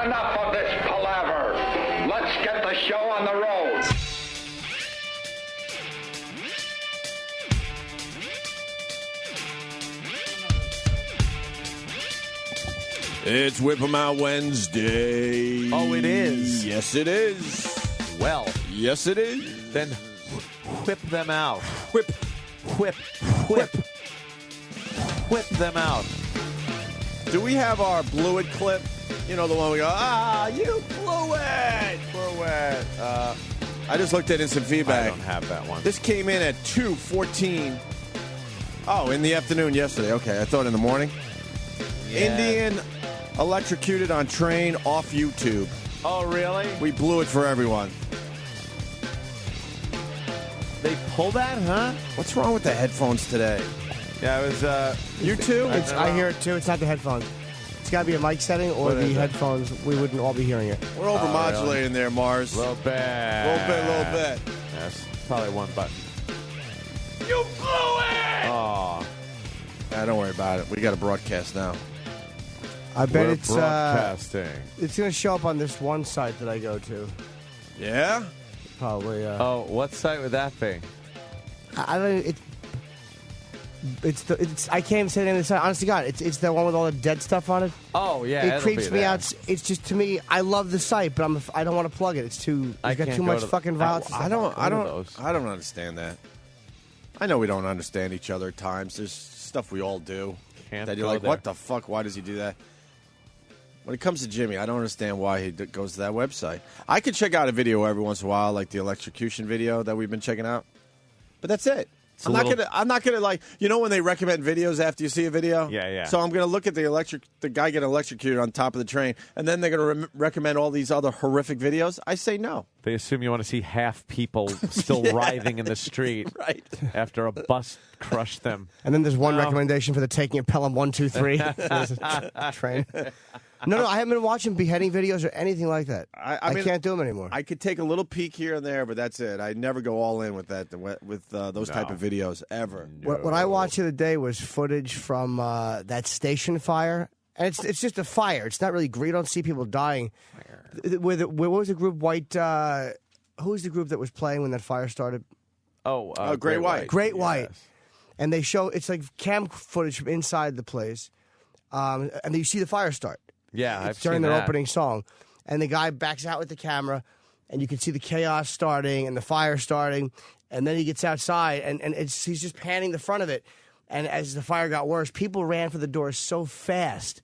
had enough of this palaver. Let's get the show on the road. It's Whip 'em Out Wednesday. Oh, it is? Yes, it is. Well, Yes, it is. then whip them out. Whip. Whip them out. Do we have our blew it clip? You know, the one we go, you blew it. Blew it. I just looked at instant I feedback. don't have that one. This came in at 2:14. Oh, in the afternoon yesterday. Okay, I thought in the morning. Yeah. Indian electrocuted on train off YouTube. Oh, really? We blew it for everyone. They pull that, huh? What's wrong with the headphones today? Yeah, it was, You too? I hear it too. It's not the headphones. It's got to be a mic setting or What the is it? headphones. We wouldn't all be hearing it. We're overmodulating there, Mars. a little bit. Little bit. Yes, probably one button. You blew it! Oh, Don't worry about it. We got a broadcast now. I bet we're it's broadcasting. it's going to show up on this one site that I go to. Yeah? Probably. Oh, what site would that be? I don't. It's. I can't even say the name of the site. Honest to God, it's the one with all the dead stuff on it. Oh, yeah, It it'll creeps be me there. out. It's just to me. I love the site, but I don't want to plug it. It's too. I It's got can't too go much to- fucking violence. I don't those. understand that. I know we don't understand each other at times. There's stuff we all do. Can't that you're go like, there. what the fuck? Why does he do that? When it comes to Jimmy, I don't understand why he goes to that website. I could check out a video every once in a while, like the electrocution video that we've been checking out. But that's it. I'm not gonna like, you know when they recommend videos after you see a video? Yeah, yeah. So I'm gonna look at the guy getting electrocuted on top of the train, and then they're gonna recommend all these other horrific videos. I say no. They assume you want to see half people still writhing in the street Right. after a bus crushed them. And then there's one recommendation for the taking of Pelham 1, 2, 3 train. No, I haven't been watching beheading videos or anything like that. I mean, can't do them anymore. I could take a little peek here and there, but that's it. I never go all in with that with those type of videos ever. What I watched the other day was footage from that station fire, and it's just a fire. It's not really great. You don't see people dying. What was the group? White. Who was the group that was playing when that fire started? Oh, Great White. Great White. Yes. And they show it's like cam footage from inside the place, and then you see the fire start. Yeah, It's I've during seen their that. opening song, and the guy backs out with the camera, and you can see the chaos starting and the fire starting, and then he gets outside, and he's just panning the front of it, and as the fire got worse, people ran for the doors so fast,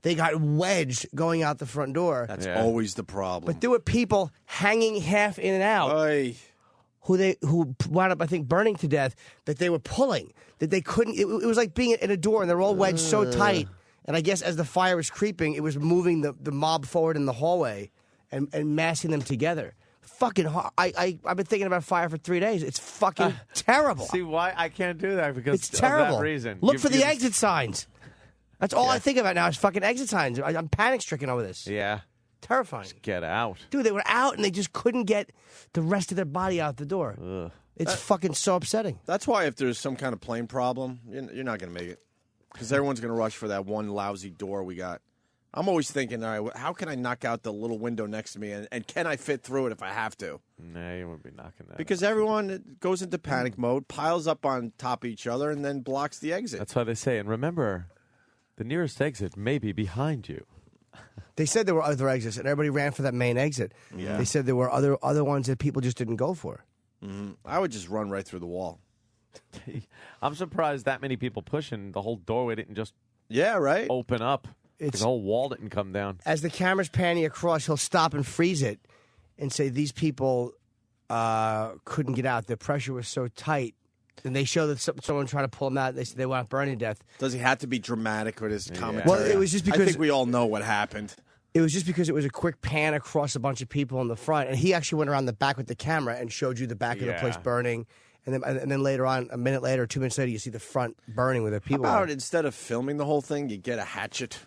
they got wedged going out the front door. That's Yeah. always the problem. But there were people hanging half in and out Oy. who wound up, I think, burning to death, that they were pulling, that they couldn't. It was like being in a door, and they're all wedged so tight. And I guess as the fire was creeping, it was moving the mob forward in the hallway and massing them together. Fucking hard. I've been thinking about fire for 3 days. It's fucking terrible. See why I can't do that because It's terrible. of that reason. Look for the exit signs. That's all I think about now is fucking exit signs. I'm panic stricken over this. Yeah, Terrifying. get out. Dude, they were out and they just couldn't get the rest of their body out the door. Ugh. It's fucking so upsetting. That's why if there's some kind of plane problem, you're not going to make it. Because everyone's going to rush for that one lousy door we got. I'm always thinking, all right, how can I knock out the little window next to me, and can I fit through it if I have to? No, you wouldn't be knocking that. Because everyone goes into panic mode, piles up on top of each other, and then blocks the exit. That's why they say. And remember, the nearest exit may be behind you. They said there were other exits, and everybody ran for that main exit. Yeah. They said there were other ones that people just didn't go for. I would just run right through the wall. I'm surprised that many people pushing the whole doorway didn't just Yeah, right? open up. It's- The whole wall didn't come down. As the camera's panning across, he'll stop and freeze it and say, these people couldn't get out. The pressure was so tight. And they show that someone tried to pull them out. They said they wound up burning to death. Does he have to be dramatic with his commentary? Well, it was just I because- think we all know what happened. It was just because it was a quick pan across a bunch of people in the front. And he actually went around the back with the camera and showed you the back of the place Yeah. burning. And then later on, a minute later, 2 minutes later, you see the front burning with the people. How on about it. instead of filming the whole thing, you get a hatchet,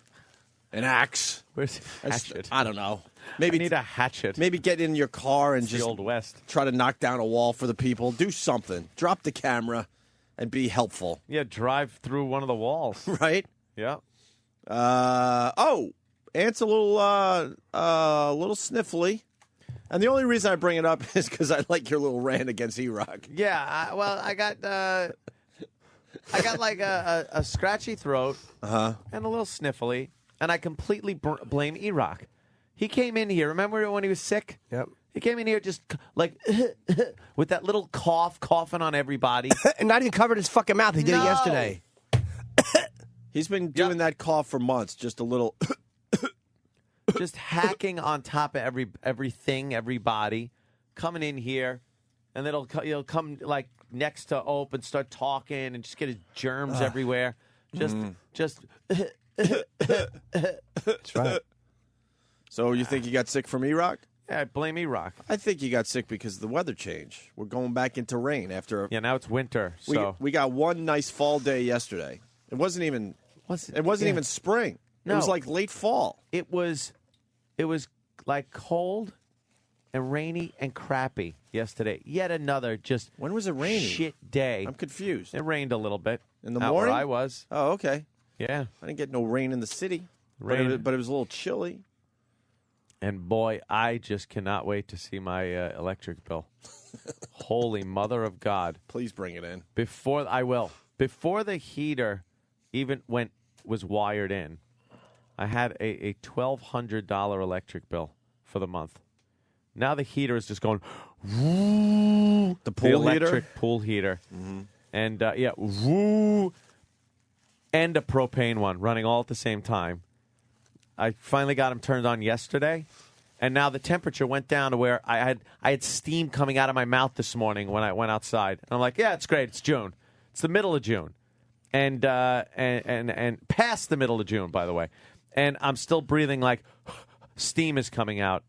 an axe? Where's That's- hatchet? I don't know. I Maybe need a hatchet. maybe get in your car and It's the just Old West. try to knock down a wall for the people. Do something. Drop the camera and be helpful, Yeah, drive through one of the walls. right? Yeah. Ant's a little sniffly. And the only reason I bring it up is because I like your little rant against E-Rock. Yeah, I got like a scratchy throat and a little sniffly, and I completely blame E-Rock. He came in here. Remember when he was sick? Yep. He came in here just like with that little coughing on everybody. And not even covered his fucking mouth. He did it yesterday. He's been doing that cough for months, just a little... just hacking on top of everything, everybody, coming in here, and then he'll come like next to Ope and start talking and just get his germs everywhere. Just. That's right. So you think you got sick from E-Rock? Yeah, I blame E-Rock. I think you got sick because of the weather change. We're going back into rain after. Yeah, now it's winter, so We got one nice fall day yesterday. It wasn't even. It wasn't even spring. No. It was like late fall. it was like cold and rainy and crappy yesterday. Yet another just When was it raining? shit day. I'm confused. It rained a little bit In the out morning? where I was. Oh, okay. Yeah, I didn't get no rain in the city. Rain. But it was a little chilly. and boy, I just cannot wait to see my electric bill. Holy mother of God! Please bring it in. Before the heater even was wired in, I had a $1,200 electric bill for the month. Now the heater is just going. The pool heater? Electric pool heater, and woo, and a propane one running all at the same time. I finally got them turned on yesterday, and now the temperature went down to where I had steam coming out of my mouth this morning when I went outside. And I'm like, yeah, it's great. It's June. It's the middle of June, and past the middle of June, by the way. And I'm still breathing like steam is coming out.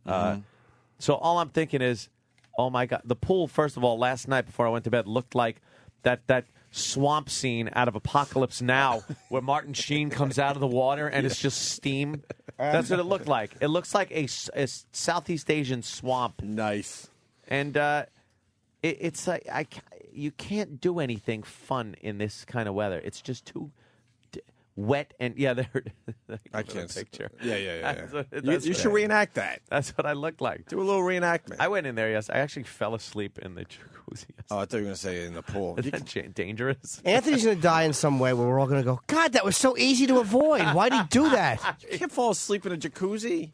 So all I'm thinking is, oh my God, the pool. First of all, last night before I went to bed looked like that swamp scene out of Apocalypse Now, where Martin Sheen comes out of the water and it's just steam. That's what it looked like. It looks like a Southeast Asian swamp. Nice. And it's like you can't do anything fun in this kind of weather. It's just too wet and I can't picture. Yeah. That's You should reenact that. That's what I looked like. Do a little reenactment. I went in there. Yes, I actually fell asleep in the jacuzzi. Oh, I thought you were going to say in the pool. Is that dangerous? Anthony's going to die in some way where we're all going to go, God, that was so easy to avoid. Why'd he do that? You can't fall asleep in a jacuzzi.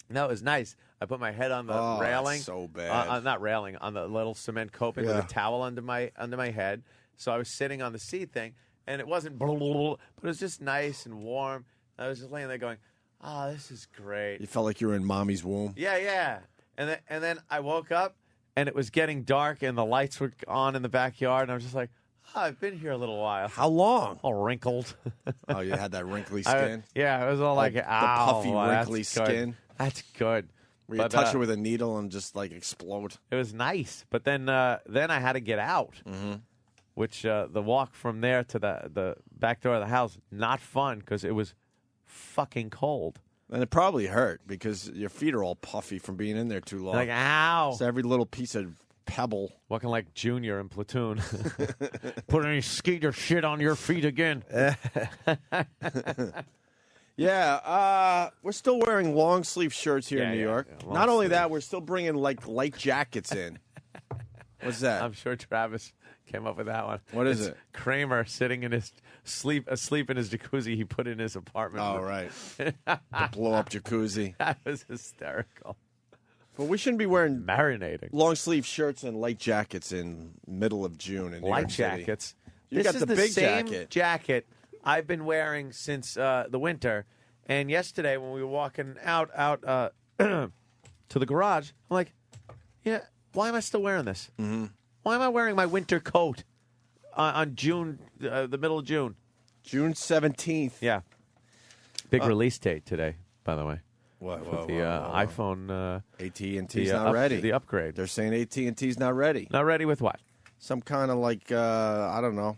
No, it was nice. I put my head on the railing. So bad. Not railing, on the little cement coping with a towel under my head. So I was sitting on the seat thing, and it wasn't blah, blah, blah, but it was just nice and warm. I was just laying there going, oh, this is great. You felt like you were in mommy's womb. Yeah. And then I woke up, and it was getting dark, and the lights were on in the backyard, and I was just like, oh, I've been here a little while. How long? All wrinkled. Oh, you had that wrinkly skin? It was all like, the ow. puffy, well, wrinkly that's good. skin. That's good. Where you touch it with a needle and just like explode. It was nice, but then I had to get out, which the walk from there to the back door of the house, not fun because it was fucking cold. And it probably hurt because your feet are all puffy from being in there too long. Like, ow. So every little piece of pebble. Walking like Junior in Platoon. Put any skeeter shit on your feet again. Yeah, we're still wearing long sleeve shirts here in New York. Yeah, Not only sleeve. that, we're still bringing like light jackets in. What's that? I'm sure Travis came up with that one. What is It's it? Kramer sitting in his asleep in his jacuzzi he put in his apartment. Oh, right. The blow up jacuzzi. That was hysterical. But we shouldn't be wearing Marinating. long sleeve shirts and light jackets in middle of June in New Light York City. jackets. You This got is the big same jacket. jacket I've been wearing since the winter. And yesterday when we were walking out to the garage, I'm like, yeah, why am I still wearing this? Mm-hmm. Why am I wearing my winter coat on June, the middle of June? June 17th. Yeah. Big release date today, by the way. What? The iPhone. AT&T's not ready. The upgrade. They're saying AT&T's not ready. Not ready with what? Some kind of like, I don't know.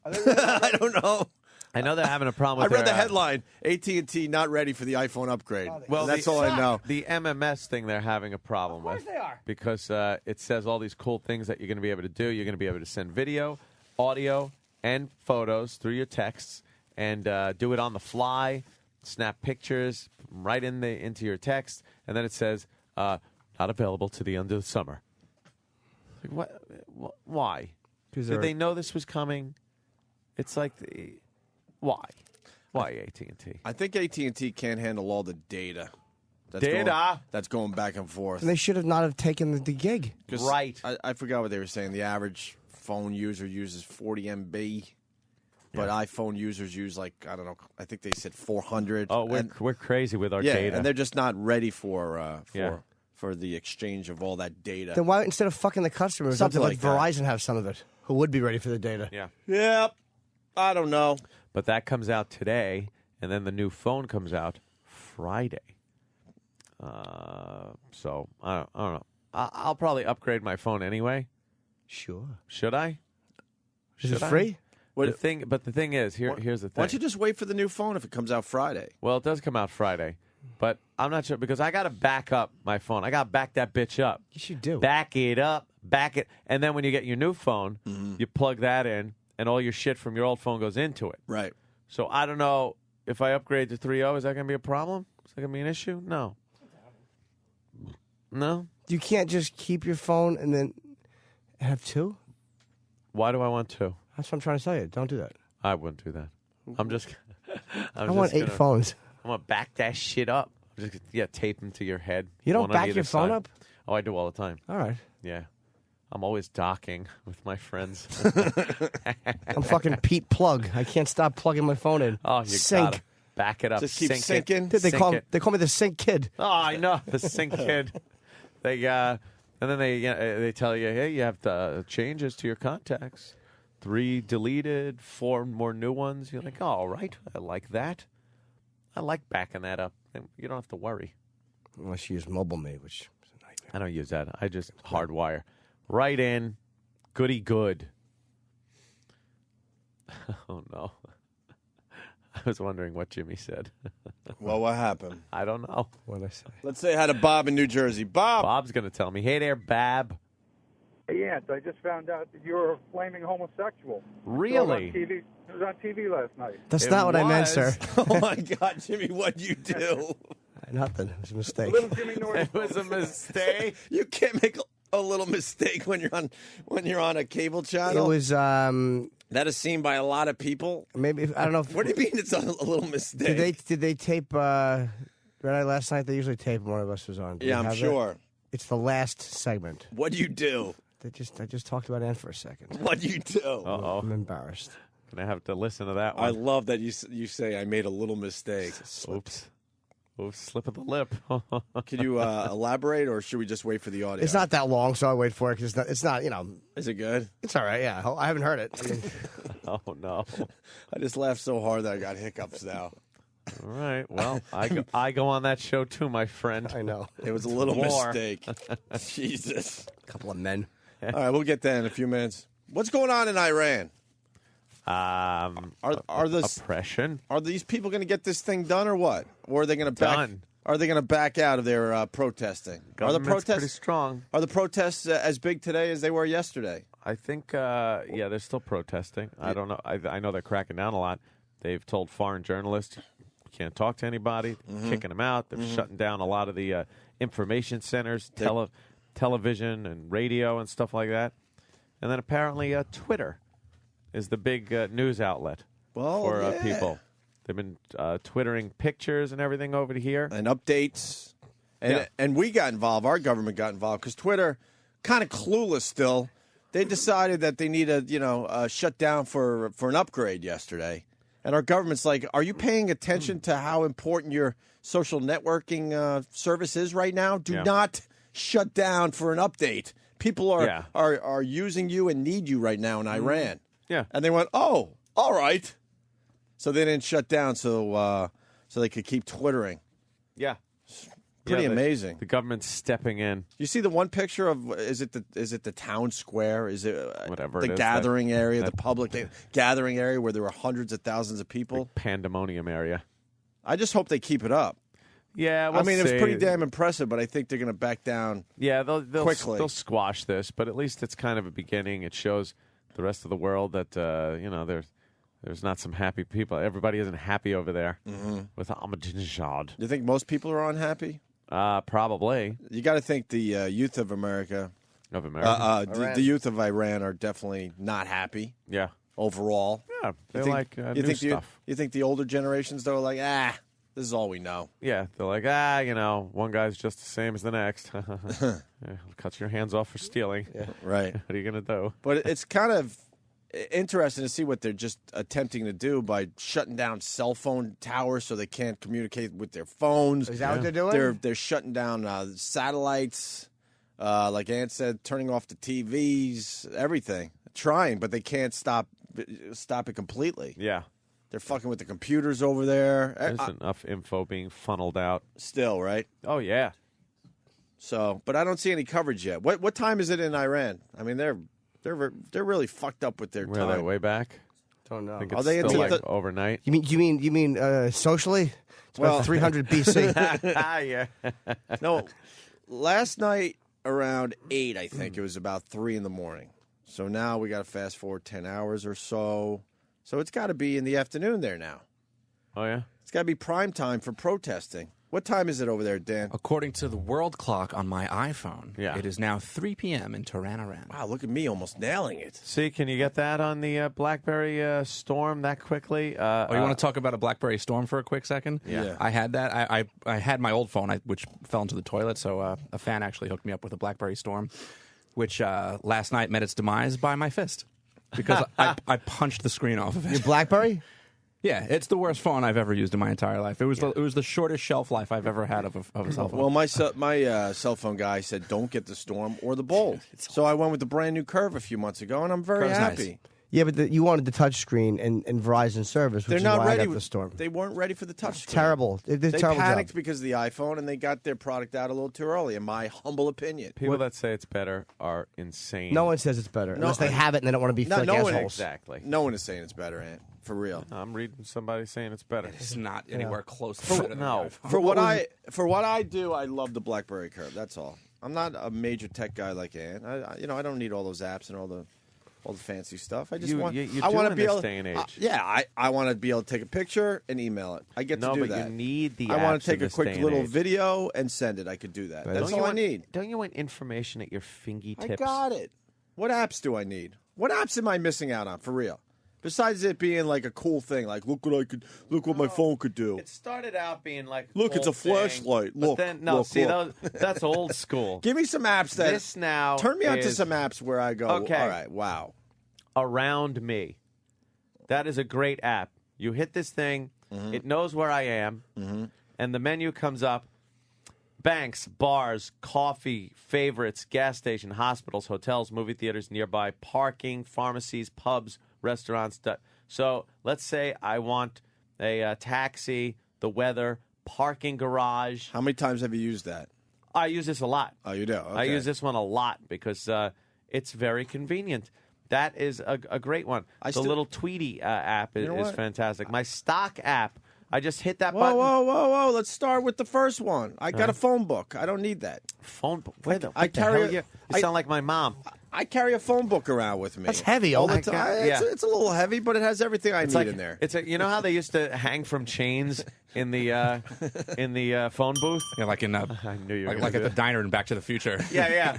I don't know. I know they're having a problem I with read the their, headline, AT&T not ready for the iPhone upgrade. Well, that's all I know. The MMS thing they're having a problem with. Of course they are. Because it says all these cool things that you're going to be able to do. You're going to be able to send video, audio, and photos through your texts and do it on the fly. snap pictures right into your text, and then it says not available to the end of the summer. Like, what? Why? Did they know this was coming? It's like, why? Why AT&T? I think AT&T can't handle all the data. That's going back and forth. And they should have not have taken the gig. Right. I forgot what they were saying. The average phone user uses 40 MB, but iPhone users use I don't know. I think they said 400. Oh, we're crazy with our data. And they're just not ready for the exchange of all that data. Then why, instead of fucking the customers, Something let like that. Verizon have some of it, who would be ready for the data? Yeah. Yep. I don't know. But that comes out today, and then the new phone comes out Friday. So I don't know. I'll probably upgrade my phone anyway. Sure. Should I? Is it free? But the thing is, here's the thing. Why don't you just wait for the new phone if it comes out Friday? Well, it does come out Friday, but I'm not sure because I got to back up my phone. I got to back that bitch up. Yes, you do. Back it up, and then when you get your new phone, you plug that in, and all your shit from your old phone goes into it. Right. So I don't know if I upgrade to 3.0, is that going to be a problem? Is that going to be an issue? No. No? You can't just keep your phone and then have two? Why do I want to? That's what I'm trying to tell you. Don't do that. I wouldn't do that. I'm just. I want 8 phones. I'm gonna back that shit up. Just tape them to your head. You don't one on back either your phone side. up? Oh, I do all the time. All right. Yeah, I'm always docking with my friends. I'm fucking Pete Plug. I can't stop plugging my phone in. Oh, you Sync. gotta back it up. Just keep Sync syncing. it. Dude, they call Sync it. me the Sync Kid. Oh, I know the sync kid. They and then they tell you, hey, you have to changes to your contacts. 3 deleted, 4 more new ones. You're like, oh, all right, I like that. I like backing that up. You don't have to worry. Unless you use MobileMe, which is a nightmare. I don't use that. I just hardwire. Right in. Goody good. Oh, no. I was wondering what Jimmy said. Well, what happened? I don't know. What did I say? Let's say hi to Bob in New Jersey. Bob. Bob's going to tell me. Hey there, Bab. Hey, Ant, I just found out that you're a flaming homosexual. Really? It was on TV last night. That's It not what I meant, was. sir. Oh, my God, Jimmy, what'd you do? Nothing. It was a mistake. Little Jimmy Norton. It was a mistake. You can't make a little mistake when you're on a cable channel. It was That is seen by a lot of people. maybe I don't know. If, What do you mean it's a little mistake? did they tape Red Eye last night? They usually tape when one of us was on. Do Yeah, we I'm have sure. that? It's the last segment. What'd you do? I just talked about Ant for a second. What'd you do? Uh-oh. I'm embarrassed. Gonna have to listen to that I one. love that you say I made a little mistake. Oops. Oops, slip of the lip. Can you elaborate, or should we just wait for the audio? It's not that long, so I wait for it because it's not. You know, Is it good? it's all right. Yeah, I haven't heard it. I mean, Oh, no. I just laughed so hard that I got hiccups now. All right. Well, I go on that show too, my friend. I know. It was a little More. mistake. Jesus. A couple of men. All right, we'll get that in a few minutes. What's going on in Iran? Are Oppression. these people going to get this thing done or what? Or are they going to back? Done. Are they going to back out of their protesting? Government's pretty strong. Are the protests as big today as they were yesterday? I think, they're still protesting. I don't know. I know they're cracking down a lot. They've told foreign journalists you can't talk to anybody, kicking them out. They're shutting down a lot of the information centers, television and radio and stuff like that. And then apparently Twitter is the big news outlet for people. They've been twittering pictures and everything over to here. And updates. And we got involved. Our government got involved because Twitter, kind of clueless still. They decided that they need to, shut down for an upgrade yesterday. And our government's like, are you paying attention to how important your social networking service is right now? Do not shut down for an update. People are using you and need you right now in Iran. Yeah. And they went, oh, all right. So they didn't shut down so they could keep twittering. Yeah. Pretty amazing. The government's stepping in. You see the one picture of is it the town square? Is it Whatever the it is, gathering area, that the public gathering area where there were hundreds of thousands of people? Pandemonium area. I just hope they keep it up. Yeah, I mean, it was pretty damn impressive, but I think they're going to back down. Yeah, they'll quickly. They'll squash this, but at least it's kind of a beginning. It shows the rest of the world that they're There's not some happy people. Everybody isn't happy over there with Ahmadinejad. You think most people are unhappy? Probably. You got to think the youth of America, Of America. the youth of Iran are definitely not happy Yeah. overall. Yeah. They You think- like you new think stuff. You think the older generations, though, are like, this is all we know. Yeah. They're like, one guy's just the same as the next. Yeah, cut your hands off for stealing. Yeah. Right. What are you going to do? But it's kind of interesting to see what they're just attempting to do by shutting down cell phone towers so they can't communicate with their phones. Is that what they're doing? They're shutting down satellites, like Ant said, turning off the TVs, everything. Trying, but they can't stop it completely. Yeah. They're fucking with the computers over there. There's enough info being funneled out. Still, right? Oh, yeah. So, but I don't see any coverage yet. What time is it in Iran? I mean, they're really fucked up with their Were they time. way back? Don't know. I think Are it's they still into like the- overnight. You mean socially? It's Well- about 300 BC. Yeah. No, last night around 8, I think it was about 3 in the morning. So now we got to fast forward 10 hours or so. So it's got to be in the afternoon there now. Oh, yeah? It's got to be prime time for protesting. What time is it over there, Dan? According to the world clock on my iPhone, Yeah. it is now 3 p.m. in Tehran, Iran. Wow, look at me almost nailing it. See, can you get that on the BlackBerry Storm that quickly? Oh, you want to talk about a BlackBerry Storm for a quick second? Yeah. I had that. I had my old phone, which fell into the toilet, so a fan actually hooked me up with a BlackBerry Storm, which last night met its demise by my fist because I punched the screen off of it. Your BlackBerry? Yeah, it's the worst phone I've ever used in my entire life. It was the shortest shelf life I've ever had of a cell phone. Well, my cell phone guy said don't get the Storm or the Bold. So I went with the brand new Curve a few months ago, and I'm very Curve's happy. nice. Yeah, but you wanted the touch screen and Verizon service, which They're is not why ready I got with the Storm. They weren't ready for the touch screen. Terrible. They did a They terrible panicked job. because of the iPhone, and they got their product out a little too early, in my humble opinion. People that say it's better are insane. No one says it's better unless they have it and they don't want to be No, fake no one assholes. Exactly. No one is saying it's better, Ant. For real. I'm reading somebody saying it's better. It's not anywhere close to better than no. the iPhone. For what I do, I love the BlackBerry Curve. That's all. I'm not a major tech guy like Ant. I don't need all those apps and all the fancy stuff. I just You- want. you I do want to in be this able. day and age. I want to be able to take a picture and email it. I get No, to do but that. you need the I want apps to take in a this quick day and little age. video and send it. I could do that. That's Don't you all I want- need. Don't you want information at your fingertips? I got it. What apps do I need? What apps am I missing out on for real? Besides it being like a cool thing, like look what my phone could do. It started out being like Look, it's a flashlight. But Look, then, no, look, see, look. that's old school. Give me some apps that This now turn me on to is- some apps where I go. Okay. All right, wow. Around Me. That is a great app. You hit this thing, it knows where I am, and the menu comes up. Banks, bars, coffee, favorites, gas station, hospitals, hotels, movie theaters nearby, parking, pharmacies, pubs, restaurants. So let's say I want a taxi, the weather, parking garage. How many times have you used that? I use this a lot. Oh, you do? I Okay. use this one a lot because it's very convenient. That is a great one. I The still- little Tweety app is, know is what? fantastic. My stock app, I just hit that Whoa, button. whoa. Let's start with the first one. I got a phone book. I don't need that. Phone book. Where the, I what the carry hell a- you I- sound like my mom. I carry a phone book around with me. That's heavy, all oh the my time. God. It's, Yeah. it's a little heavy, but it has everything I need in there. It's you know how they used to hang from chains in the phone booth. Yeah, like in I knew you were like gonna at do the that. diner in Back to the Future. Yeah.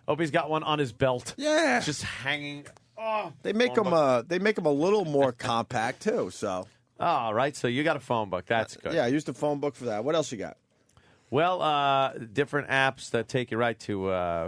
Hope he's got one on his belt. Yeah. just hanging. Oh, They make them. They make them a little more compact too. So all right. So you got a phone book. That's good. yeah, I used the phone book for that. What else you got? Well, different apps that take you right to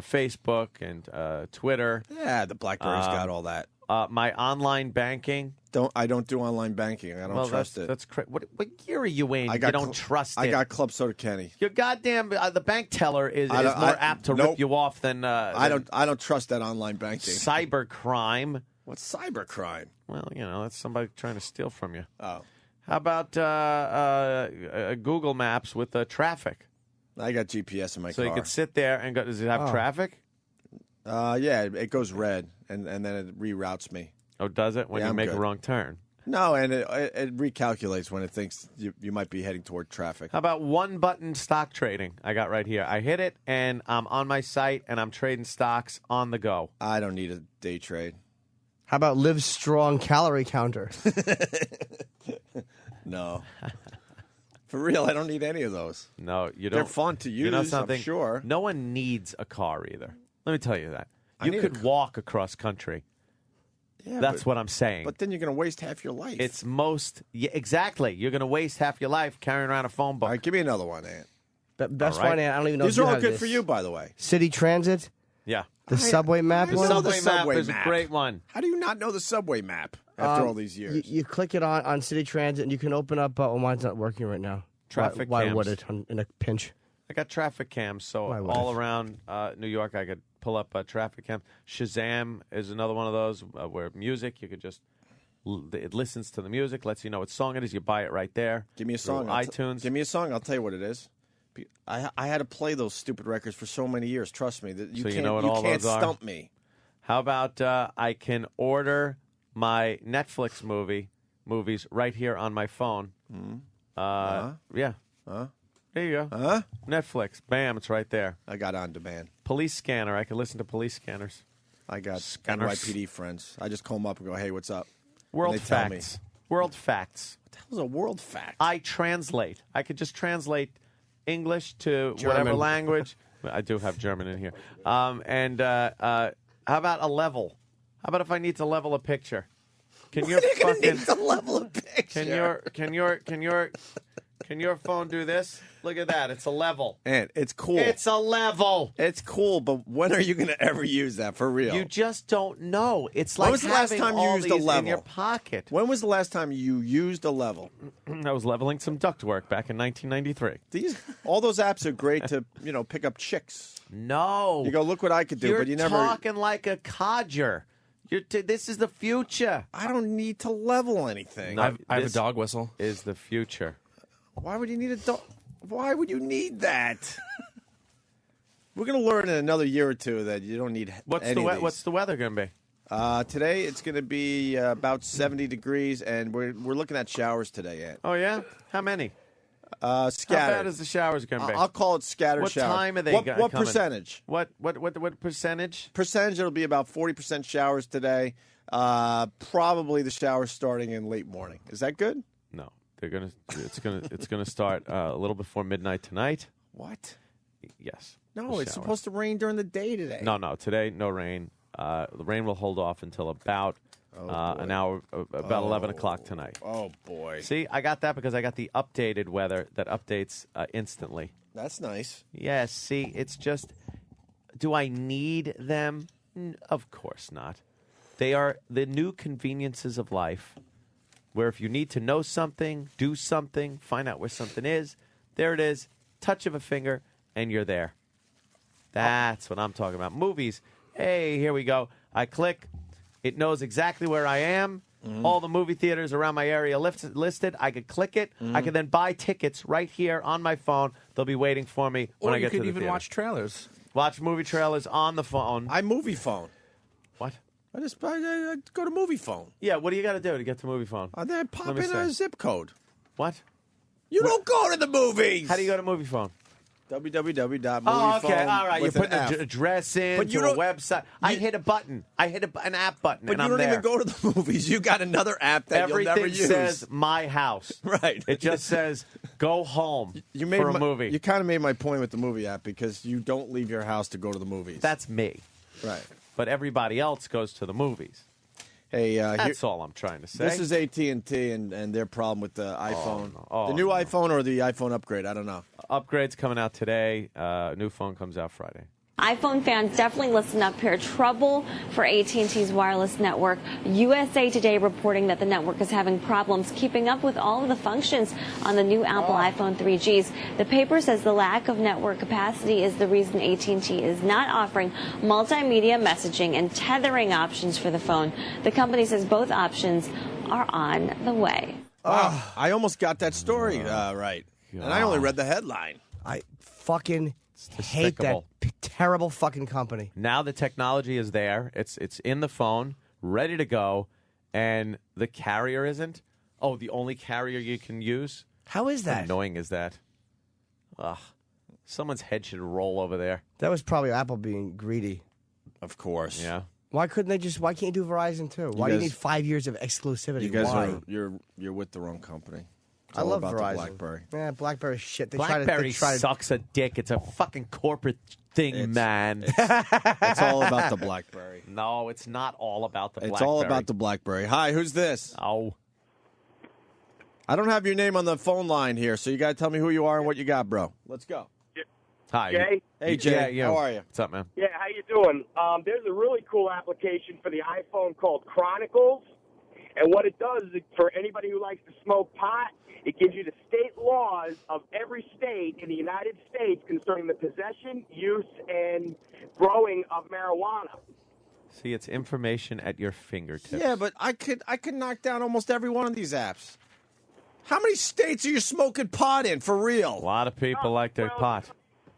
Facebook and Twitter. Yeah, the BlackBerry's got all that. My online banking. I don't do online banking. I don't trust it. That's what year are you in? I got you don't Cl- trust it. I got Club Soda Kenny. Your goddamn the bank teller is more apt to nope. rip you off than I don't trust that online banking. cyber crime. What's cybercrime? Well, that's somebody trying to steal from you. Oh, How about Google Maps with traffic? I got GPS in my So car. you could sit there and go. Does it have traffic? Yeah, it goes red, and then it reroutes me. Oh, does it when Yeah, you I'm make a good. wrong turn? No, and it recalculates when it thinks you might be heading toward traffic. How about one button stock trading? I got right here. I hit it, and I'm on my site, and I'm trading stocks on the go. I don't need a day trade. How about Live Strong calorie counter? No. For real, I don't need any of those. No, you don't. They're fun to use, You know something? I'm sure. No one needs a car either. Let me tell you that. I You need could walk across country. Yeah, That's what I'm saying. But then you're going to waste half your life. It's exactly. You're going to waste half your life carrying around a phone book. All right, give me another one, Ant. Best All right. one, I don't even know These if are you all have good this. for you, by the way. City Transit, Yeah. the subway map I one. know the Subway map subway is map. a great one. How do you not know the subway map after all these years? You click it on City Transit, and you can open up. Well, mine's not working right now. Traffic Why cams. would it in a pinch? I got traffic cams, so Why would all it? around New York, I could pull up a traffic cam. Shazam is another one of those where music, you could just it listens to the music, lets you know what song it is. You buy it right there. Give me a through song. iTunes. Give me a song. I'll tell you what it is. I had to play those stupid records for so many years. Trust me. That you So you can't, know what you all can't those are? stump me. How about I can order my Netflix movies right here on my phone? Yeah. There you go. Huh? Netflix. Bam, it's right there. I got on demand. Police scanner. I can listen to police scanners. I got Scanners. NYPD friends. I just call them up and go, "Hey, what's up?" World they tell me. facts. World facts. What the hell's a world fact? I translate. I could just translate English to whatever German. language. I do have German in here. How about a level? How about if I need to level a picture? Can your fucking the level of picture. can your phone do this? Look at that. It's a level. And it's cool. It's a level. It's cool, but when are you going to ever use that for real? You just don't know. It's When like was the last having time you all used a these in level? your pocket. When was the last time you used a level? I was leveling some ductwork back in 1993. All those apps are great to pick up chicks. No. You go, look what I could do, You're but you never. talking like a codger. This is the future. I don't need to level anything. No. I have a This- dog whistle. Is the future. Why would you need a dog? Why would you need that? We're going to learn in another year or two that you don't need What's any of these. What's the weather going to be? Today it's going to be about 70 degrees, and we're looking at showers today, Ed. Oh yeah, how many? Scattered. How bad is the showers going to be? I'll call it scattered What showers. time are they What coming? percentage? What percentage? Percentage, it'll be about 40% showers today. Probably the showers starting in late morning. Is that good? No, it's gonna start a little before midnight tonight. What? Yes. No, the it's showers. supposed to rain during the day today. No, today no rain. The rain will hold off until about an hour, about 11 o'clock tonight. Oh, boy. See, I got that because I got the updated weather that updates instantly. That's nice. Yes, see, it's just, do I need them? Of course not. They are the new conveniences of life, where if you need to know something, do something, find out where something is, there it is, touch of a finger, and you're there. That's what I'm talking about. Movies, hey, here we go. I click, it knows exactly where I am. All the movie theaters around my area listed. I could click it. I could then buy tickets right here on my phone. They'll be waiting for me when Or I you get to could the even theater. watch trailers. Watch movie trailers on the phone. I movie phone. What? I go to movie phone. Yeah, what do you got to do to get to movie phone? Then I pop Let me in a see. zip code. What? You don't go to the movies. How do you go to movie phone? www.moviephone. Oh, okay. All right. You're with an putting an F. address in But you to a don't- website. I hit a button. I hit an app button, But and you I'm don't there. even go to the movies. You got another app that Everything you'll never use. says my house. Right. It just says go home you made for a movie. You kind of made my point with the movie app because you don't leave your house to go to the movies. That's me. right. But everybody else goes to the movies. Hey, That's all I'm trying to say. this is AT&T and their problem with the iPhone. no. Oh, the new no. iPhone or the iPhone upgrade. I don't know. Upgrade's coming out today. New phone comes out Friday. iPhone fans, definitely listen up here. Trouble for AT&T's wireless network. USA Today reporting that the network is having problems keeping up with all of the functions on the new Apple iPhone 3Gs. The paper says the lack of network capacity is the reason AT&T is not offering multimedia messaging and tethering options for the phone. The company says both options are on the way. I almost got that story right. And I only read the headline. I fucking hate that despicable. terrible fucking company. Now the technology is there. It's in the phone, ready to go, and the carrier isn't. Oh, the only carrier you can use? How is How that? annoying is that? Ugh. Someone's head should roll over there. That was probably Apple being greedy. Of course. Yeah. Why couldn't they just? Why can't you do Verizon too? Why do you guys- need 5 years of exclusivity? You guys Why? you're with the wrong company. It's I all love about Verizon. the BlackBerry. Yeah, BlackBerry shit. They BlackBerry try to sucks a dick. It's a fucking corporate thing, man. It's all about the BlackBerry. No, it's not all about the It's BlackBerry. all about the BlackBerry. Hi, who's this? Oh, I don't have your name on the phone line here, so you got to tell me who you are and what you got, bro. Let's go. hi. Jay? Hey, Jay. Yeah, you. How are you? What's up, man? Yeah, how you doing? There's a really cool application for the iPhone called Chronicles, and what it does is for anybody who likes to smoke pot, it gives you the state laws of every state in the United States concerning the possession, use, and growing of marijuana. See, it's information at your fingertips. Yeah, but I could knock down almost every one of these apps. How many states are you smoking pot in, for A real? lot of people like their pot.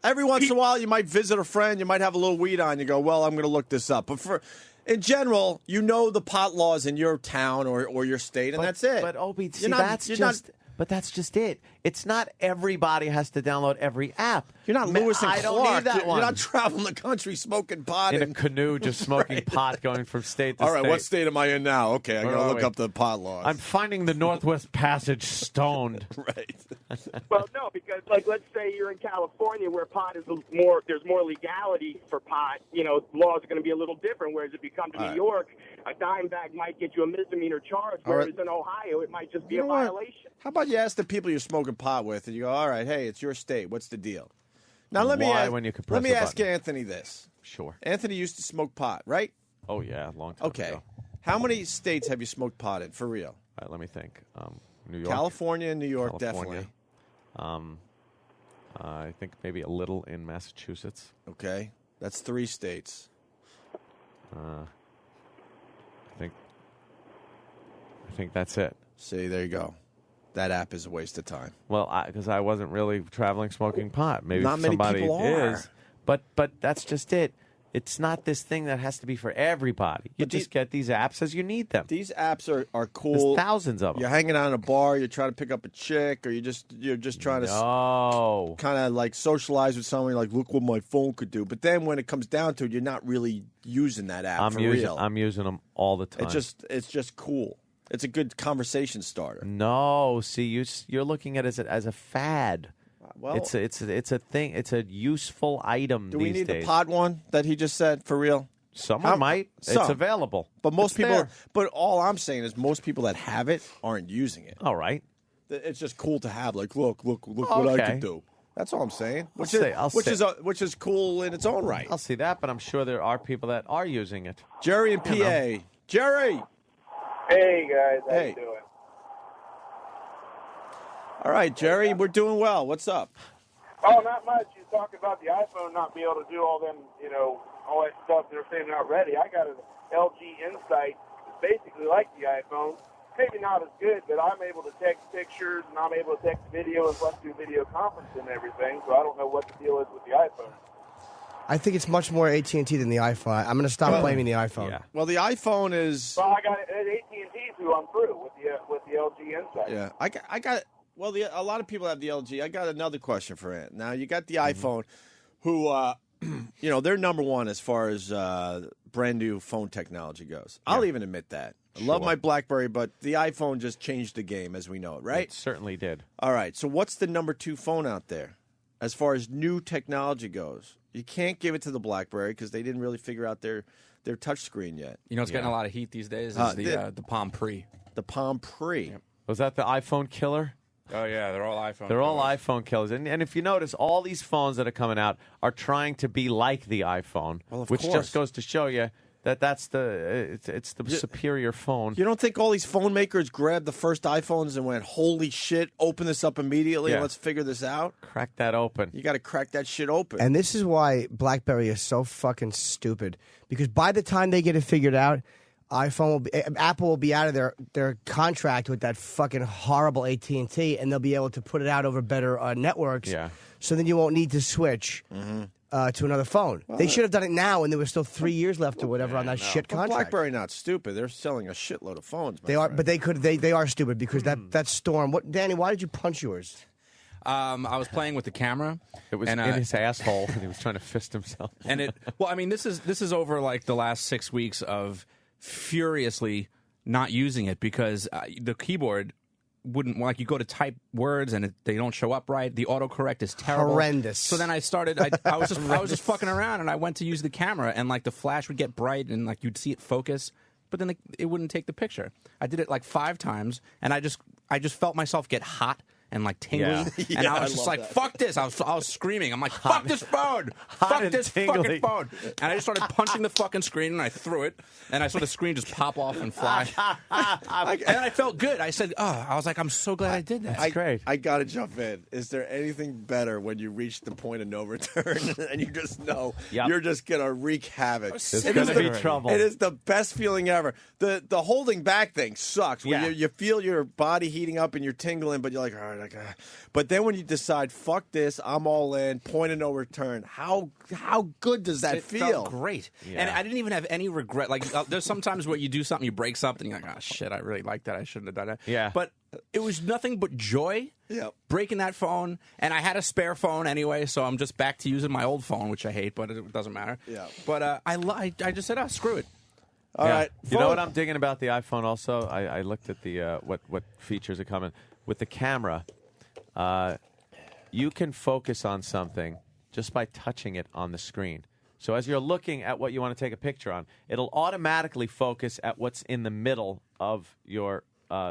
Every once in a while, you might visit a friend, you might have a little weed on, you go, well, I'm going to look this up. But in general, you know the pot laws in your town or your state, and that's it. But Obi, see, You're not- you're not- But that's just it. It's not everybody has to download every app. You're not Lewis and I Clark. don't need that You're one. not traveling the country smoking pot. In a canoe, just smoking pot, going from state to All right, state. what state am I in now? Okay, I Where got to are look we? up the pot laws. I'm finding the Northwest Passage stoned. right. Well, no, because like let's say you're in California where pot is more, there's more legality for pot. You know, laws are going to be a little different. Whereas if you come to All New right. York, a dime bag might get you a misdemeanor charge. All right. Whereas in Ohio, it might just be You a know what? violation. How about you ask the people you're smoking pot with, and you go, all right, hey, it's your state. What's the deal? Now let me Why ask, when you can let press me a ask button? Anthony this. Sure. Anthony used to smoke pot, right? Oh, yeah, a long time Okay. ago. How many states have you smoked pot in, for real? All right, let me think. New York. California and New York, California. definitely. I think maybe a little in Massachusetts. Okay, that's 3 states. I think that's it. See, there you go. That app is a waste of time. Well, because I wasn't really traveling smoking pot. Maybe Not many somebody people are. is. But that's just it. It's not this thing that has to be for everybody. You But just get these apps as you need them. These apps are cool. There's thousands of them. You're hanging out in a bar, you're trying to pick up a chick, or you're just trying to No. kind of like socialize with someone. Like, look what my phone could do. But then when it comes down to it, you're not really using that app for real. I'm using them all the time. It's just cool. It's a good conversation starter. No, see, you're looking at it as a fad. Well, It's a thing. It's a useful item do these we need days. the pod one that he just said for real? Someone might. Some. It's available. But most It's people. there. But all I'm saying is most people that have it aren't using it. All right. It's just cool to have. Like, look what I Okay. can do. That's all I'm saying. Which I'll is cool in its own right. I'll see that, but I'm sure there are people that are using it. Jerry and PA. Jerry. Hey guys, how Hey. you doing? All right, Jerry, we're doing well. What's up? Oh, not much. You talk about the iPhone not being able to do all them, all that stuff they're saying not ready. I got an LG Insight that's basically like the iPhone. Maybe not as good, but I'm able to text pictures and I'm able to text video and plus do video conferencing and everything. So I don't know what the deal is with the iPhone. I think it's much more AT&T than the iPhone. I'm going to stop blaming the iPhone. Yeah. Well, the iPhone is. Well, I got it at AT&T who I'm through with the LG Insight. Yeah, I got. Well, a lot of people have the LG. I got another question for Ant. Now you got the iPhone, who, they're number one as far as brand new phone technology goes. I'll even admit that. I love my BlackBerry, but the iPhone just changed the game as we know it, right? It certainly did. All right. So what's the number 2 phone out there as far as new technology goes? You can't give it to the BlackBerry because they didn't really figure out their touchscreen yet. You know, it's getting a lot of heat these days. Is the Palm Pre. The Palm Pre. Was that the iPhone killer? Oh yeah, they're all iPhone. They're all iPhone killers. And if you notice, all these phones that are coming out are trying to be like the iPhone, Well, of which course. just goes to show you that it's the superior phone. You don't think all these phone makers grabbed the first iPhones and went, holy shit, open this up immediately and Yeah. let's figure this out? Crack that open. You got to crack that shit open. And this is why BlackBerry is so fucking stupid. Because by the time they get it figured out, Apple will be out of their contract with that fucking horrible AT&T, and they'll be able to put it out over better networks. Yeah. So then you won't need to switch to another phone. They should have done it now, and there was still 3 years left or whatever on that shit But contract. BlackBerry not stupid. They're selling a shitload of phones. They are, but they are stupid because that storm. What, Danny? Why did you punch yours? I was playing with the camera. It was and, in his asshole, and he was trying to fist himself. And I mean, this is over like the last 6 weeks of furiously not using it because the keyboard wouldn't, like, you go to type words and they don't show up right. The autocorrect is terrible. Horrendous. So then I started. I was just fucking around, and I went to use the camera, and like the flash would get bright, and like you'd see it focus, but then it wouldn't take the picture. I did it like 5 times, and I just felt myself get hot and like tingly, Yeah. and I was just like, "Fuck this!" I was screaming. I'm like, "Fuck this phone! Fuck and this tingly. fucking phone!" And I just started punching the fucking screen, and I threw it, and I saw the screen just pop off and fly. And I felt good. I said, "Oh," I was like, "I'm so glad I did that." That's great. I gotta jump in. Is there anything better when you reach the point of no return and you just know Yep. you're just gonna wreak havoc? There's It going is to be the- trouble. It is the best feeling ever. The holding back thing sucks. When Yeah. you feel your body heating up and you're tingling, but you're like, all right, like, but then when you decide, fuck this, I'm all in, point of no return. How good does that It feel? felt great, Yeah. and I didn't even have any regret. Like there's sometimes where you do something, you break something, you're like, "Oh shit, I really like that. I shouldn't have done it." Yeah. but it was nothing but joy. Yep. Breaking that phone, and I had a spare phone anyway, so I'm just back to using my old phone, which I hate, but it doesn't matter. Yeah. But I just said, "Oh, screw it." All Yeah. right. You know what I'm digging about the iPhone also? I looked at the what features are coming. With the camera, you can focus on something just by touching it on the screen. So as you're looking at what you want to take a picture on, it'll automatically focus at what's in the middle of your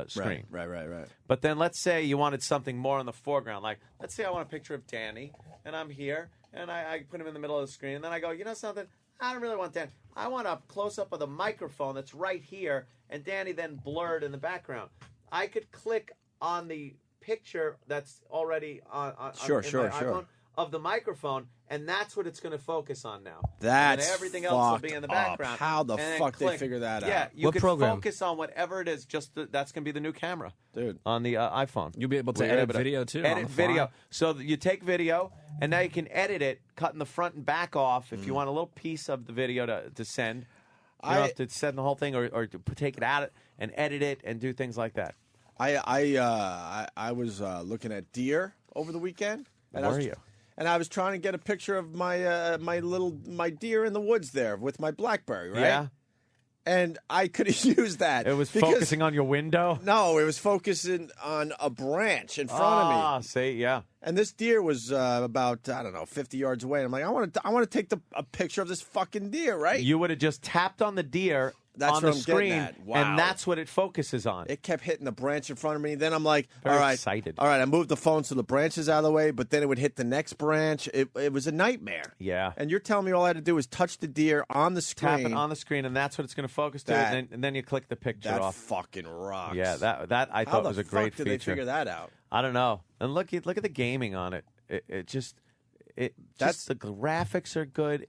screen. Right. But then let's say you wanted something more in the foreground. Like, let's say I want a picture of Danny, and I'm here, and I put him in the middle of the screen, and then I go, you know something? I don't really want Danny. I want a close-up of the microphone that's right here, and Danny then blurred in the background. I could click on the picture that's already on Sure. iPhone of the microphone, and that's what it's going to focus on now. That's and everything else will be fucked in the up. background. How the And then fuck they click. figure that Yeah, out? you What can program? focus on whatever it is. Just that's going to be the new camera, Dude. on the iPhone. You'll be able to Where you're edit able to video, too, on Edit the fly. video. So you take video, and now you can edit it, cutting the front and back off if you want a little piece of the video to send. You don't have to send the whole thing or to take it out and edit it and do things like that. I was looking at deer over the weekend. And Were you? And I was trying to get a picture of my my deer in the woods there with my BlackBerry, right? Yeah. And I could have used that. It was because- focusing on your window. No, it was focusing on a branch in front of me. Ah, see, yeah. And this deer was about 50 yards away. I'm like, I want to take a picture of this fucking deer, right? You would have just tapped on the deer That's on what the I'm getting screen, at. Wow. and that's what it focuses on. It kept hitting the branch in front of me. Then I'm like, Very all right, excited. all right. I moved the phone so the branch is out of the way, but then it would hit the next branch. It was a nightmare. Yeah. And you're telling me all I had to do was touch the deer on the Tap screen. it on the screen, and that's what it's going to focus to, That- and then you click the picture that off. fucking rocks. Yeah, that I How thought the was a fuck great did feature. they figure that out? I don't know. And look at the gaming on it. That's- The graphics are good.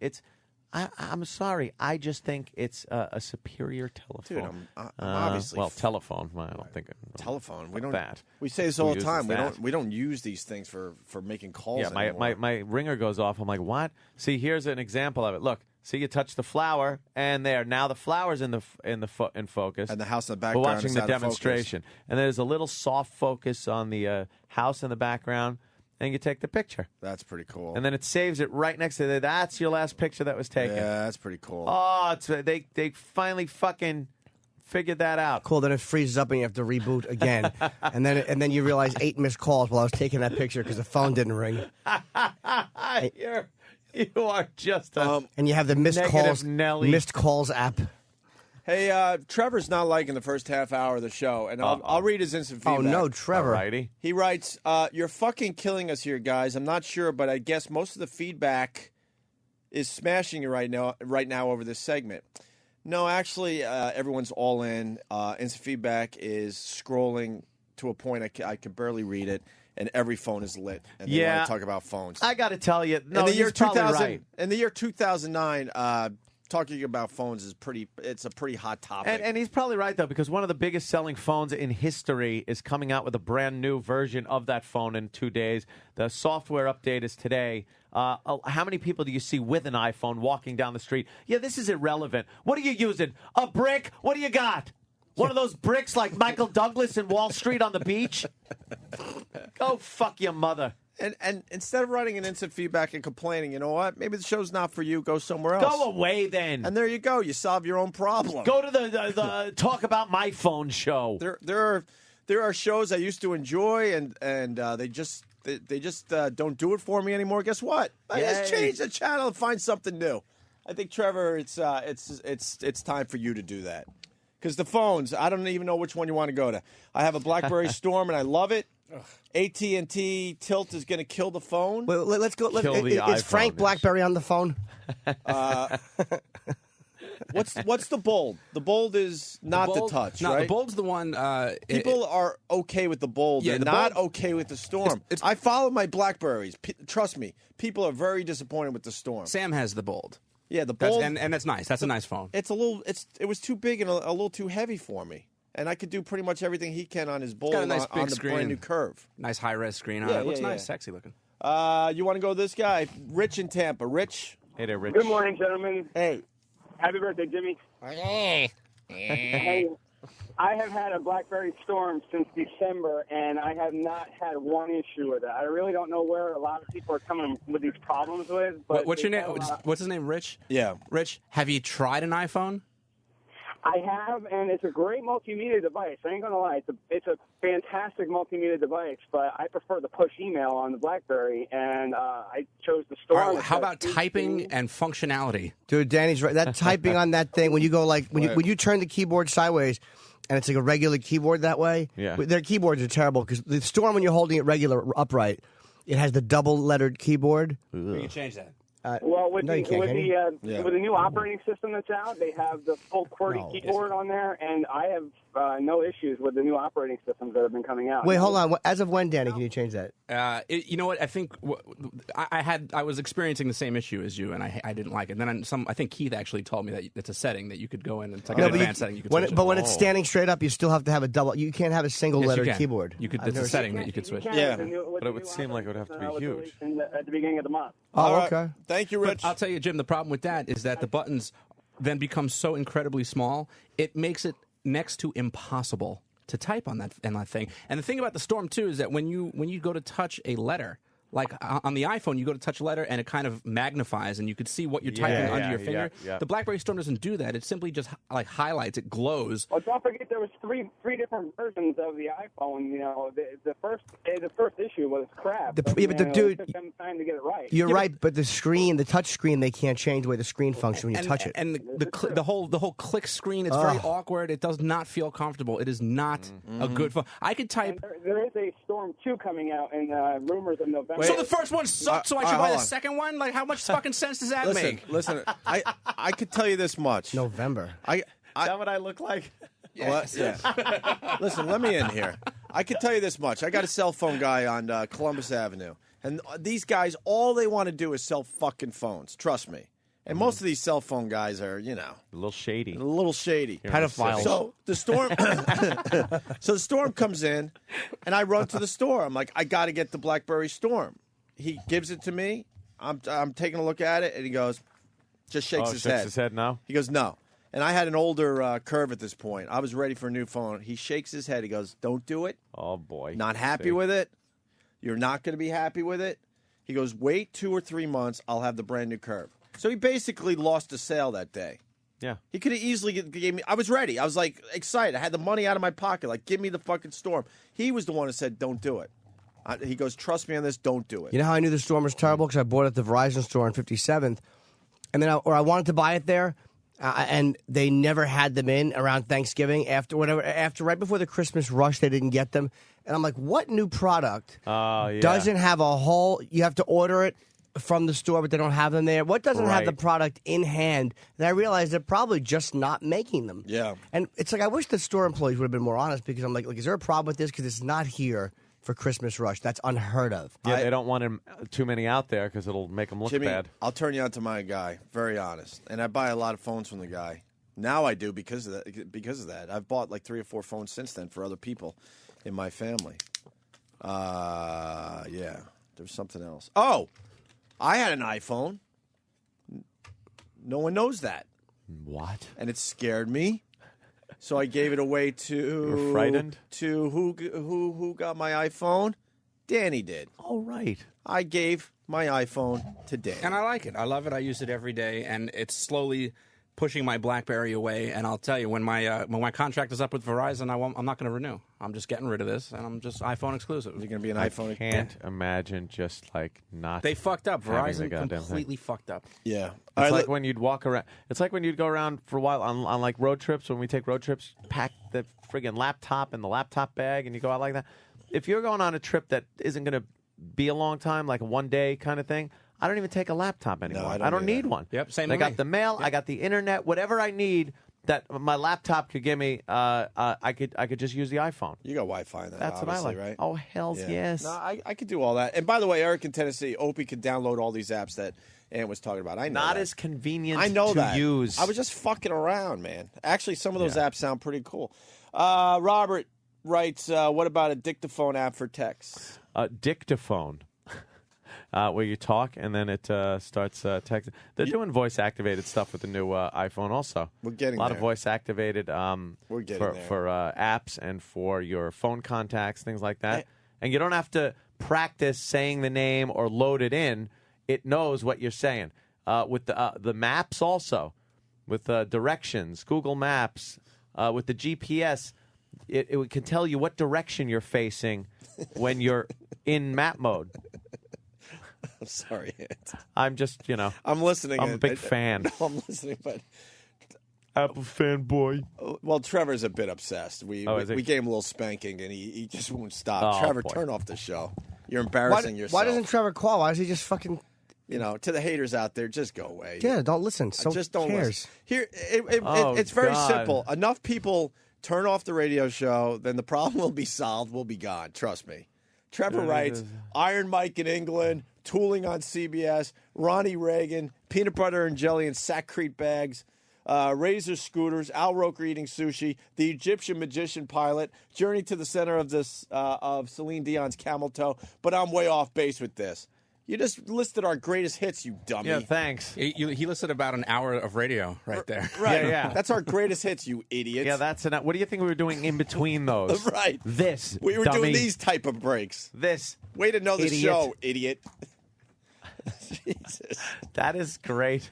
I'm sorry. I just think it's a superior telephone. Dude, I'm obviously telephone. Well, I don't think telephone. We not don't. that. We say this Who all the uses time. that? We don't use these things for making calls. Yeah, anymore. my ringer goes off. I'm like, what? See, here's an example of it. Look, see, you touch the flower, and there. Now the flower's in focus, And the house in the We're background watching is the out of focus. demonstration, and there's a little soft focus on the house in the background, and you take the picture, That's pretty cool. and then it saves it right next to it. That's your last picture that was taken. yeah, that's pretty cool. Oh, they finally fucking figured that out. Cool. Then it freezes up and you have to reboot again, and then you realize 8 missed calls while I was taking that picture because the phone didn't ring, You are just a and you have the missed Negative Nelly. calls app. Hey, Trevor's not liking the first half hour of the show, and I'll read his instant feedback. Oh no, Trevor! Alrighty. He writes, "You're fucking killing us here, guys. I'm not sure, but I guess most of the feedback is smashing you right now over this segment." No, actually, everyone's all in. Instant feedback is scrolling to a point I can barely read it, and every phone is lit. And they Yeah. want to talk about phones. I got to tell you, no, in the year he's probably 2000, right. in the year 2009, talking about phones is it's a pretty hot topic. And he's probably right, though, because one of the biggest selling phones in history is coming out with a brand new version of that phone in 2 days. The software update is today. How many people do you see with an iPhone walking down the street? Yeah, this is irrelevant. What are you using? A brick? What do you got? One of those bricks like Michael Douglas in Wall Street on the beach? Go fuck your mother. And instead of writing an instant feedback and complaining, you know what? Maybe the show's not for you. Go somewhere else. Go away then. And there you go. You solve your own problem. Go to the Talk About My Phone show. There are shows I used to enjoy, and they just don't do it for me anymore. Guess what? I just change the channel and find something new. I think, Trevor, it's time for you to do that. Because the phones, I don't even know which one you want to go to. I have a BlackBerry Storm, and I love it. AT&T Tilt is going to kill the phone. Wait, let's go. Is Frank BlackBerry on the phone? What's the Bold? The Bold is not the touch, no, right? the Bold's the one. People are okay with the Bold. Yeah, They're the not Bold- okay with the Storm. It's- I follow my Blackberries. Trust me, people are very disappointed with the Storm. Sam has the Bold. Yeah, the Bold. And that's nice. That's a nice phone. It's a little. It was too big and a little too heavy for me. And I could do pretty much everything he can on his Bold got a nice on big the screen. brand new Curve. Nice high-res screen on Yeah, it. Looks yeah, nice, yeah. sexy looking. You want to go with this guy, Rich in Tampa. Rich. Hey there, Rich. Good morning, gentlemen. Hey. Happy birthday, Jimmy. Hey, I have had a BlackBerry Storm since December, and I have not had one issue with it. I really don't know where a lot of people are coming with these problems with. But What's your they name? have a lot- What's his name? Rich? Yeah. Rich, have you tried an iPhone? I have, and it's a great multimedia device. I ain't gonna lie, it's a fantastic multimedia device. But I prefer the push email on the BlackBerry, and I chose the Storm. All right, how about because typing and functionality? Dude, Danny's right. That typing on that thing when you go when you turn the keyboard sideways, and it's like a regular keyboard that way. Yeah. Their keyboards are terrible because the Storm, when you're holding it regular upright, it has the double lettered keyboard. You can change that. Well, with No, you the can't, with can the you? Yeah. with the new operating system that's out, they have the full QWERTY keyboard on there, and I have no issues with the new operating systems that have been coming out. Wait, hold on. As of when, Danny, can you change that? You know what? I think I was experiencing the same issue as you, and I didn't like it. And then I think Keith actually told me that it's a setting that you could go in and it's like an advanced setting. You could switch it. But when it's standing straight up, you still have to have a double. You can't have a single Yes, you lettered can. keyboard. You could. I've It's a never setting seen- that you could switch. Yeah. But it would seem like it would have to be huge. At the beginning of the month. Oh, All right. okay. Thank you, Rich. But I'll tell you, Jim, the problem with that is that the buttons then become so incredibly small, it makes it next to impossible to type on that thing. And the thing about the Storm too is that when you go to touch a letter, like on the iPhone, you go to touch a letter and it kind of magnifies and you could see what you're typing under your finger. yeah. The BlackBerry Storm doesn't do that. It simply just like highlights. It glows. Well, don't forget there was three different versions of the iPhone. You know, the first issue was crap. Dude, it took them time to get it right. You're right, but the screen, the touch screen, they can't change the way the screen functions when you touch it. And the whole click screen, it's very awkward. It does not feel comfortable. It is not a good phone. I could type. And there is a Storm 2 coming out in rumors of November. So the first one sucked, so I should buy hold the on. second one? Like, how much fucking sense does that make? Listen. I could tell you this much. November. Is that what I look like? What? Yeah. Listen, let me in here. I can tell you this much. I got a cell phone guy on Columbus Avenue. And these guys, all they want to do is sell fucking phones. Trust me. And most of these cell phone guys are, A little shady. a little shady. Pedophiles. So the Storm comes in, and I run to the store. I'm like, I got to get the BlackBerry Storm. He gives it to me. I'm taking a look at it, and he goes, just shakes his shakes head. his head no? He goes, no. And I had an older Curve at this point. I was ready for a new phone. He shakes his head. He goes, don't do it. Oh, boy. Not happy with it. You're not going to be happy with it. He goes, wait 2 or 3 months. I'll have the brand new Curve. So he basically lost a sale that day. Yeah. He could have easily gave me. I was ready. I was like excited. I had the money out of my pocket. Like, give me the fucking Storm. He was the one who said, don't do it. He goes, trust me on this. Don't do it. You know how I knew the Storm was terrible? Because I bought it at the Verizon store on 57th. And then I wanted to buy it there. And they never had them in around Thanksgiving after right before the Christmas rush. They didn't get them, and I'm like, what new product doesn't have a whole? You have to order it from the store, but they don't have them there. What doesn't have the Right. product in hand? And I realized they're probably just not making them. Yeah. And it's like I wish the store employees would have been more honest because I'm like, is there a problem with this? Because it's not here for Christmas rush. That's unheard of. Yeah, they don't want too many out there because it'll make them look Jimmy, bad. I'll turn you on to my guy. Very honest, and I buy a lot of phones from the guy. Now I do because of that. I've bought like 3 or 4 phones since then for other people in my family. Yeah. There's something else. Oh, I had an iPhone. No one knows that, What? and it scared me. So I gave it away to. You were frightened? To who got my iPhone? Danny did. Oh, right. I gave my iPhone to Danny. And I like it. I love it. I use it every day, and it's slowly pushing my BlackBerry away. And I'll tell you, when my contract is up with Verizon, I'm not going to renew. I'm just getting rid of this, and I'm just iPhone exclusive. You're going to be an iPhone. Can't imagine just like not. They fucked up. having the Verizon goddamn completely fucked up. Yeah. It's like when you'd walk around. It's like when you'd go around for a while on like road trips. When we take road trips, pack the friggin' laptop in the laptop bag, and you go out like that. If you're going on a trip that isn't going to be a long time, like a 1 day kind of thing, I don't even take a laptop anymore. I don't need either. one. Yep, same I with got me. the mail. I got the internet. Whatever I need that my laptop could give me, I could just use the iPhone. You got Wi-Fi in that, That's what I obviously, like. right? Oh, hells yes. No, I could do all that. And by the way, Eric in Tennessee, Opie could download all these apps that Ann was talking about. I know Not that. as convenient I know to that. use. I was just fucking around, man. Actually, some of those Yeah. apps sound pretty cool. Robert writes, what about a dictaphone app for text? Dictaphone. Where you talk and then it starts texting. They're doing voice-activated stuff with the new iPhone also. We're getting a lot there. of voice-activated We're getting there. for apps and for your phone contacts, things like that. And you don't have to practice saying the name or load it in. It knows what you're saying. With the maps also, with directions, Google Maps, with the GPS, it can tell you what direction you're facing when you're in map mode. I'm sorry, Ant. I'm just, I'm listening. I'm a big fan. No, I'm listening, but Apple fanboy. well, Trevor's a bit obsessed. We is he? gave him a little spanking, and he just won't stop. Oh, Trevor, boy. turn off the show. You're embarrassing yourself. Why doesn't Trevor call? Why does he just fucking... To the haters out there, just go away. Yeah, don't listen. So just don't cares. listen. Here, Oh, it's very God. simple. Enough people turn off the radio show, then the problem will be solved. We'll be gone. Trust me. Trevor writes, Iron Mike in England, Tooling on CBS, Ronnie Reagan, peanut butter and jelly and Saccrete bags, Razor scooters, Al Roker eating sushi, the Egyptian magician pilot, Journey to the Center of this of Celine Dion's Camel Toe. But I'm way off base with this. You just listed our greatest hits, you dummy. Yeah, thanks. He listed about an hour of radio right there. Right. Yeah. That's our greatest hits, you idiot. Yeah, that's enough. What do you think we were doing in between those? Right. This. We were dummy. doing these type of breaks. This. Way to know the Idiot. show, idiot. Jesus. That is great.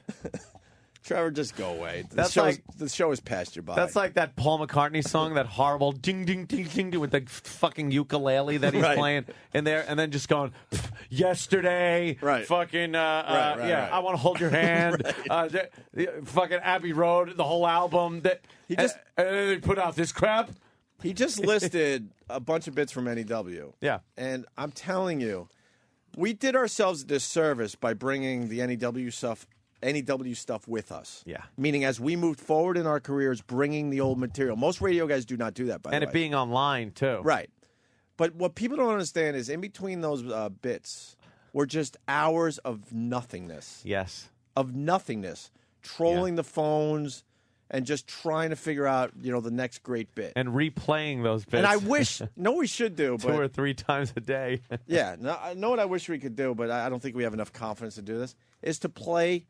Trevor, just go away. That's like- the show is past your by. That's like that Paul McCartney song, that horrible ding, ding, ding, ding, ding with the fucking ukulele that he's Right. playing in there, and then just going, yesterday, Right. fucking, right, yeah, right. I want to hold your hand, fucking Abbey Road, the whole album. He just- and then they put out this crap. He just listed a bunch of bits from NEW. Yeah. And I'm telling you, we did ourselves a disservice by bringing the NEW stuff with us. Yeah. Meaning, as we moved forward in our careers, bringing the old material. Most radio guys do not do that, by And the way. it being online, too. Right. But what people don't understand is in between those bits were just hours of nothingness. Yes. Of nothingness. Trolling the phones and just trying to figure out, the next great bit. And replaying those bits. And I wish, we should do, 2 or but 3 times a day. yeah, no, I know what I wish we could do, but I don't think we have enough confidence to do this, is to play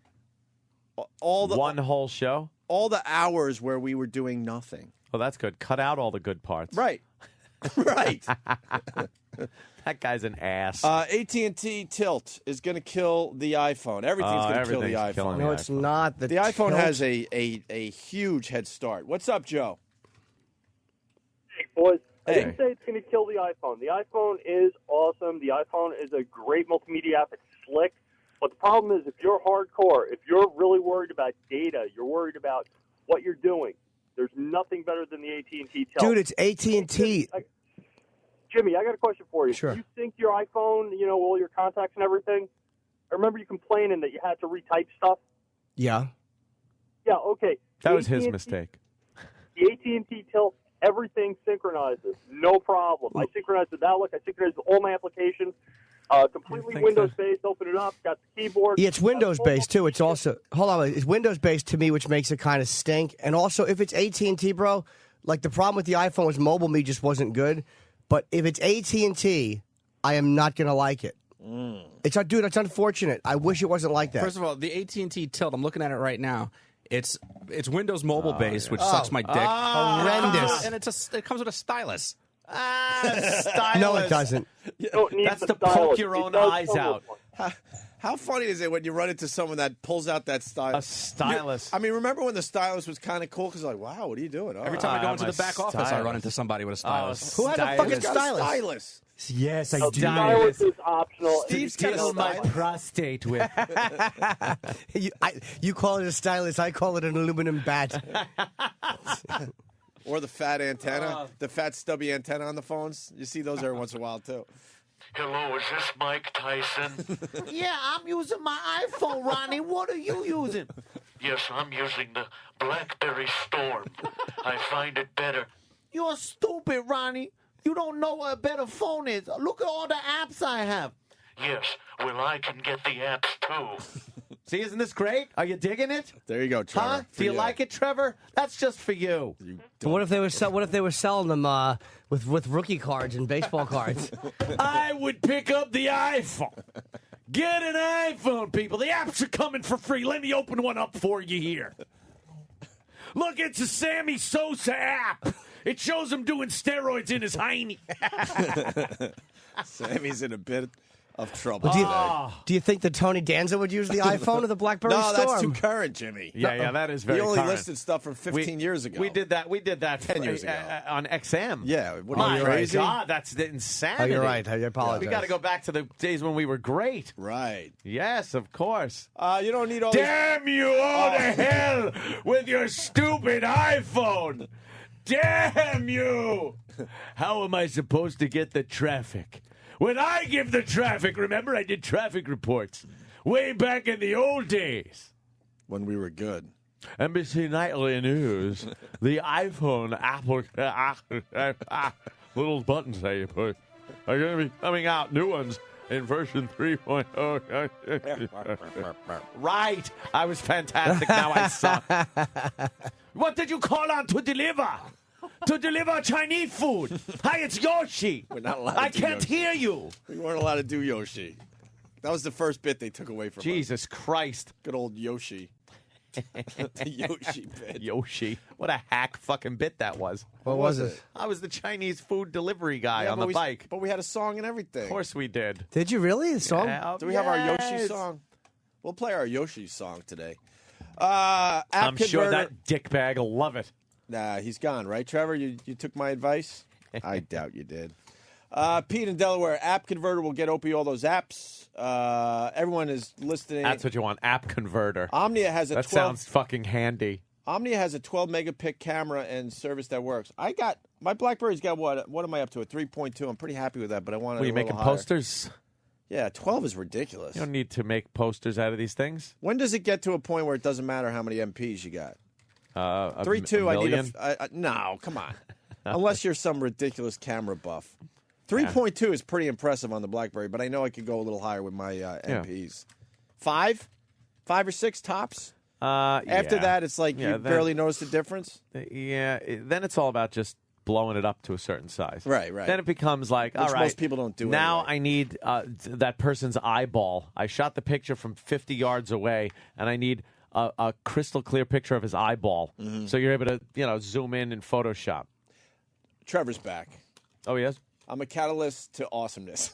all the One whole show? all the hours where we were doing nothing. Oh, that's good. Cut out all the good parts. Right. Right. That guy's an ass. AT&T Tilt is going to kill the iPhone. Everything's going to kill the everything's iPhone. killing No, the it's iPhone. not. The iPhone tilt- has a huge head start. What's up, Joe? Boys, I Hey. didn't say it's going to kill the iPhone. The iPhone is awesome. The iPhone is a great multimedia app. It's slick. But the problem is, if you're hardcore, if you're really worried about data, you're worried about what you're doing, there's nothing better than the AT&T Tilt. Dude, it's AT&T. Jimmy, I got a question for you. Sure. Do you sync your iPhone, all your contacts and everything? I remember you complaining that you had to retype stuff. Yeah. Yeah, okay. That was his AT&T mistake. The AT&T Tilt, everything synchronizes. No problem. I synchronized with Outlook. I synchronized with all my applications. Completely think Windows-based. Open it up. Got the keyboard. Yeah, it's Windows-based, too. It's also... Hold on. It's Windows-based to me, which makes it kind of stink. And also, if it's AT&T, bro, like the problem with the iPhone was Mobile Me just wasn't good. But if it's AT&T, I am not going to like it. Dude, it's unfortunate. I wish it wasn't like that. First of all, the AT&T Tilt, I'm looking at it right now. It's Windows Mobile based, which sucks my dick. Horrendous. And it comes with a stylus. Stylus. No, it doesn't. You don't need That's the to poke stylus. your It own does eyes come out. with one. How funny is it when you run into someone that pulls out that A stylus? stylus. I mean, remember when the stylus was kind of cool? Because like, wow, what are you doing? Every time I go into my the back office, I stylus. run into somebody with a stylus. Who has a Stylus. fucking He's got a stylus? stylus. Yes, I The stylus is optional. Steve's It's got a still stylus. prostate with. You call it a stylus. I call it an aluminum bat. Or the fat antenna, the fat stubby antenna on the phones. You see those every once in a while too. Hello, is this Mike Tyson? Yeah, I'm using my iPhone, Ronnie. What are you using? Yes, I'm using the BlackBerry Storm. I find it better. You're stupid, Ronnie. You don't know what a better phone is. Look at all the apps I have. Yes, well, I can get the apps too. See, isn't this great? Are you digging it? There you go, Trevor. Huh? For Do you like it, Trevor? That's just for you. What if they were selling them with rookie cards and baseball cards? I would pick up the iPhone. Get an iPhone, people. The apps are coming for free. Let me open one up for you here. Look, it's a Sammy Sosa app. It shows him doing steroids in his hiney. Sammy's in a bit of trouble. Do you think that Tony Danza would use the iPhone or the BlackBerry No, Storm? that's too current, Jimmy. Yeah, that is very He only current. listed stuff from 15 years ago. We did that. 10 years ago. on XM. Yeah, what My are you crazy? God, that's the insanity. Oh, you're right. I apologize. We got to go back to the days when we were great. Right. Yes, of course. You don't need all Damn you all to hell with your stupid iPhone! Damn you! How am I supposed to get the traffic? When I give the traffic, remember I did traffic reports way back in the old days. when we were good. NBC Nightly News, the iPhone Apple little buttons that you push are going to be coming out, new ones in version 3.0. Right. I was fantastic. Now I suck. What did you call on to deliver? To deliver Chinese food. Hi, it's Yoshi. We're not allowed I to do can't Yoshi. hear you. We weren't allowed to do Yoshi. That was the first bit they took away from us. Jesus Christ. Good old Yoshi. The Yoshi bit. Yoshi. What a hack fucking bit that was. What was it? I was the Chinese food delivery guy Yeah, on but the bike. But we had a song and everything. Of course we did. Did you really? The song? Yeah, Do we have our Yoshi yes. song? We'll play our Yoshi song today. App I'm sure Converter- that dickbag will love it. Nah, he's gone, right, Trevor? You took my advice? I doubt you did. Pete in Delaware, App Converter will get Opie all those apps. Everyone is listening. That's what you want. App converter. Omnia has a That 12 sounds fucking handy. Omnia has a 12 megapixel camera and service that works. I got my BlackBerry's got what? What am I up to? A 3.2. I'm pretty happy with that, but I want it Were you a little making higher. posters? Yeah, 12 is ridiculous. You don't need to make posters out of these things. When does it get to a point where it doesn't matter how many MPs you got? A 3.2. I need million? no. Come on. Unless you're some ridiculous camera buff. 3.2 is pretty impressive on the BlackBerry, but I know I could go a little higher with my MPs. 5 or 6 tops. After yeah. that, it's like Yeah, you then- barely notice the difference. Then it's all about just blowing it up to a certain size. Right. Then it becomes like, Which all right. most people don't do Now anyway. I need that person's eyeball. I shot the picture from 50 yards away, and I need a crystal clear picture of his eyeball. Mm-hmm. So you're able to, zoom in Photoshop. Trevor's back. Oh, yes? I'm a catalyst to awesomeness.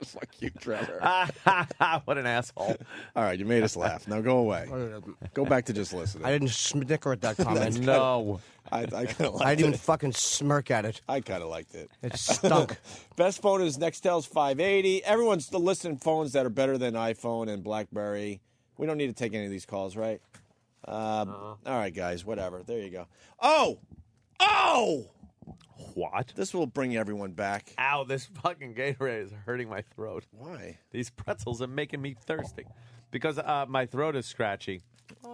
Fuck you, Trevor. What an asshole. All right, you made us laugh. Now go away. Go back to just listening. I didn't snicker at that comment. No. I kind of liked I didn't even it. fucking smirk at it. I kind of liked it. It stunk. Best phone is Nextel's 580. Everyone's still listing phones that are better than iPhone and BlackBerry. We don't need to take any of these calls, right? All right, guys, whatever. There you go. Oh! What? This will bring everyone back. Ow, this fucking Gatorade is hurting my throat. Why? These pretzels are making me thirsty because my throat is scratchy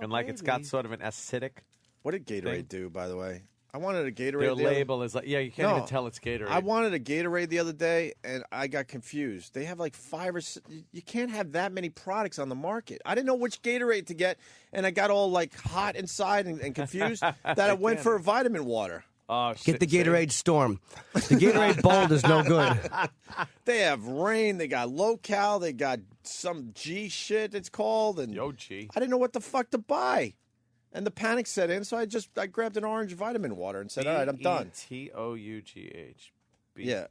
and it's got sort of an acidic. What did Gatorade Thing. do, by the way? I wanted a Gatorade. Their the other- label is like, you can't No, even tell it's Gatorade. I wanted a Gatorade the other day, and I got confused. They have like 5 or 6. You can't have that many products on the market. I didn't know which Gatorade to get, and I got all like hot inside and confused that I went for vitamin water. Oh, Get the Gatorade Storm. The Gatorade Bold is no good. They have rain. They got low-cal. They got some G shit it's called. And Yo, G. I didn't know what the fuck to buy. And the panic set in, so I grabbed an orange vitamin water and said, all right, I'm done. Tough. Yeah.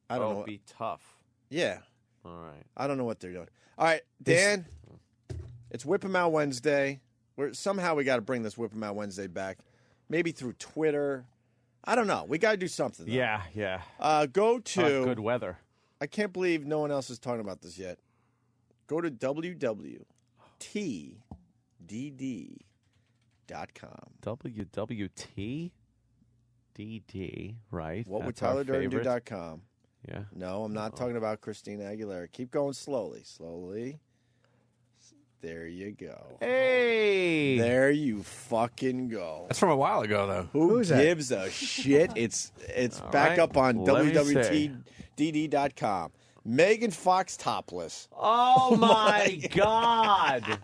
I don't know. Be tough. Yeah. All right. I don't know what they're doing. All right, Dan, it's Whip 'em Out Wednesday. Somehow we got to bring this Whip 'em Out Wednesday back. Maybe through Twitter. I don't know. We got to do something. Though. Yeah. Go to... good weather. I can't believe no one else is talking about this yet. Go to www.tdd.com. WWTDD, right? What would That's our Tyler Durden favorite. do.com. Yeah. No, I'm not talking about Christina Aguilera. Keep going slowly. There you go. Hey! There you fucking go. That's from a while ago, though. Who gives a shit? It's back right. up on Let me see. WWTDD.com. Megan Fox topless. Oh, my God.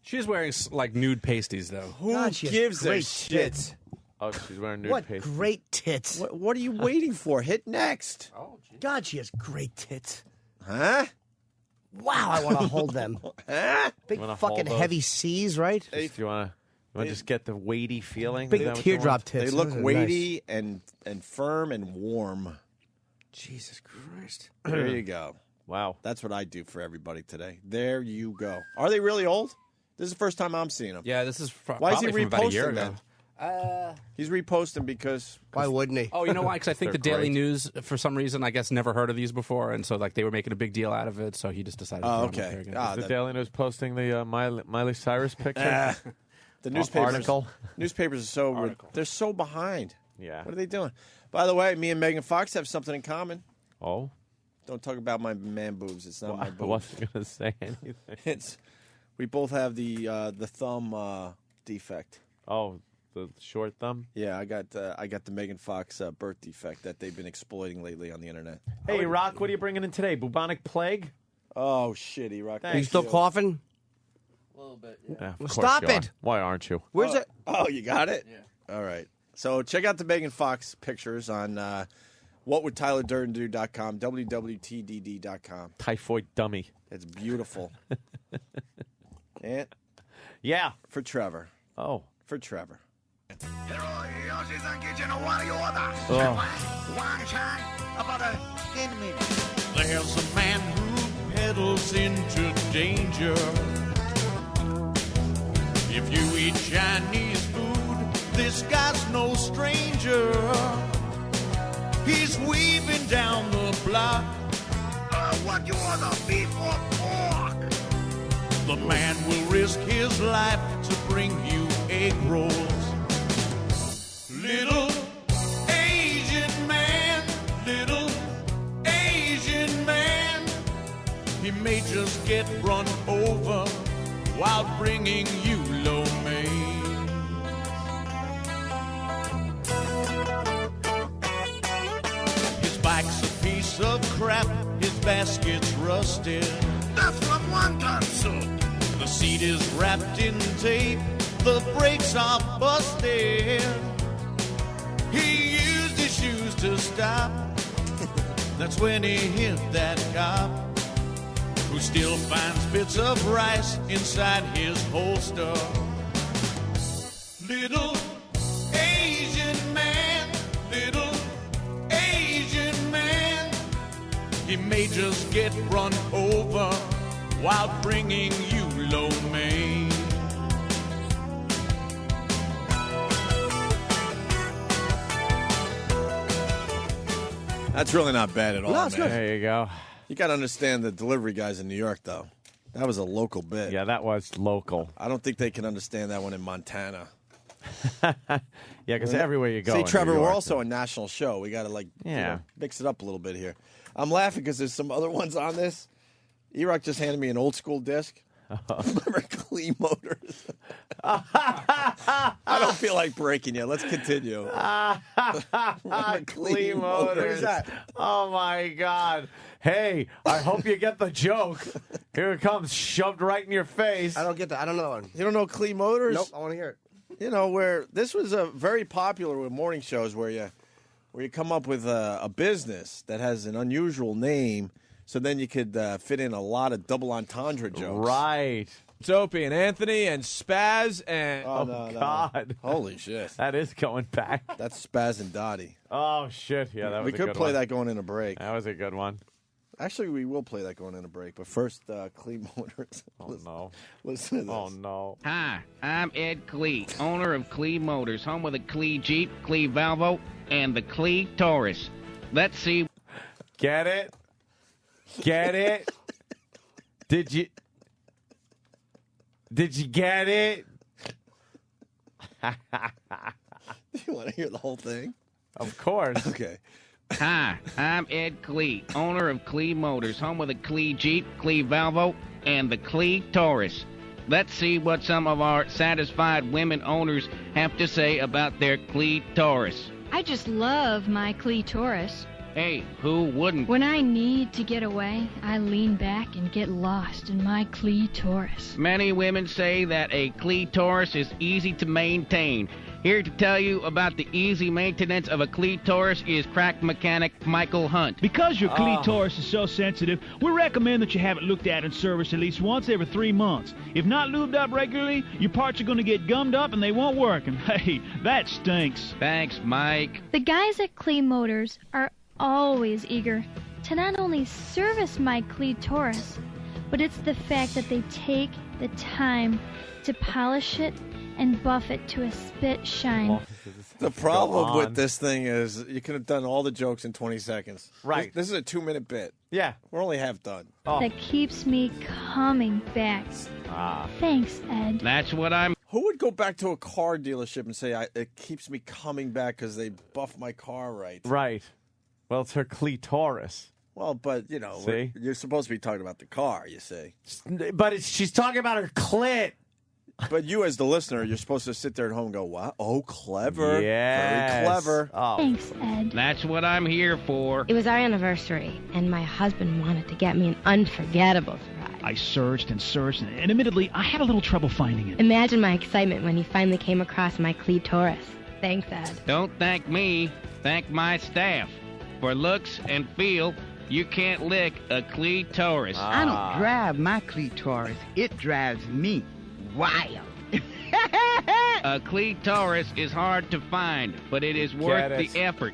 She's wearing like nude pasties, though. Who God, she has gives a great shit? tits. Oh, she's wearing nude What pasties. great tits. What are you waiting for? Hit next. God, she has great tits. Huh? Wow, I want to hold them. Huh? Big wanna fucking hold those? heavy C's, right? If you want to just get the weighty feeling? Big Is that what you teardrop want? tits. They look Those are weighty and firm and warm. nice. Jesus Christ. There you go. Wow. That's what I do for everybody today. There you go. Are they really old? This is the first time I'm seeing them. Yeah, this is Why is he probably from about a year reposting ago. then? He's reposting because Why wouldn't he? Oh, you know why? Because I think They're the Daily great. News, for some reason, I guess never heard of these before, and so like they were making a big deal out of it. So he just decided. to Oh, put them up okay. there again. Ah, The that- Daily News posting the Miley Cyrus picture? the newspapers, Article. newspapers are so they're so behind. Yeah. What are they doing? By the way, me and Megan Fox have something in common. Oh? Don't talk about my man boobs. It's not my I boobs. wasn't going to say anything. It's we both have the thumb defect. Oh, the short thumb? Yeah, I got the Megan Fox birth defect that they've been exploiting lately on the internet. Hey, Rock, what are you bringing in today? Bubonic plague? Oh shit, E-Rock. Are you still coughing? Yeah, of course stop you are. it. Why aren't you? Where's it? Oh, you got it? Yeah. All right. So check out the Megan Fox pictures on whatwouldtylerdurden.com, www.tdd.com. Typhoid dummy. It's beautiful. And Yeah. for Trevor. Oh. For Trevor. There's a man who peddles into danger. If you eat Chinese food, this guy's no stranger. He's weaving down the block. What you order, beef or pork? The man will risk his life to bring you egg rolls. Little Asian man, little Asian man. He may just get run over while bringing you lo mein. His bike's a piece of crap, his basket's rusted. That's from one ton soup. The seat is wrapped in tape, the brakes are busted. He used his shoes to stop. That's when he hit that cop, who still finds bits of rice inside his holster. Little Asian man, little Asian man. He may just get run over while bringing you lo mein. That's really not bad at all, No, it's man. good. There you go. You got to understand the delivery guys in New York, though. That was a local bit. Yeah, that was local. I don't think they can understand that one in Montana. Yeah, because everywhere you go. See, in Trevor, New we're York, also a national show. We got to Yeah. mix it up a little bit here. I'm laughing because there's some other ones on this. E-Rock just handed me an old school disc. Remember Clee Motors? I don't feel like breaking you. Let's continue. Remember Clee Motors. Where's that? Oh my God! Hey, I hope you get the joke. Here it comes, shoved right in your face. I don't get that. I don't know that one. You don't know Clee Motors? Nope, I want to hear it. You know, where this was very popular with morning shows where you come up with a business that has an unusual name, so then you could fit in a lot of double entendre jokes. Right. Opie and Anthony and Spaz and God. Holy shit. That is going back. That's Spaz and Dottie. Oh, shit. Yeah, that was We a could good play one. that going in a break. That was a good one. Actually, we will play that going in a break. But first, Clee Motors. Oh, no. Listen to this. Oh, no. Hi, I'm Ed Clee, owner of Clee Motors, home of the Clee Jeep, Clee Volvo, and the Clee Taurus. Let's see. Get it? Get it? Did you get it? You want to hear the whole thing? Of course. Okay. Hi, I'm Ed Clee, owner of Clee Motors, home of the Clee Jeep, Clee Volvo, and the Clee Taurus. Let's see what some of our satisfied women owners have to say about their Clee Taurus. I just love my Clee Taurus. Hey, who wouldn't? When I need to get away, I lean back and get lost in my Clee Taurus. Many women say that a Clee Taurus is easy to maintain. Here to tell you about the easy maintenance of a Clee Taurus is crack mechanic Michael Hunt. Because your Clee Taurus is so sensitive, we recommend that you have it looked at and serviced at least once every 3 months. If not lubed up regularly, your parts are going to get gummed up and they won't work. And hey, that stinks. Thanks, Mike. The guys at Clee Motors are always eager to not only service my Clee Taurus, but it's the fact that they take the time to polish it and buff it to a spit shine. The problem with this thing is you could have done all the jokes in 20 seconds. Right. This is a 2-minute bit. Yeah. We're only half done. That keeps me coming back. Thanks, Ed. That's what I'm... Who would go back to a car dealership and say, it keeps me coming back because they buff my car right? Right. Well, it's her Clee Taurus. Well, but, you know, See? you're supposed to be talking about the car, you see. But she's talking about her clit. But you, as the listener, you're supposed to sit there at home and go, wow, oh, clever. Yes. Very clever. Oh. Thanks, Ed. That's what I'm here for. It was our anniversary, and my husband wanted to get me an unforgettable surprise. I searched and searched, and admittedly, I had a little trouble finding it. Imagine my excitement when he finally came across my Clee Taurus. Thanks, Ed. Don't thank me. Thank my staff. For looks and feel, you can't lick a Clee Taurus. I don't drive my Clee Taurus. It drives me wild. A Clee Taurus is hard to find, but it is worth the effort.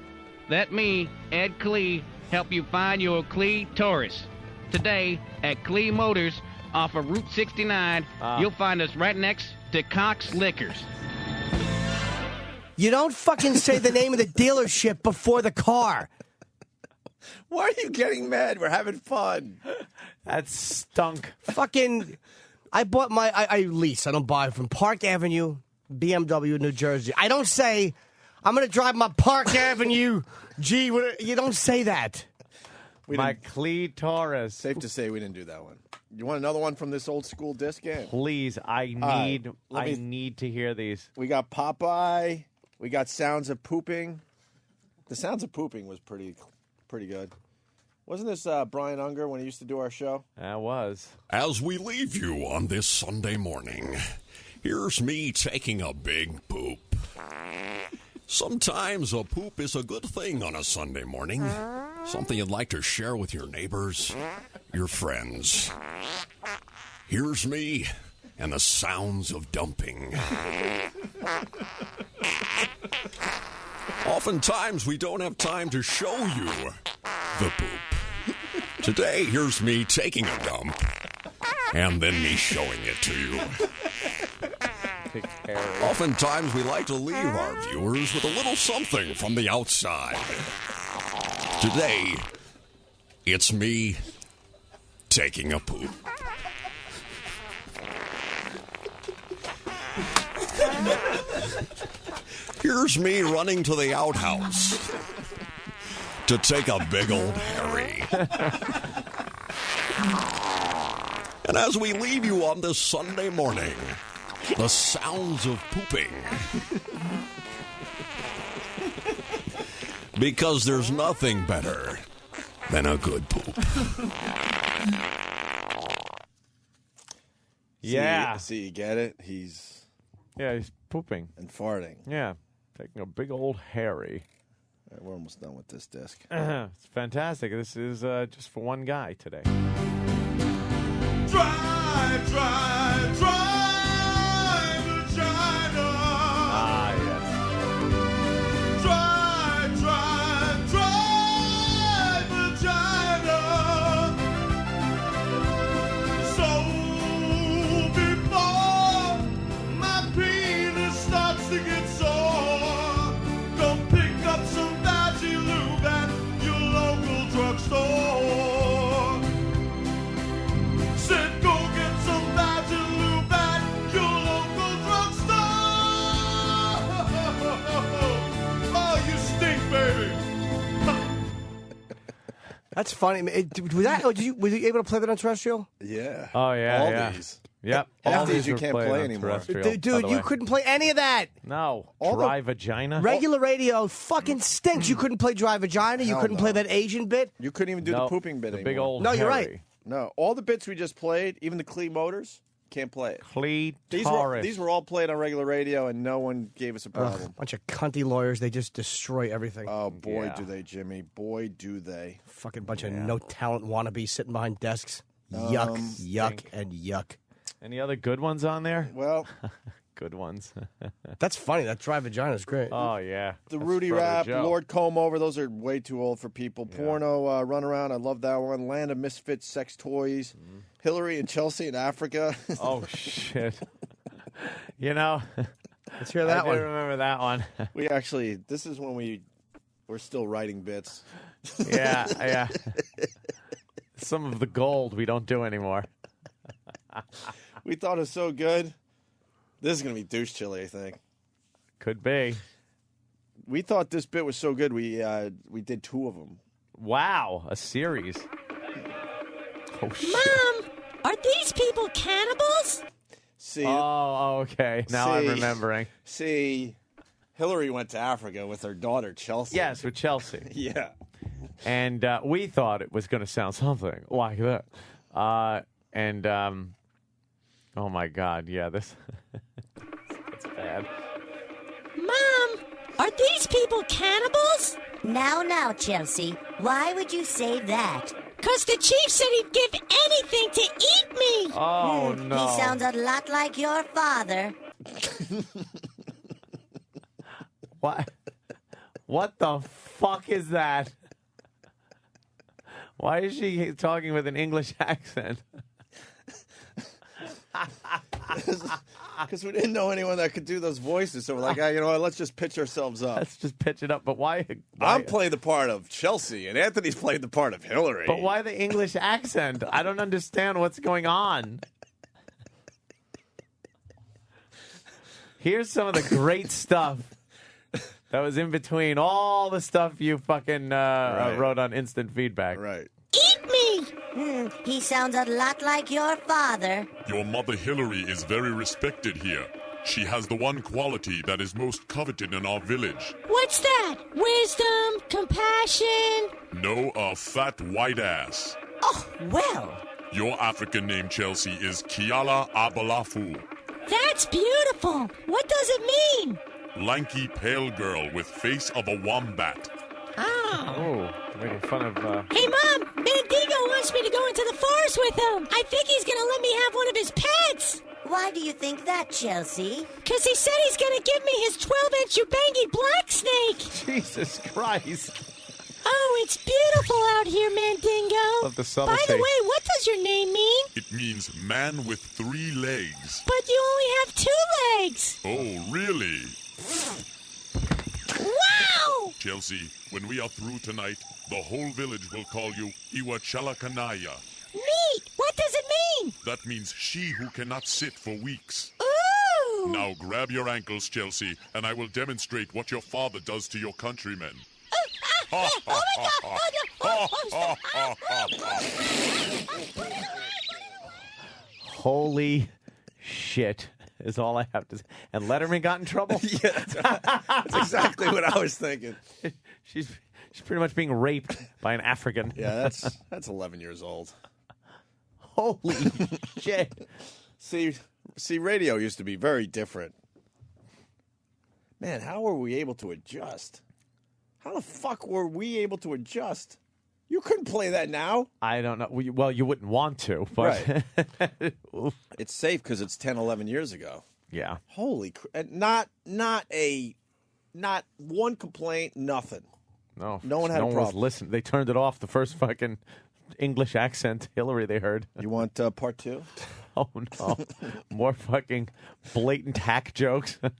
Let me, Ed Clee, help you find your Clee Taurus. Today, at Clee Motors, off of Route 69, you'll find us right next to Cox Liquors. You don't fucking say the name of the dealership before the car. Why are you getting mad? We're having fun. That stunk. Fucking, I bought my, I lease, I don't buy, from Park Avenue, BMW, New Jersey. I don't say, I'm going to drive my Park Avenue G. You don't say that. My Clee Taurus. Safe to say we didn't do that one. You want another one from this old school disc game? Please, I need to hear these. We got Popeye. We got Sounds of Pooping. The Sounds of Pooping was pretty good. Wasn't this Brian Unger when he used to do our show? That was. As we leave you on this Sunday morning, here's me taking a big poop. Sometimes a poop is a good thing on a Sunday morning. Something you'd like to share with your neighbors, your friends. Here's me and the sounds of dumping. Oftentimes, we don't have time to show you the poop. Today, here's me taking a dump, and then me showing it to you. Oftentimes, we like to leave our viewers with a little something from the outside. Today, it's me taking a poop. Here's me running to the outhouse to take a big old Harry. And as we leave you on this Sunday morning, the sounds of pooping. Because there's nothing better than a good poop. Yeah. See, you get it? He's pooping. And farting. Yeah. Taking a big old Harry. All right, we're almost done with this disc. It's fantastic. This is just for one guy today. Drive That's funny. Was you able to play that on terrestrial? Yeah. Oh, yeah, All yeah. these. Yep. Half All these you were can't played play on anymore. terrestrial, by Dude, the you way. couldn't play any of that. No. All Dry vagina? Regular radio fucking stinks. You couldn't play Dry Vagina. You Hell couldn't no. play that Asian bit. You couldn't even do the No, pooping bit the anymore. big old No, you're Harry. right. No, all the bits we just played, even the Clee Motors, can't play it. Clitoris. These were all played on regular radio, and no one gave us a problem. Bunch of cunty lawyers. They just destroy everything. Oh, boy, Yeah. do they, Jimmy. Boy, do they. Fucking bunch of no-talent wannabes sitting behind desks. Yuck, yuck, stink. and yuck. Any other good ones on there? Well, Good ones. That's funny. That Dry Vagina is great. Oh, yeah. the That's Rudy Brother Rap, Joe. Lord Comb Over, those are way too old for people. Porno, Runaround, I love that one. Land of Misfits, Sex Toys. Hillary and Chelsea in Africa. Oh, shit. You know, Let's hear that I one. do remember that one. We actually, this is when we're still writing bits. Yeah, yeah. Some of the gold we don't do anymore. We thought it was so good. This is going to be douche chili, I think. Could be. We thought this bit was so good, we did two of them. Wow, a series. Oh, shit. Mom, are these people cannibals? See, Oh, okay. Now I'm See. remembering. see, Hillary went to Africa with her daughter, Chelsea. Yes, with Chelsea. Yeah. And we thought it was going to sound something like that. Oh, my God. Yeah, that's bad. Mom, are these people cannibals? Now, Chelsea, why would you say that? 'Cause the chief said he'd give anything to eat me. Oh, no. He sounds a lot like your father. What? What the fuck is that? Why is she talking with an English accent? Because we didn't know anyone that could do those voices. So we're like, you know what, let's just pitch ourselves up. Let's just pitch it up. But why? I'm playing the part of Chelsea, and Anthony's playing the part of Hillary. But why the English accent? I don't understand what's going on. Here's some of the great stuff that was in between all the stuff you fucking wrote on instant feedback. Right. Eat me. He sounds a lot like your father. Your mother Hillary is very respected here. She has the one quality that is most coveted in our village. What's that? Wisdom, compassion. No, a fat white ass. Oh, well. Your African name, Chelsea, is Kiala Abalafu. That's beautiful. What does it mean? Lanky pale girl with face of a wombat. Oh, making fun of. Hey, Mom, Mandingo wants me to go into the forest with him. I think he's going to let me have one of his pets. Why do you think that, Chelsea? 'Cause he said he's going to give me his 12-inch Ubangi black snake. Jesus Christ. Oh, it's beautiful out here, Mandingo. Love the subtlety. By the way, what does your name mean? It means man with 3 legs. But you only have 2 legs. Oh, really? Wow! Chelsea, when we are through tonight, the whole village will call you Iwa Chalakanaya. Neat. What does it mean? That means she who cannot sit for weeks. Ooh! Now grab your ankles, Chelsea, and I will demonstrate what your father does to your countrymen. Oh my God! Holy shit is all I have to say. And Letterman got in trouble? Yeah, that's exactly what I was thinking. She's pretty much being raped by an African. Yeah, that's 11 years old. Holy shit. See, radio used to be very different. Man, how were we able to adjust? How the fuck were we able to adjust? You couldn't play that now. I don't know. Well, you wouldn't want to, but It's safe because it's 10, 11 years ago. Yeah. Holy crap. Not one complaint, nothing. No. No one had a was problem. listening. They turned it off the first fucking English accent Hillary they heard. You want part 2? Oh, no. More fucking blatant hack jokes. Oh,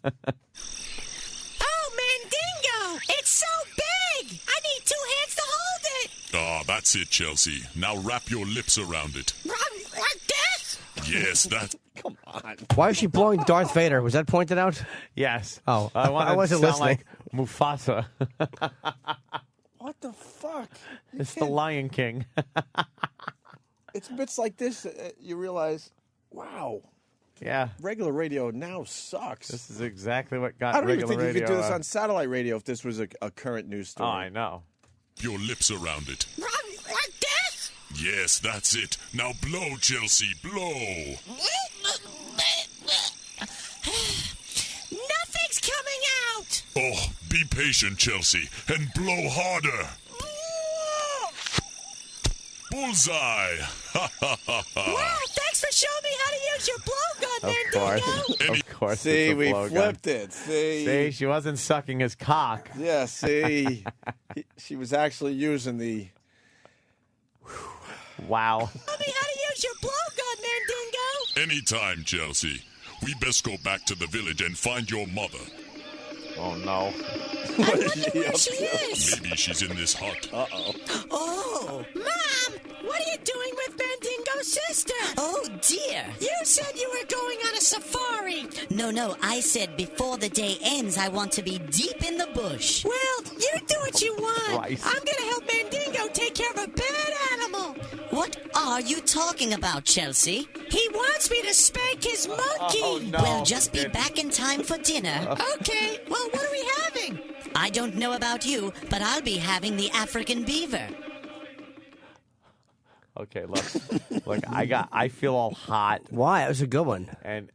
Mandingo! It's so big! I need 2 hands to hold it! Ah, that's it, Chelsea. Now wrap your lips around it. Like this? Yes, that. Come on. Why is she blowing Darth Vader? Was that pointed out? Yes. Oh, I wanted wasn't to sound listening. like Mufasa. What the fuck? It's the Lion King. It's bits like this you realize, wow. Yeah. Regular radio now sucks. This is exactly what got I don't even regular think you could radio, do this on satellite radio if this was a current news story. Oh, I know. Your lips around it. Like this? Yes, that's it. Now blow, Chelsea, blow. Nothing's coming out! Oh, be patient, Chelsea, and blow harder. Bullseye! Wow, thanks for showing me how to use your blowgun, Mandingo! Of course. See, it's a we blowgun. flipped it. See, she wasn't sucking his cock. Yeah, see. She was actually using the... Wow. Show me how to use your blowgun, Mandingo! Anytime, Chelsea. We best go back to the village and find your mother. Oh, no. I wonder where she is! Maybe she's in this hut. Uh-oh. Oh! Mom! What are you doing with Mandingo's sister? Oh, dear. You said you were going on a safari. No, I said before the day ends, I want to be deep in the bush. Well, you do what you want. Christ. I'm going to help Mandingo take care of a bad animal. What are you talking about, Chelsea? He wants me to spank his monkey. Oh, no. We'll just be back in time for dinner. Okay, well, what are we having? I don't know about you, but I'll be having the African beaver. Okay, look. I feel all hot. Why? It was a good one. And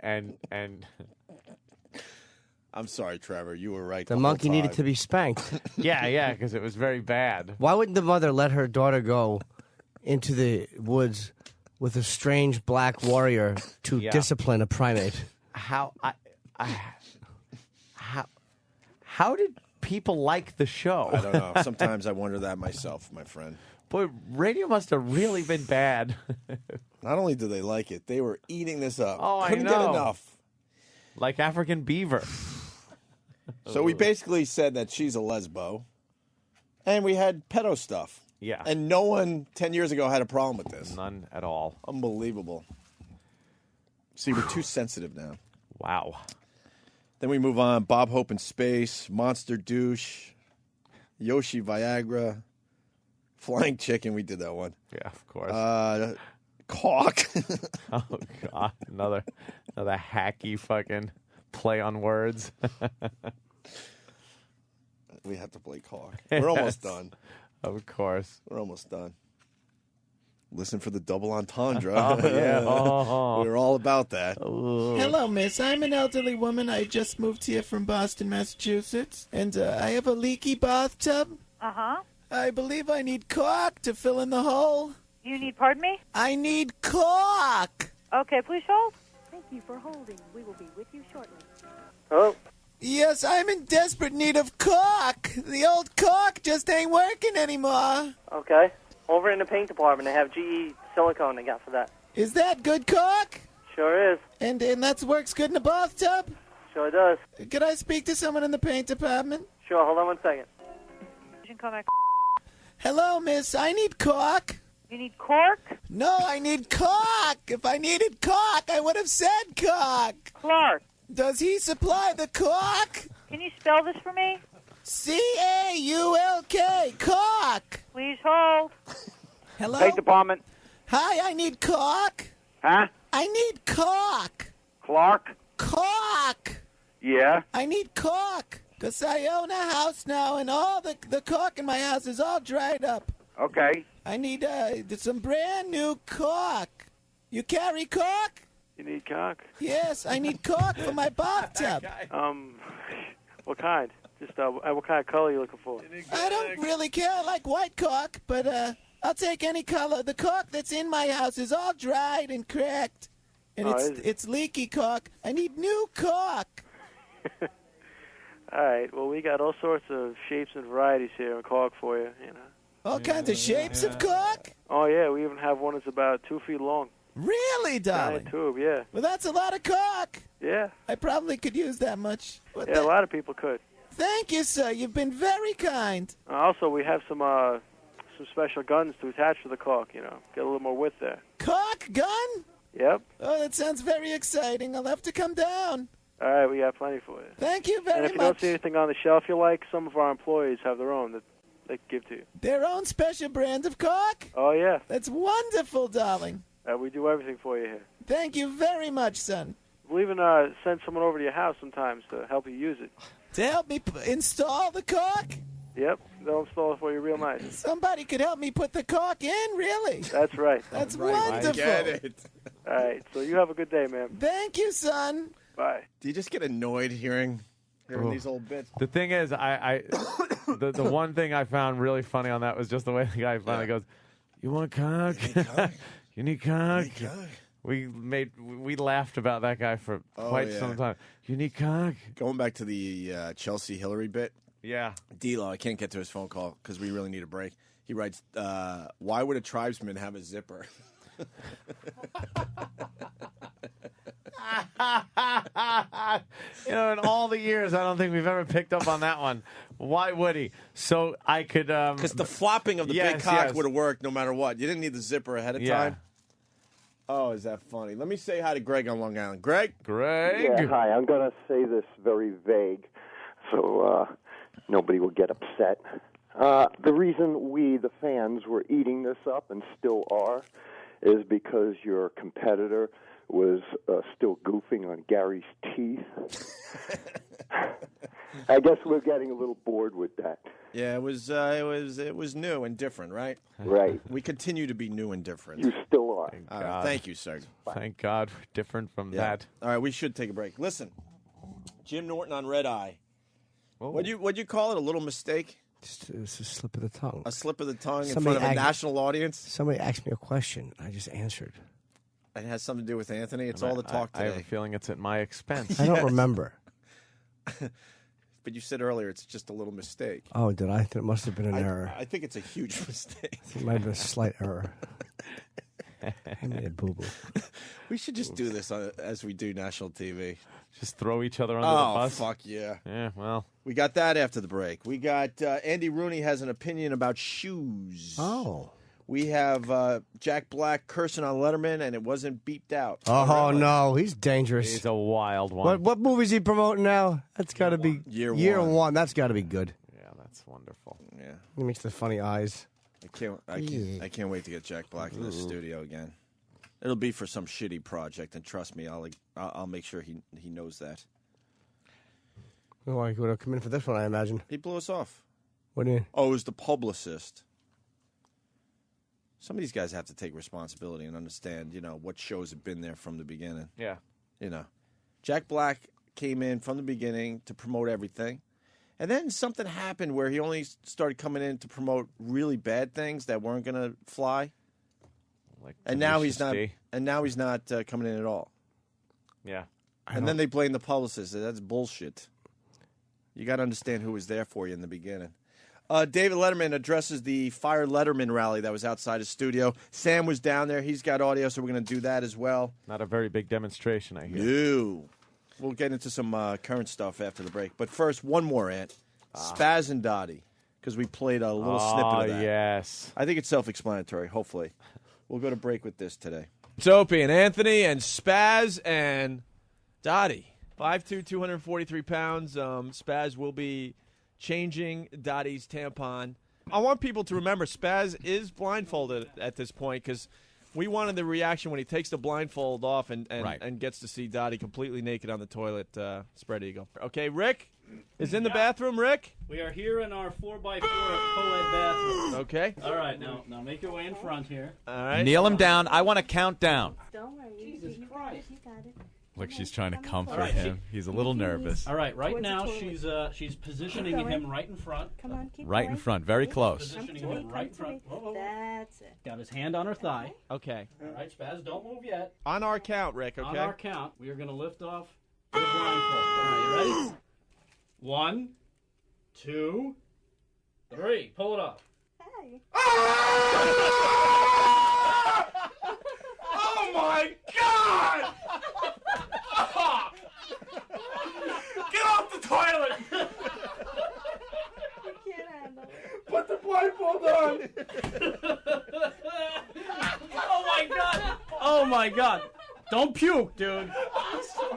I'm sorry, Trevor. You were right. The monkey needed to be spanked. yeah, because it was very bad. Why wouldn't the mother let her daughter go into the woods with a strange black warrior to discipline a primate? How did people like the show? I don't know. Sometimes I wonder that myself, my friend. Boy, radio must have really been bad. Not only do they like it, they were eating this up. Oh, Couldn't I know. get enough. Like African beaver. So we basically said that she's a lesbo, and we had pedo stuff. Yeah. And no one 10 years ago had a problem with this. None at all. Unbelievable. See, we're too sensitive now. Wow. Then we move on. Bob Hope in Space, Monster Douche, Yoshi Viagra, Flying Chicken. We did that one. Yeah, of course. Caulk. Oh, God. Another hacky fucking play on words. We have to play Caulk. We're almost done. Of course. We're almost done. Listen for the double entendre. Oh, yeah. Oh. We're all about that. Hello, miss. I'm an elderly woman. I just moved here from Boston, Massachusetts. And I have a leaky bathtub. Uh-huh. I believe I need caulk to fill in the hole. You need, pardon me? I need caulk. Okay, please hold. Thank you for holding. We will be with you shortly. Oh. Yes, I'm in desperate need of caulk. The old caulk just ain't working anymore. Okay. Over in the paint department, they have GE silicone they got for that. Is that good caulk? Sure is. And that works good in the bathtub? Sure does. Could I speak to someone in the paint department? Sure, hold on 1 second. You can come back. Hello, miss. I need caulk. You need cork? No, I need caulk. If I needed caulk, I would have said caulk. Clark. Does he supply the caulk? Can you spell this for me? C-A-U-L-K. Caulk. Please hold. Hello? Paint department. Hi, I need caulk. Huh? I need caulk. Clark? Caulk. Yeah. I need caulk. Because I own a house now, and all the caulk in my house is all dried up. Okay. I need some brand new caulk. You carry caulk? You need caulk? Yes, I need caulk for my bathtub. What kind? Just what kind of color are you looking for? I don't really care. I like white caulk, but I'll take any color. The caulk that's in my house is all dried and cracked, and it's leaky caulk. I need new caulk. All right. Well, we got all sorts of shapes and varieties here in caulk for you. You know. All kinds of shapes of caulk? Oh yeah, we even have one that's about 2 feet long. Really, darling? Giant tube, yeah. Well, that's a lot of caulk. Yeah. I probably could use that much. Yeah, a lot of people could. Thank you, sir. You've been very kind. Also, we have some special guns to attach to the caulk. You know, get a little more width there. Caulk gun? Yep. Oh, that sounds very exciting. I'll have to come down. All right, we got plenty for you. Thank you very much. And if you much. don't see anything on the shelf you like, some of our employees have their own that they can give to you. Their own special brand of caulk? Oh, yeah. That's wonderful, darling. We do everything for you here. Thank you very much, son. We'll even send someone over to your house sometimes to help you use it. To help me install the caulk? Yep, they'll install it for you real nice. Somebody could help me put the caulk in, really? That's right. That's wonderful. I get it. All right, so you have a good day, man. Thank you, son. Bye. Do you just get annoyed hearing these old bits? The thing is, the one thing I found really funny on that was just the way the guy finally goes, "You want cock? You need cock?" We laughed about that guy for quite some time. You need cock? Going back to the Chelsea Hillary bit. Yeah. D-Lo, I can't get to his phone call because we really need a break. He writes, why would a tribesman have a zipper? In all the years, I don't think we've ever picked up on that one. Why would he? So I could... Because the flopping of the big cock would have worked no matter what. You didn't need the zipper ahead of time. Oh, is that funny? Let me say hi to Greg on Long Island. Greg? Yeah, hi. I'm going to say this very vague so nobody will get upset. The reason we, the fans, were eating this up and still are is because your competitor was still goofing on Gary's teeth. I guess we're getting a little bored with that. Yeah, it was new and different, right? Right. We continue to be new and different. You still are. Thank you, sir. Thank God we're different from that. All right, we should take a break. Listen, Jim Norton on Red Eye. What'd you call it? A little mistake? It was a slip of the tongue. A slip of the tongue in front of a national audience? Somebody asked me a question. I just answered. It has something to do with Anthony. It's all the talk today. I have a feeling it's at my expense. I don't remember. But you said earlier it's just a little mistake. Oh, did I? It must have been an error. I think it's a huge mistake. It might have been a slight error. I made a boo-boo. We should just do this as we do national TV. Just throw each other under the bus? Oh, fuck yeah. Yeah, well. We got that after the break. We got Andy Rooney has an opinion about shoes. Oh. We have Jack Black cursing on Letterman, and it wasn't beeped out. Oh, no. He's dangerous. He's a wild one. What movie is he promoting now? That's got to be Year one. That's got to be good. Yeah, that's wonderful. Yeah. He makes the funny eyes. I can't wait to get Jack Black in the studio again. It'll be for some shitty project, and trust me, I'll make sure he knows that. Oh, he would have come in for this one, I imagine. He blew us off. What do you mean? Oh, it was the publicist. Some of these guys have to take responsibility and understand, what shows have been there from the beginning. Yeah. Jack Black came in from the beginning to promote everything. And then something happened where he only started coming in to promote really bad things that weren't going to fly. And now he's not coming in at all. Yeah. And then they blame the publicist. That's bullshit. You got to understand who was there for you in the beginning. David Letterman addresses the Fire Letterman rally that was outside his studio. Sam was down there. He's got audio, so we're going to do that as well. Not a very big demonstration, I hear. No. We'll get into some current stuff after the break. But first, one more, Ant. Spaz and Dottie, because we played a little snippet of that. Yes. I think it's self-explanatory, hopefully. We'll go to break with this today. It's Opie and Anthony and Spaz and Dottie. 5'2", 243 pounds. Spaz will be changing Dottie's tampon. I want people to remember Spaz is blindfolded at this point because we wanted the reaction when he takes the blindfold off and gets to see Dottie completely naked on the toilet spread eagle. Okay, Rick is in the bathroom. Rick? We are here in our 4x4 co-ed bathroom. Okay. All right, now make your way in front here. All right. Kneel him down. I want to count down. Don't worry. Jesus Christ. You got it. Like she's trying to comfort right, him. He's a little nervous. All right, right now she's positioning him right in front. Come on, keep Right in front, very close. Positioning him right in front. Whoa, whoa, whoa. That's it. Got his hand on her thigh. Okay. All right, Spaz, don't move yet. On our count, Rick, okay? On our count, we are going to lift off the blindfold. All right, you ready? 1, 2, 3. Pull it off. Hey. Oh my God! Get off the toilet! I can't handle it. Put the blindfold on! Oh my God! Oh my God! Don't puke, dude.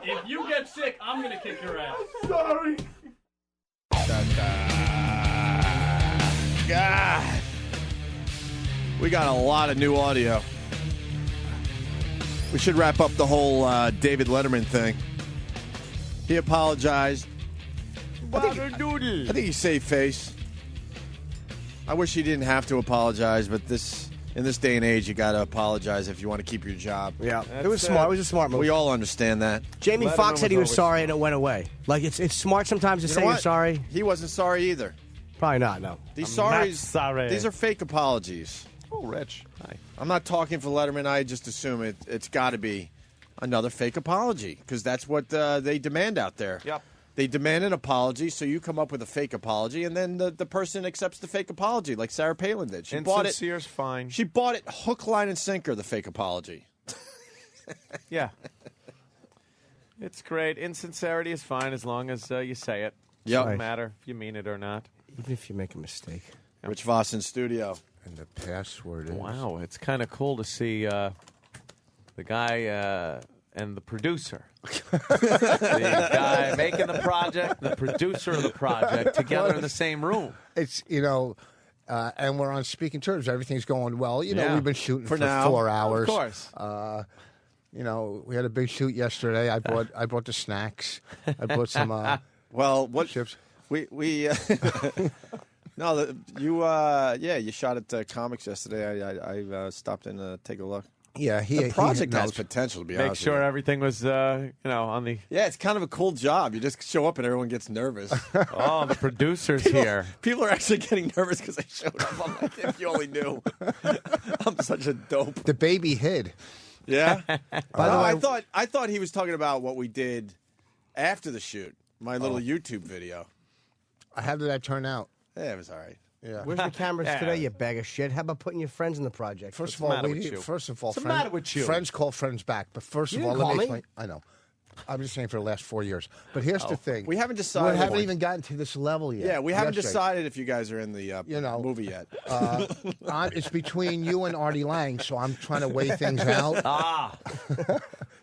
If you get sick, I'm gonna kick your ass. Sorry. God. We got a lot of new audio. We should wrap up the whole David Letterman thing. He apologized. I think he saved face. I wish he didn't have to apologize, but in this day and age, you got to apologize if you want to keep your job. Yeah, it was smart. It was a smart move. We all understand that. Jamie Foxx said he was sorry and it went away. Like it's smart sometimes to say you're sorry. He wasn't sorry either. Probably not. No. These not sorry. These are fake apologies. Oh, Rich. Hi. I'm not talking for Letterman. I just assume it's got to be another fake apology because that's what they demand out there. Yep. They demand an apology, so you come up with a fake apology, and then the person accepts the fake apology, like Sarah Palin did. She bought it. Insincere's fine. She bought it hook, line, and sinker. The fake apology. Yeah. It's great. Insincerity is fine as long as you say it. Yep. Doesn't matter if you mean it or not. Even if you make a mistake. Rich Voss in studio. And the password is... Wow, it's kind of cool to see the guy and the producer. The guy making the project, the producer of the project, together in the same room. It's, and we're on speaking terms. Everything's going well. Yeah. We've been shooting for now. 4 hours. Of course. We had a big shoot yesterday. I brought the snacks. I brought some chips. We no, you shot at Comics yesterday. I stopped in to take a look. Yeah, the project has potential to be Make honest sure with you. everything was, on the... Yeah, it's kind of a cool job. You just show up and everyone gets nervous. Oh, the producer's here. People are actually getting nervous because I showed up. I'm like, if you only knew. I'm such a dope. The baby hid. Yeah. By the way, I thought he was talking about what we did after the shoot. My little YouTube video. How did that turn out? Yeah, it was all right. Yeah. Where's the cameras today, you bag of shit? How about putting your friends in the project? First of What's all, the matter with you? Friends call friends back. But first You of all, didn't let me call explain. I know. I'm just saying for the last 4 years. But here's the thing. We haven't decided. We haven't even gotten to this level yet. Yeah, we haven't Yesterday. decided if you guys are in the movie yet. It's between you and Artie Lang, so I'm trying to weigh things out.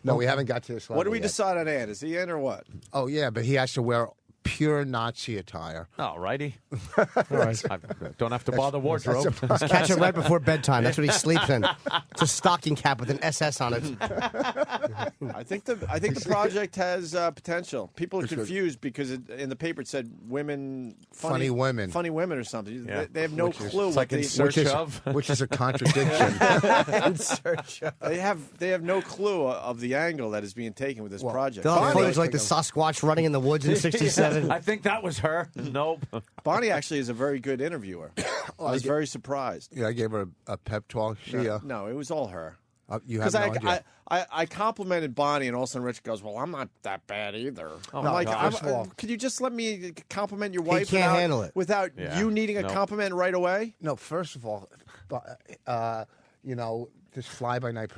No, we haven't got to this level What do we yet. decide on Ed? Is he in or what? Oh, yeah, but he has to wear pure Nazi attire. All righty. All right. I don't have to bother wardrobe. Catch it right before bedtime. That's what he sleeps in. It's a stocking cap with an SS on it. I think the project has potential. People are confused because in the paper it said funny women or something. Yeah. They have no clue. It's like in search of, which is a contradiction. In search of. They have no clue of the angle that is being taken with this project. They'll have footage like the Sasquatch running in the woods in '67. I think that was her. Nope. Bonnie actually is a very good interviewer. I was very surprised. Yeah, I gave her a pep talk. No, it was all her. You have no idea. I complimented Bonnie, and all of a sudden Rich goes, "Well, I'm not that bad either." Oh, no, first of all, could you just let me compliment your wife? can't handle it without you needing a compliment right away. No, first of all, this fly-by-night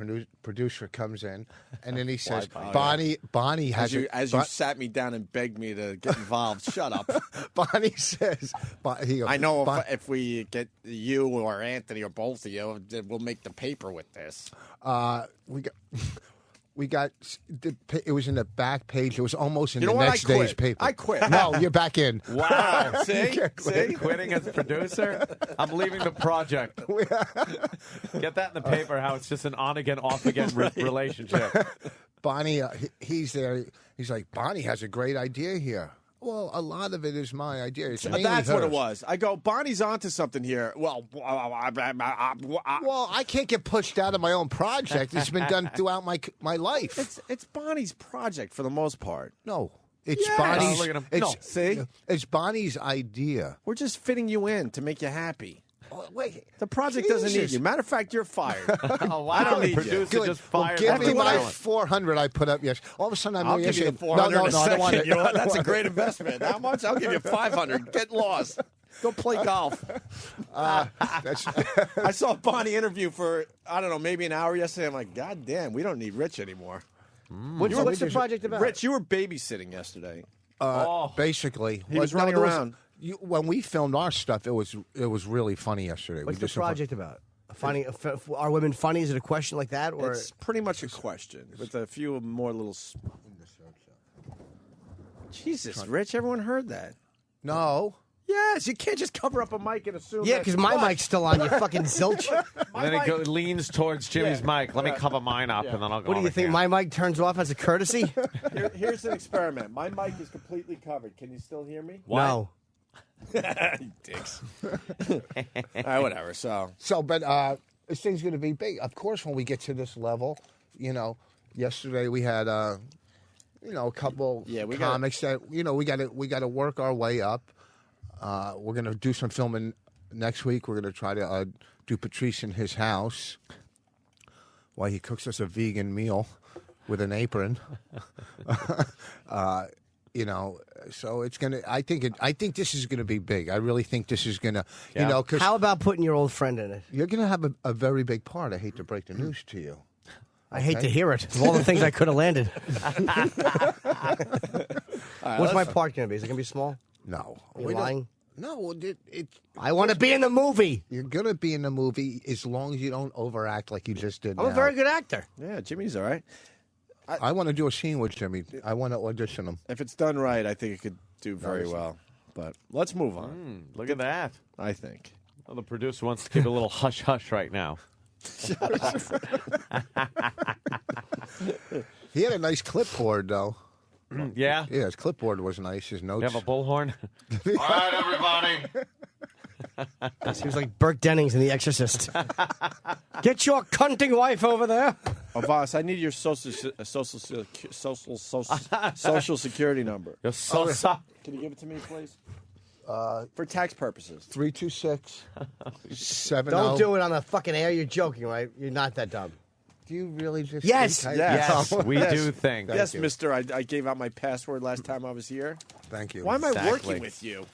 producer comes in, and then he says, Bonnie has... As you sat me down and begged me to get involved, shut up. Bonnie says... I know if we get you or Anthony or both of you, we'll make the paper with this. We got it was in the back page. It was almost in You know the what? next I quit. day's paper. I quit. No, you're back in. Wow. See? quit. Quitting as producer? I'm leaving the project. Get that in the paper, how it's just an on-again, off-again relationship. Bonnie, he's there. He's like, Bonnie has a great idea here. Well, a lot of it is my idea. It's mainly That's what it hers. was. I go, Bonnie's onto something here. Well, I can't get pushed out of my own project. It's been done throughout my life. It's Bonnie's project for the most part. No. It's Yes. Bonnie's. Oh, look at him. It's, No, see? It's Bonnie's idea. We're just fitting you in to make you happy. Oh, wait, the project doesn't need Jesus. you. Matter of fact, you're fired. Oh, wow. I don't The need producer you. just fired Give me Bonnie my Allen. 400 I put up. Yes. All of a sudden, I'll give you the 400 No, in a I don't second. want it. You know what? That's a great investment. How much? I'll give you 500. Get lost. Go play golf. I saw a Bonnie interview for, I don't know, maybe an hour yesterday. I'm like, God damn, we don't need Rich anymore. What's the project about? Rich, you were babysitting yesterday. Basically, He was running around. When we filmed our stuff, it was really funny yesterday. What's we the did some project about? Funny? Are women funny? Is it a question like that, or It's pretty much a question with a few more little. Jesus, Rich, everyone heard that. No. Yes, you can't just cover up a mic and assume. Yeah, that's because my what. mic's still on. You fucking zilch. And then it leans towards Jimmy's mic. Let me cover mine up, and then I'll go. What do you over think? here. My mic turns off as a courtesy? Here's an experiment. My mic is completely covered. Can you still hear me? No. You dicks. All right, whatever. But this thing's going to be big. Of course, when we get to this level, yesterday we had, a couple comics that we got to work our way up. We're going to do some filming next week. We're going to try to do Patrice in his house while he cooks us a vegan meal with an apron. So it's gonna. I think this is gonna be big. I really think this is gonna. Cause How about putting your old friend in it? you're gonna have a very big part. I hate to break the news to you. I hate to hear it. Of all the things I could have landed. What's my part going to be? Is it going to be small? No. Are you We don't- lying? No, I want to be in the movie. You're gonna be in the movie as long as you don't overact like you just did. I'm a now. very good actor. Yeah, Jimmy's all right. I want to do a scene with Jimmy. I want to audition him. If it's done right, I think it could do very well. But let's move on. Look at that. I think. Well, the producer wants to keep a little hush hush right now. He had a nice clipboard, though. Yeah? Yeah, his clipboard was nice. His notes. You have a bullhorn? All right, everybody. He was like Burt Dennings in The Exorcist. Get your cunting wife over there. Oh, Voss, I need your social security number. Your social. Can you give it to me, please? For tax purposes. 326 70. Don't do it on the fucking air. You're joking, right? You're not that dumb. Do you really just? Yes. think Yes. We do think. Yes, you. mister. I gave out my password last time I was here. Thank you. Why am I Exactly. working with you?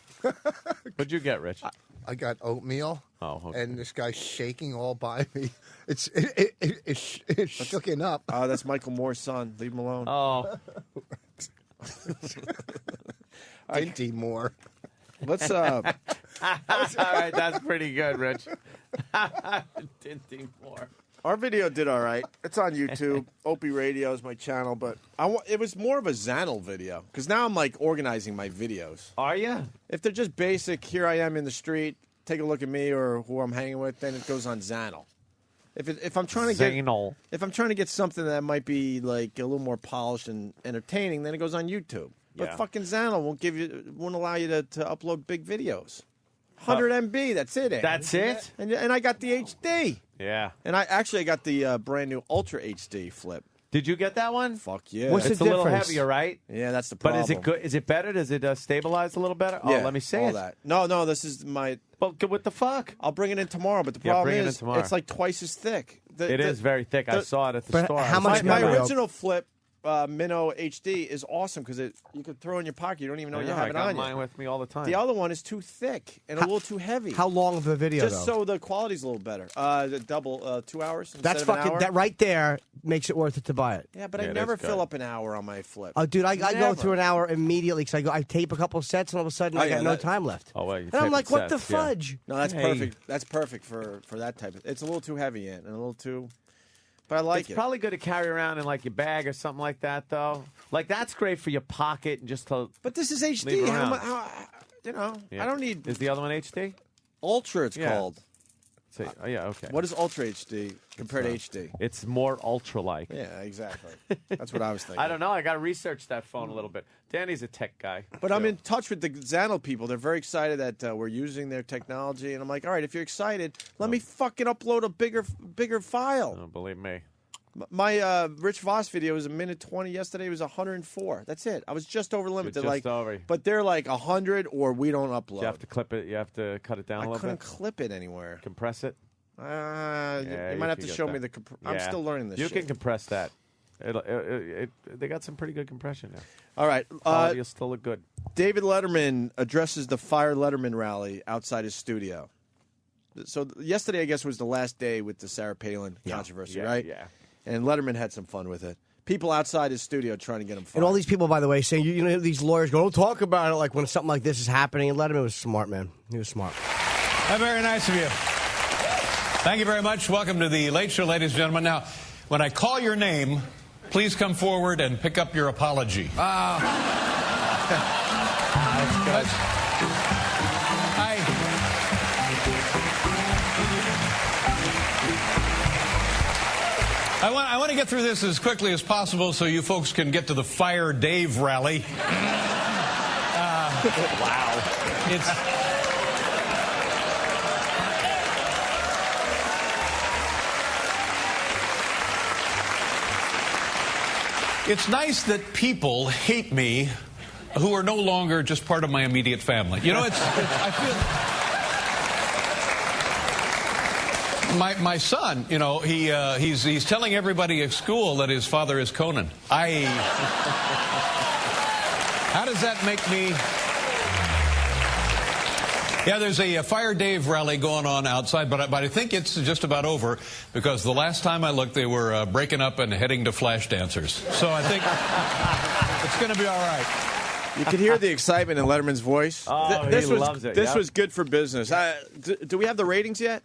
What'd you get, Rich? I got oatmeal. Oh, okay. And this guy's shaking all by me. It's shooken up. Oh, that's Michael Moore's son. Leave him alone. Oh. Dinty Moore. Let's. All right, that's pretty good, Rich. Dinty Moore. Our video did all right. It's on YouTube. Opie Radio is my channel, but it was more of a Zanel video because now I'm like organizing my videos. Are you? If they're just basic, here I am in the street, take a look at me or who I'm hanging with, then it goes on Zanel. If I'm trying to Zanel. if I'm trying to get something that might be like a little more polished and entertaining, then it goes on YouTube. But Yeah. fucking Zanel won't allow you to upload big videos. 100 MB, that's it. Ed. That's it? And I got the HD. Yeah. And I got the brand new Ultra HD flip. Did you get that one? Fuck yeah. What's It's the a little difference? heavier, right? Yeah, that's the But problem. is it good? Is it better? Does it stabilize a little better? Yeah, Oh, let me see all it. that. No, this is my. Well, what the fuck? I'll bring it in tomorrow, but the Yeah, problem bring it in is tomorrow. it's like twice as thick. It is very thick. I saw it at the but store. how much My memory? original flip, Minnow HD, is awesome because you can throw it in your pocket. You don't even know you have I it got on mine you. with me all the time. The other one is too thick and a little too heavy. How long of a video, Just though? so the quality's a little better. The double 2 hours. That's instead of an fucking. hour. That right there makes it worth it to buy it. Yeah, but Yeah, I it never is fill good. up an hour on my flip. Oh, dude, I go Never. through an hour immediately because I tape a couple sets and all of a sudden Oh, I got yeah, no that- time left. Oh, wait. And I'm like, what the fudge? No, that's Hey. perfect. That's perfect for that type of. It's a little too heavy and a little too. But I like It's it. probably good to carry around in like your bag or something like that, though. Like that's great for your pocket and just to. But this is Leave HD. it How, around. I don't need Is the other one HD? Ultra. It's Yeah. called. So, yeah, okay. What is Ultra HD compared to HD? It's more ultra-like. Yeah, exactly. That's what I was thinking. I don't know. I got to research that phone a little bit. Danny's a tech guy. But I'm in touch with the Xano people. They're very excited that we're using their technology. And I'm like, all right, if you're excited, let me fucking upload a bigger file. Oh, believe me. My Rich Voss video was 1:20 yesterday. It was 104. That's it. I was just over limit. You're They're just over. But they're like 100 or we don't upload. You have to clip it. You have to cut it down a little bit. I couldn't clip it anywhere. Compress it? You might have to show me the. I'm still learning this. You shit. can compress that. They got some pretty good compression there. All right. You'll still look good. David Letterman addresses the Fire Letterman rally outside his studio. So yesterday, I guess, was the last day with the Sarah Palin controversy, right? Yeah. And Letterman had some fun with it. People outside his studio trying to get him fired. And all these people, by the way, saying, you know, these lawyers go, don't talk about it like when something like this is happening. And Letterman was smart, man. He was smart. Very nice of you. Thank you very much. Welcome to the Late Show, ladies and gentlemen. Now, when I call your name, please come forward and pick up your apology. That's good. I want to get through this as quickly as possible so you folks can get to the Fire Dave rally. Wow. It's nice that people hate me who are no longer just part of my immediate family. You know, I feel... My son, you know, he's telling everybody at school that his father is Conan. How does that make me? Yeah, there's a Fire Dave rally going on outside, but I think it's just about over because the last time I looked, they were breaking up and heading to flash dancers. So I think it's going to be all right. You could hear the excitement in Letterman's voice. Oh, this he was, loves it. This Yep. was good for business. Do we have the ratings yet?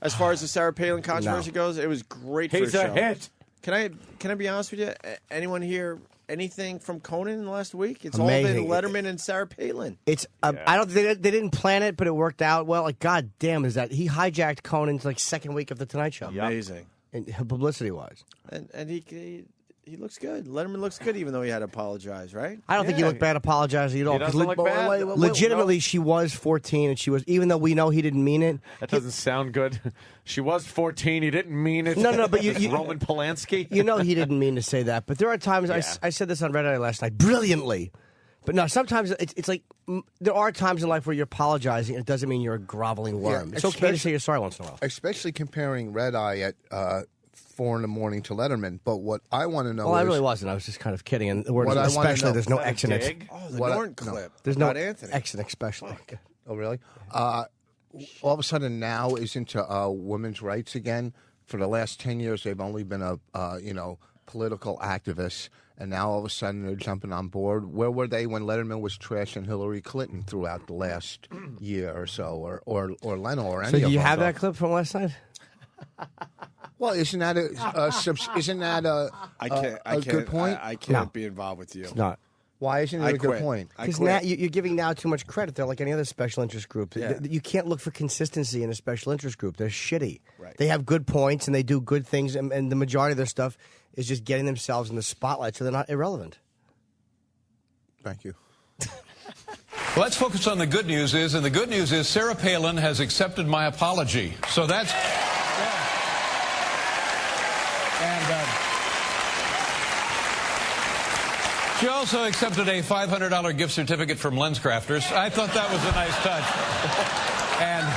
As far as the Sarah Palin controversy goes, it was great for He's a a show. hit. Can I be honest with you? Anyone hear anything from Conan in the last week? It's Amazing. all been Letterman and Sarah Palin. It's I don't. They didn't plan it, but it worked out well. Like, god damn, is that he hijacked Conan's like second week of the Tonight Show? Amazing, and publicity wise. And he looks good. Letterman looks good, even though he had to apologize, right? I don't think he looked bad apologizing at all. He doesn't look bad. Legitimately, she was 14, and she was, even though we know he didn't mean it. That doesn't sound good. She was 14. He didn't mean it. No, but you Roman Polanski. You know he didn't mean to say that. But there are times, I said this on Red Eye last night, brilliantly. But no, sometimes it's like there are times in life where you're apologizing. It doesn't mean you're a groveling worm. Yeah, it's okay to say you're sorry once in a while. Especially comparing Red Eye at 4 in the morning to Letterman. But what I want to know Well, is... I really wasn't. I was just kind of kidding. And the word What I wanna especially, know- there's no Is that a X in it. dig? Oh, the Norton clip. There's no about Anthony. X in especially. Oh, really? All of a sudden now is into women's rights again. For the last 10 years, they've only been political activists, and now all of a sudden they're jumping on board. Where were they when Letterman was trashing Hillary Clinton throughout the last year or so, or Leno or any So of them? do you have that clip from last night? Well, isn't that a good point? I can't be involved with you. It's not. Why isn't it a good point? Because now you're giving now too much credit. They're like any other special interest group. Yeah. You can't look for consistency in a special interest group. They're shitty. Right. They have good points and they do good things, and the majority of their stuff is just getting themselves in the spotlight, so they're not irrelevant. Thank you. Well, let's focus on the good news and the good news is Sarah Palin has accepted my apology. So that's... She also accepted a $500 gift certificate from LensCrafters. I thought that was a nice touch. And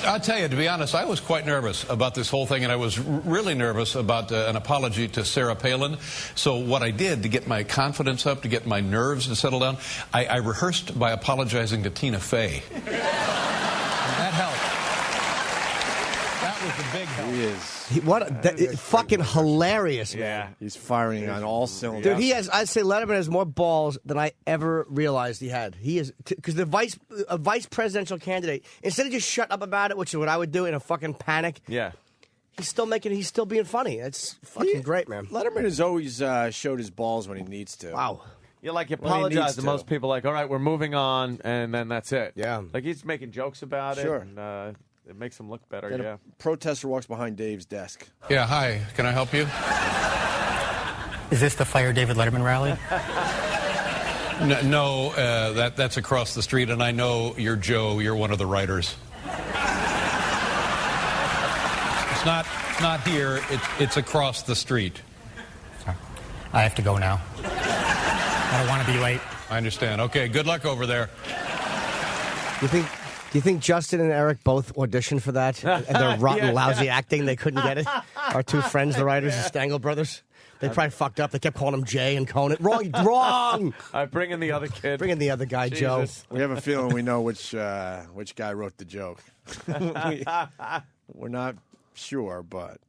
I'll tell you, to be honest, I was quite nervous about this whole thing, and I was really nervous about an apology to Sarah Palin. So what I did to get my confidence up, to get my nerves to settle down, I rehearsed by apologizing to Tina Fey. And that helped. That was the big help. He is. Fucking hilarious, man. Yeah, he's firing on all cylinders. Dude, he has. I'd say Letterman has more balls than I ever realized he had. He is because a vice presidential candidate, instead of just shut up about it, which is what I would do in a fucking panic. Yeah, he's still being funny. It's fucking great, man. Letterman has always showed his balls when he needs to. Wow. You Well, he apologize needs to to. most people, like, all right, we're moving on, and then that's it. Yeah. Like, he's making jokes about Sure. it, and it makes him look better, Then yeah. a protester walks behind Dave's desk. Yeah, hi. Can I help you? Is this the Fire David Letterman rally? No, that's across the street, and I know you're Joe. You're one of the writers. It's not here. It's across the street. I have to go now. I don't want to be late. I understand. Okay, good luck over there. Do you think Justin and Eric both auditioned for that? And their rotten, lousy acting, they couldn't get it? Our two friends, the writers, the Stangl brothers. They probably fucked up. They kept calling him Jay and Conan. Wrong! All right, bring in the other kid. Bring in the other guy, Jesus. Joe. We have a feeling we know which guy wrote the joke. We're not sure, but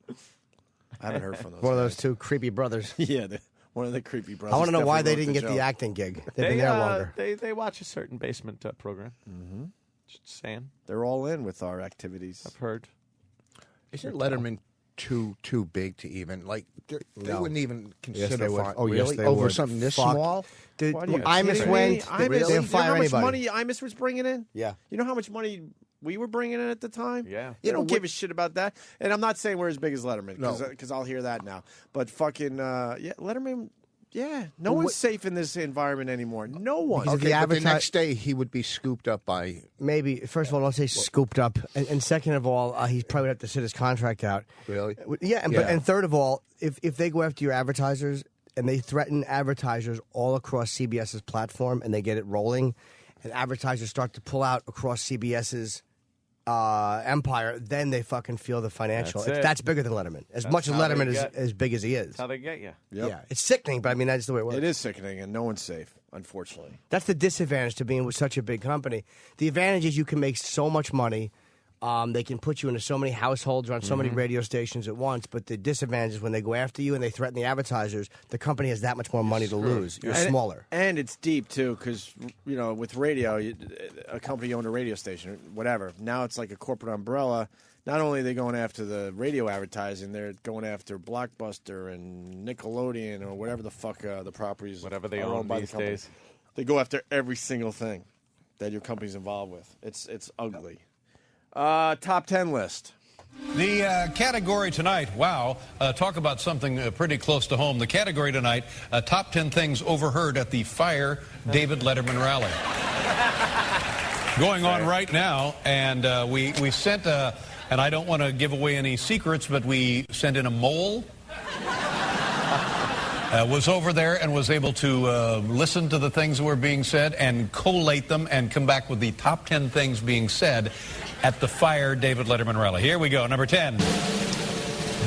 I haven't heard from those. One of guys. those two creepy brothers. Yeah, one of the creepy brothers. I want to know why they definitely didn't wrote get the joke. acting gig. They've been there longer. They watch a certain basement program. Mm-hmm. Just saying. They're all in with our activities. I've heard. Isn't Letterman too big to even they No. wouldn't even Yes, consider they would. fi- Oh, yes, really they over would. something this Fuck. small? Dude, Why do you Imus kidding went. me? Imus, They'll you know fire how much anybody. money Imus was bringing in? Yeah. You know how much money we were bringing in at the time? Yeah. You don't give a shit about that. And I'm not saying we're as big as Letterman, No. because I'll hear that now. But fucking, Letterman, no Well, one's what- safe in this environment anymore. No one. Because if Okay, the but the adverti- next day he would be scooped up by. Maybe, first of all, don't say scooped up. And second of all, he probably would have to sit his contract out. Really? Yeah, and third of all, if they go after your advertisers and they threaten advertisers all across CBS's platform and they get it rolling, and advertisers start to pull out across CBS's empire, then they fucking feel the financial. That's it. That's bigger than Letterman. As That's much as how they Letterman is get- as big as he is. That's how they get you. Yep. Yeah, it's sickening, but I mean that's the way it works. It is sickening, and no one's safe, unfortunately. That's the disadvantage to being with such a big company. The advantage is you can make so much money. They can put you into so many households or on so many radio stations at once. But the disadvantage is when they go after you and they threaten the advertisers, the company has that much more money to lose. You're And smaller. And it's deep, too, because, with radio, a company owned a radio station, whatever. Now it's like a corporate umbrella. Not only are they going after the radio advertising, they're going after Blockbuster and Nickelodeon or whatever the fuck the properties Whatever they are own owned by these the company. days. They go after every single thing that your company's involved with. It's ugly. Top 10 list. The category tonight, wow, talk about something pretty close to home. The category tonight, top 10 things overheard at the Fire David Letterman rally. Going on right now, and we sent, and I don't want to give away any secrets, but we sent in a mole. Was over there and was able to listen to the things that were being said and collate them and come back with the top 10 things being said at the Fire David Letterman rally. Here we go. Number 10.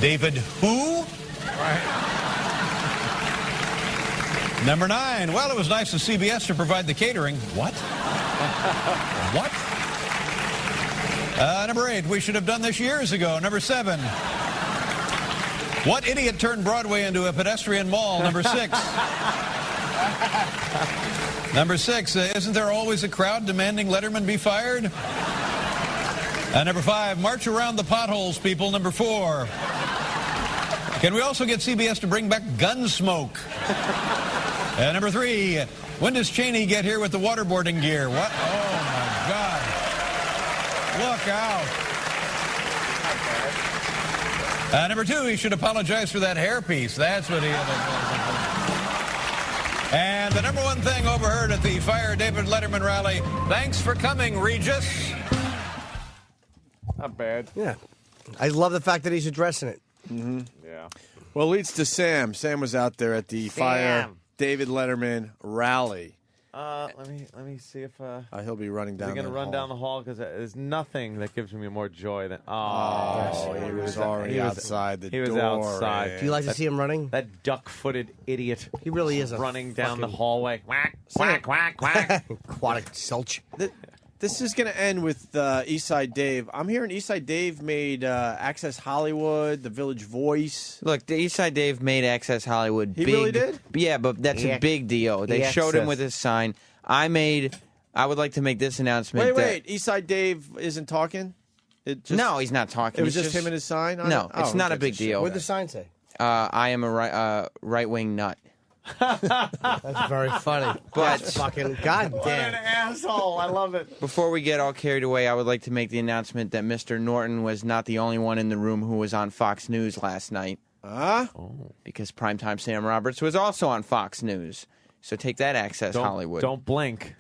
David who? Number 9. Well, it was nice of CBS to provide the catering. What? What? Number 8. We should have done this years ago. Number 7. What idiot turned Broadway into a pedestrian mall? Number 6. Number 6. Isn't there always a crowd demanding Letterman be fired? Number 5. March around the potholes, people. Number 4. Can we also get CBS to bring back Gunsmoke? Number 3. When does Cheney get here with the waterboarding gear? What? Oh, my God. Look out. Number 2, he should apologize for that hairpiece. That's what he had to do. And the number 1 thing overheard at the Fire David Letterman rally, thanks for coming, Regis. Not bad. Yeah. I love the fact that he's addressing it. Mm-hmm. Yeah. Well, it leads to Sam. Sam was out there at the Fire David Letterman rally. Let me see if he'll be running down. We're gonna that run hall. down the hall because there's nothing that gives me more joy than he was already outside the He was door, outside. Do you like to see him running? That duck-footed idiot. He really is a running down the fucking- hallway. Quack quack quack quack. Aquatic Selch. This is going to end with Eastside Dave. I'm hearing Eastside Dave made Access Hollywood, The Village Voice. Look, the Eastside Dave made Access Hollywood. He big. really did? Yeah, but that's a big deal. They showed him Access. with his sign. I would like to make this announcement. Wait. Eastside Dave isn't talking? No, he's not talking. It was He's just him and his sign on No, it? it's Oh, not who a big gives a shit? deal. What'd the sign say? I am a right-wing nut. That's very funny. But That's fucking goddamn asshole! I love it. Before we get all carried away, I would like to make the announcement that Mr. Norton was not the only one in the room who was on Fox News last night. Because Primetime Sam Roberts was also on Fox News. So take that, Access Hollywood. Don't blink.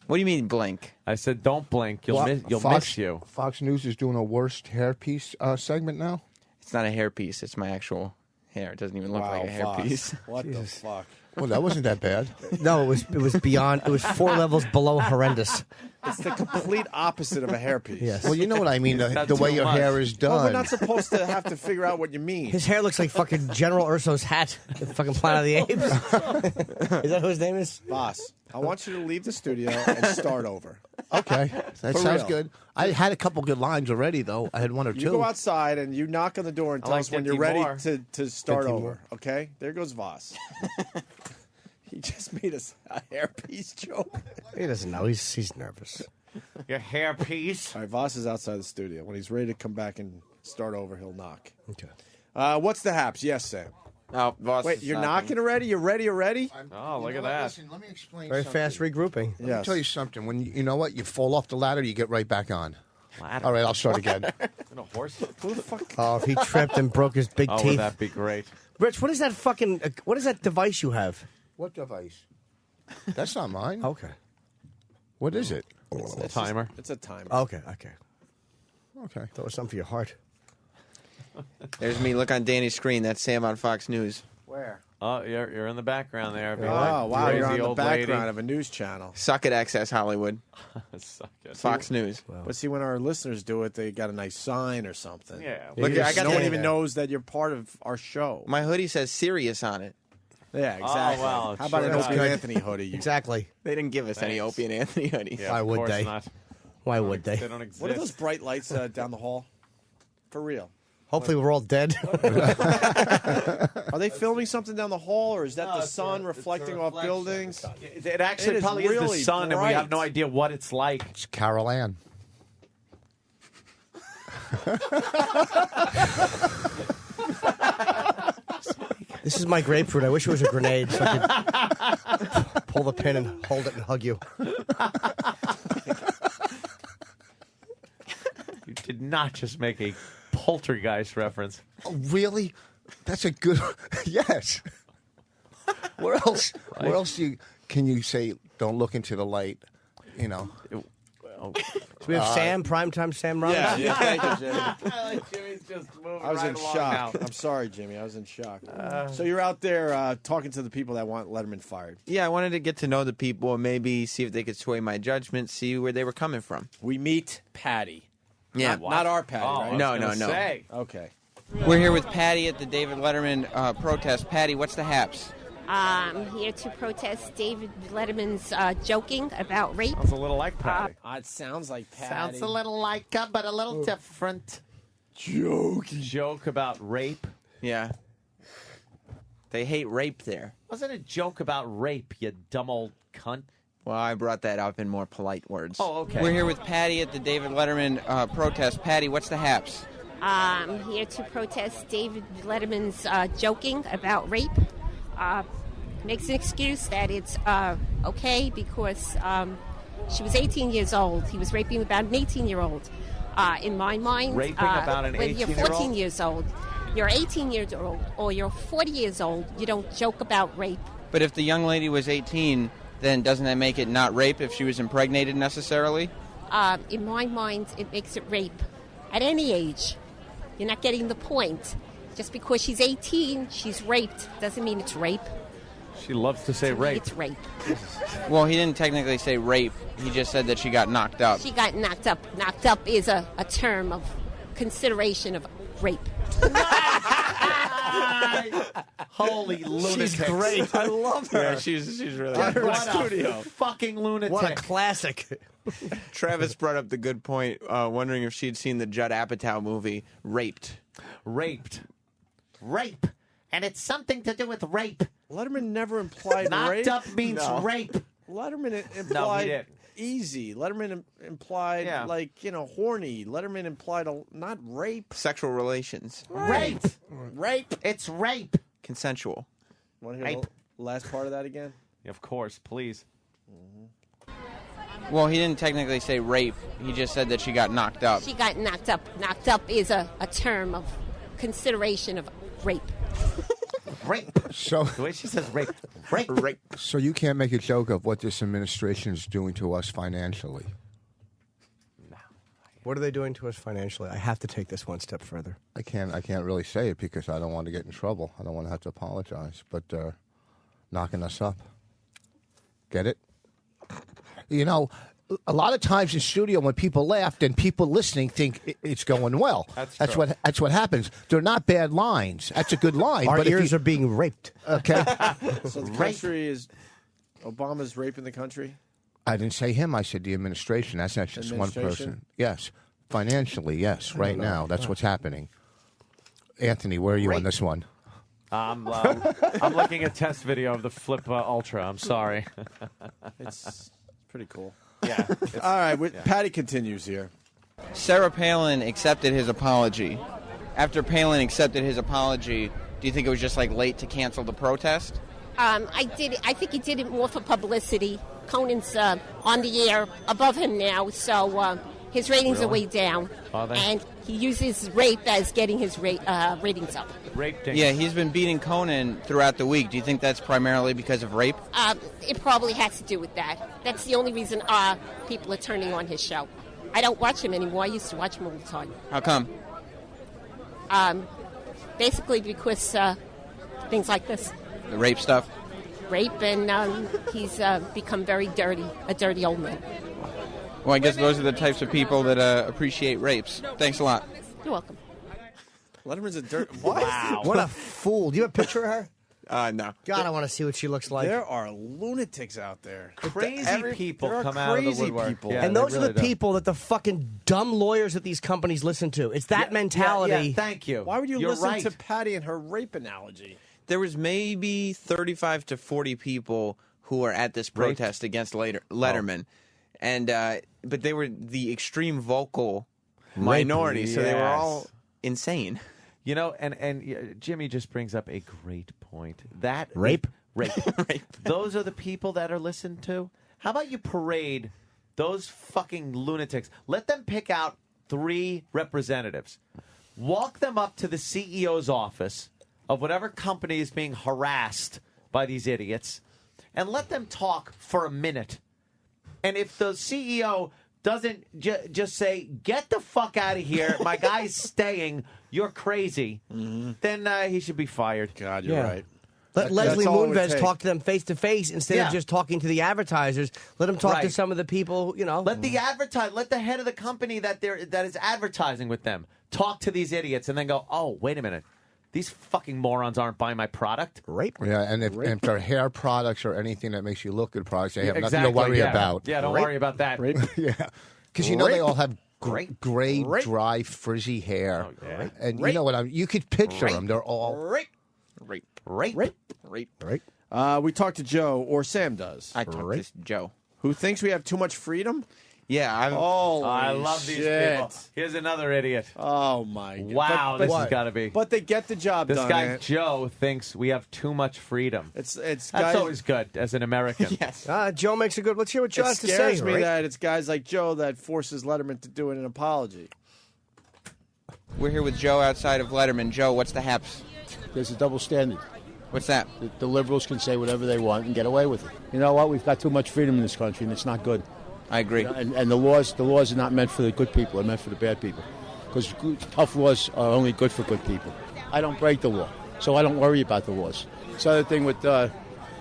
What do you mean blink? I said don't blink. You'll miss you. Fox News is doing a worst hairpiece segment now. It's not a hairpiece. It's my actual hair. It doesn't even look like a hairpiece. What the fuck? Well, that wasn't that bad. No, it was beyond. It was 4 levels below horrendous. It's the complete opposite of a hairpiece. Yes. Well, you know what I mean. The way your hair is done. Well, we're not supposed to have to figure out what you mean. His hair looks like fucking General Urso's hat. The fucking Planet of the Apes. Is that who his name is? Boss, I want you to leave the studio and start over. Okay, that For sounds real. good. I had a couple good lines already, though. I had one or two. You go outside and you knock on the door and tell like us when 50 you're ready more. to start 50 over. more. Okay? There goes Voss. He just made us a hairpiece joke. He doesn't know. He's nervous. Your hairpiece. All right, Voss is outside the studio. When he's ready to come back and start over, he'll knock. Okay. What's the haps? Yes, Sam. Oh, Voss Wait, is you're knocking. knocking already? You're ready already? Oh, look at that. Listen, let me explain Very something. fast regrouping. Let me tell you something. When you know what, you fall off the ladder, you get right back on. Ladder. All right, I'll start again. A horse? Who the fuck? Oh, if he tripped and broke his big Oh, would teeth. that be great? Rich, what is that fucking? What is that device you have? What device? That's not mine. Okay. What is it? A timer. It's a timer. Okay. Okay. Thought it was something for your heart. There's me. Look on Danny's screen. That's Sam on Fox News. Where? Oh, you're in the background there. being Oh, like wow. crazy You're on the old background lady. of a news channel. Suck it, Access Hollywood. Suck it. Fox News. But see, when our listeners do it, they got a nice sign or something. Yeah. Look, I got no one that- even knows that you're part of our show. My hoodie says Sirius on it. Yeah, exactly. well, How about sure an does. Opie Anthony hoodie? You- Exactly. They didn't give us any Thanks. Opie and Anthony hoodies. Yeah, Why of would course they? Not. Why would they? They don't exist. What are those bright lights down the hall? For real. Hopefully, we're all dead. Are they filming something down the hall, or is that the sun reflecting off buildings? It actually It is probably is really the sun, and we have bright. no idea what it's like. It's Carol Ann. This is my grapefruit. I wish it was a grenade so I could pull the pin and hold it and hug you. You did not just make a poltergeist reference. Oh, really? That's a good. Yes. Where else? Where else can you say? Don't look into the light. You know. So we have Sam, primetime Sam Roberts. Yeah, thank you, Jimmy. Jimmy's just moving I was right in along shock. now. I'm sorry, Jimmy. I was in shock. So you're out there talking to the people that want Letterman fired. Yeah, I wanted to get to know the people and maybe see if they could sway my judgment, see where they were coming from. We meet Patty. Yeah. Not our Patty, Oh, right? I was No, gonna no. say. Okay. We're here with Patty at the David Letterman protest. Patty, what's the haps? I'm here to protest David Letterman's joking about rape. Sounds a little like Patty. It sounds like Patty. Sounds a little like her, but a little different. Joke about rape. Yeah. They hate rape there. Wasn't a joke about rape, you dumb old cunt. Well, I brought that up in more polite words. Oh, okay. We're here with Patty at the David Letterman protest. Patty, what's the haps? I'm here to protest David Letterman's joking about rape. Makes an excuse that it's okay because she was 18 years old. He was raping about an 18-year-old. In my mind, Raping about an when you're 18-year-old? 14 years old, you're 18 years old, or you're 40 years old, you don't joke about rape. But if the young lady was 18, then doesn't that make it not rape if she was impregnated necessarily? In my mind, it makes it rape at any age. You're not getting the point. Just because she's 18, she's raped, doesn't mean it's rape. She loves to say rape. It's rape. Well, he didn't technically say rape. He just said that she got knocked up. She got knocked up. Knocked up is a term of consideration of rape. Holy lunatic. She's great. I love her. Yeah, she's really What good. a studio. fucking lunatic. What a classic. Travis brought up the good point, wondering if she'd seen the Judd Apatow movie, Raped. Raped. Rape. And it's something to do with rape. Letterman never implied Knocked rape. up means rape. Letterman No, implied he didn't. easy. Letterman implied Yeah. horny. Letterman implied not rape. Sexual relations. Rape. Rape. It's rape. Consensual. Want to hear, Rape. last part of that again? Of course, please. Well, he didn't technically say rape. He just said that she got knocked up. She got knocked up. Knocked up is a term of consideration of rape. Rape. So the way she says rape. Rape. Rape. So you can't make a joke of what this administration is doing to us financially. What are they doing to us financially? I have to take this one step further. I can't really say it because I don't want to get in trouble. I don't want to have to apologize. But knocking us up. Get it? You know, a lot of times in studio when people laugh, then people listening think it's going well. That's what happens. They're not bad lines. That's a good line. Our but ears are being raped. Okay. So the country is Obama's raping the country? I didn't say him. I said the administration. That's not just one person. Yes. Financially, yes. Right now. That's what's happening. Anthony, where are you on this one? I'm looking at test video of the Flip Ultra. I'm sorry. It's pretty cool. Yeah. All right. Patty continues here. Sarah Palin accepted his apology. After Palin accepted his apology, do you think it was just like late to cancel the protest? I think he did it more for publicity. Conan's on the air above him now, so his ratings are way down. Are they? And he uses rape as getting his ratings up. Rape ding. Yeah, he's been beating Conan throughout the week. Do you think that's primarily because of rape? It probably has to do with that. That's the only reason people are turning on his show. I don't watch him anymore. I used to watch him all the time. How come? Basically because things like this. The rape stuff? Rape, and he's become very dirty, a dirty old man. Well, I guess those are the types of people that appreciate rapes. Thanks a lot. You're welcome. Letterman's a dirt. What? Wow. What a fool. Do you have a picture of her? No. God, I want to see what she looks like. There are lunatics out there. Crazy people there are come out of the crazy woodwork. people. Yeah, and those are the people that the fucking dumb lawyers at these companies listen to. It's that mentality. Yeah, thank you. Why would you You're listen right. to Patty and her rape analogy? There was maybe 35 to 40 people who were at this protest against Letterman. And but they were the extreme vocal minority, so they were all insane. You know, and Jimmy just brings up a great point. That rape. Those are the people that are listened to. How about you parade those fucking lunatics? Let them pick out 3 representatives. Walk them up to the CEO's office of whatever company is being harassed by these idiots, and let them talk for a minute. And if the CEO doesn't just say, get the fuck out of here, my guy's staying, you're crazy, then he should be fired. God, you're right. Let Leslie Moonves talk to them face to face instead of just talking to the advertisers. Let him talk to some of the people, you know. Let the head of the company that is advertising with them talk to these idiots and then go, oh, wait a minute. These fucking morons aren't buying my product. Rape. Yeah, and if they're hair products or anything that makes you look good products, they have nothing to worry about. Yeah, don't worry about that. Yeah, because you know they all have gray, dry, frizzy hair. Oh, yeah. And you know what? You could picture them. They're all Rape. We talked to Joe, or Sam does. I talked to Joe. Who thinks we have too much freedom? Yeah, I love these people. Here's another idiot. Oh, my God. Wow, this has got to be. But they get the job this done. This guy, Joe, thinks we have too much freedom. That's always good as an American. Yes. Joe makes a good... Let's hear what Joe has to say. It scares me that it's guys like Joe that forces Letterman to do an apology. We're here with Joe outside of Letterman. Joe, what's the haps? There's a double standard. What's that? The liberals can say whatever they want and get away with it. You know what? We've got too much freedom in this country, and it's not good. I agree. You know, and the laws are not meant for the good people. They're meant for the bad people. Because tough laws are only good for good people. I don't break the law, so I don't worry about the laws. This other thing with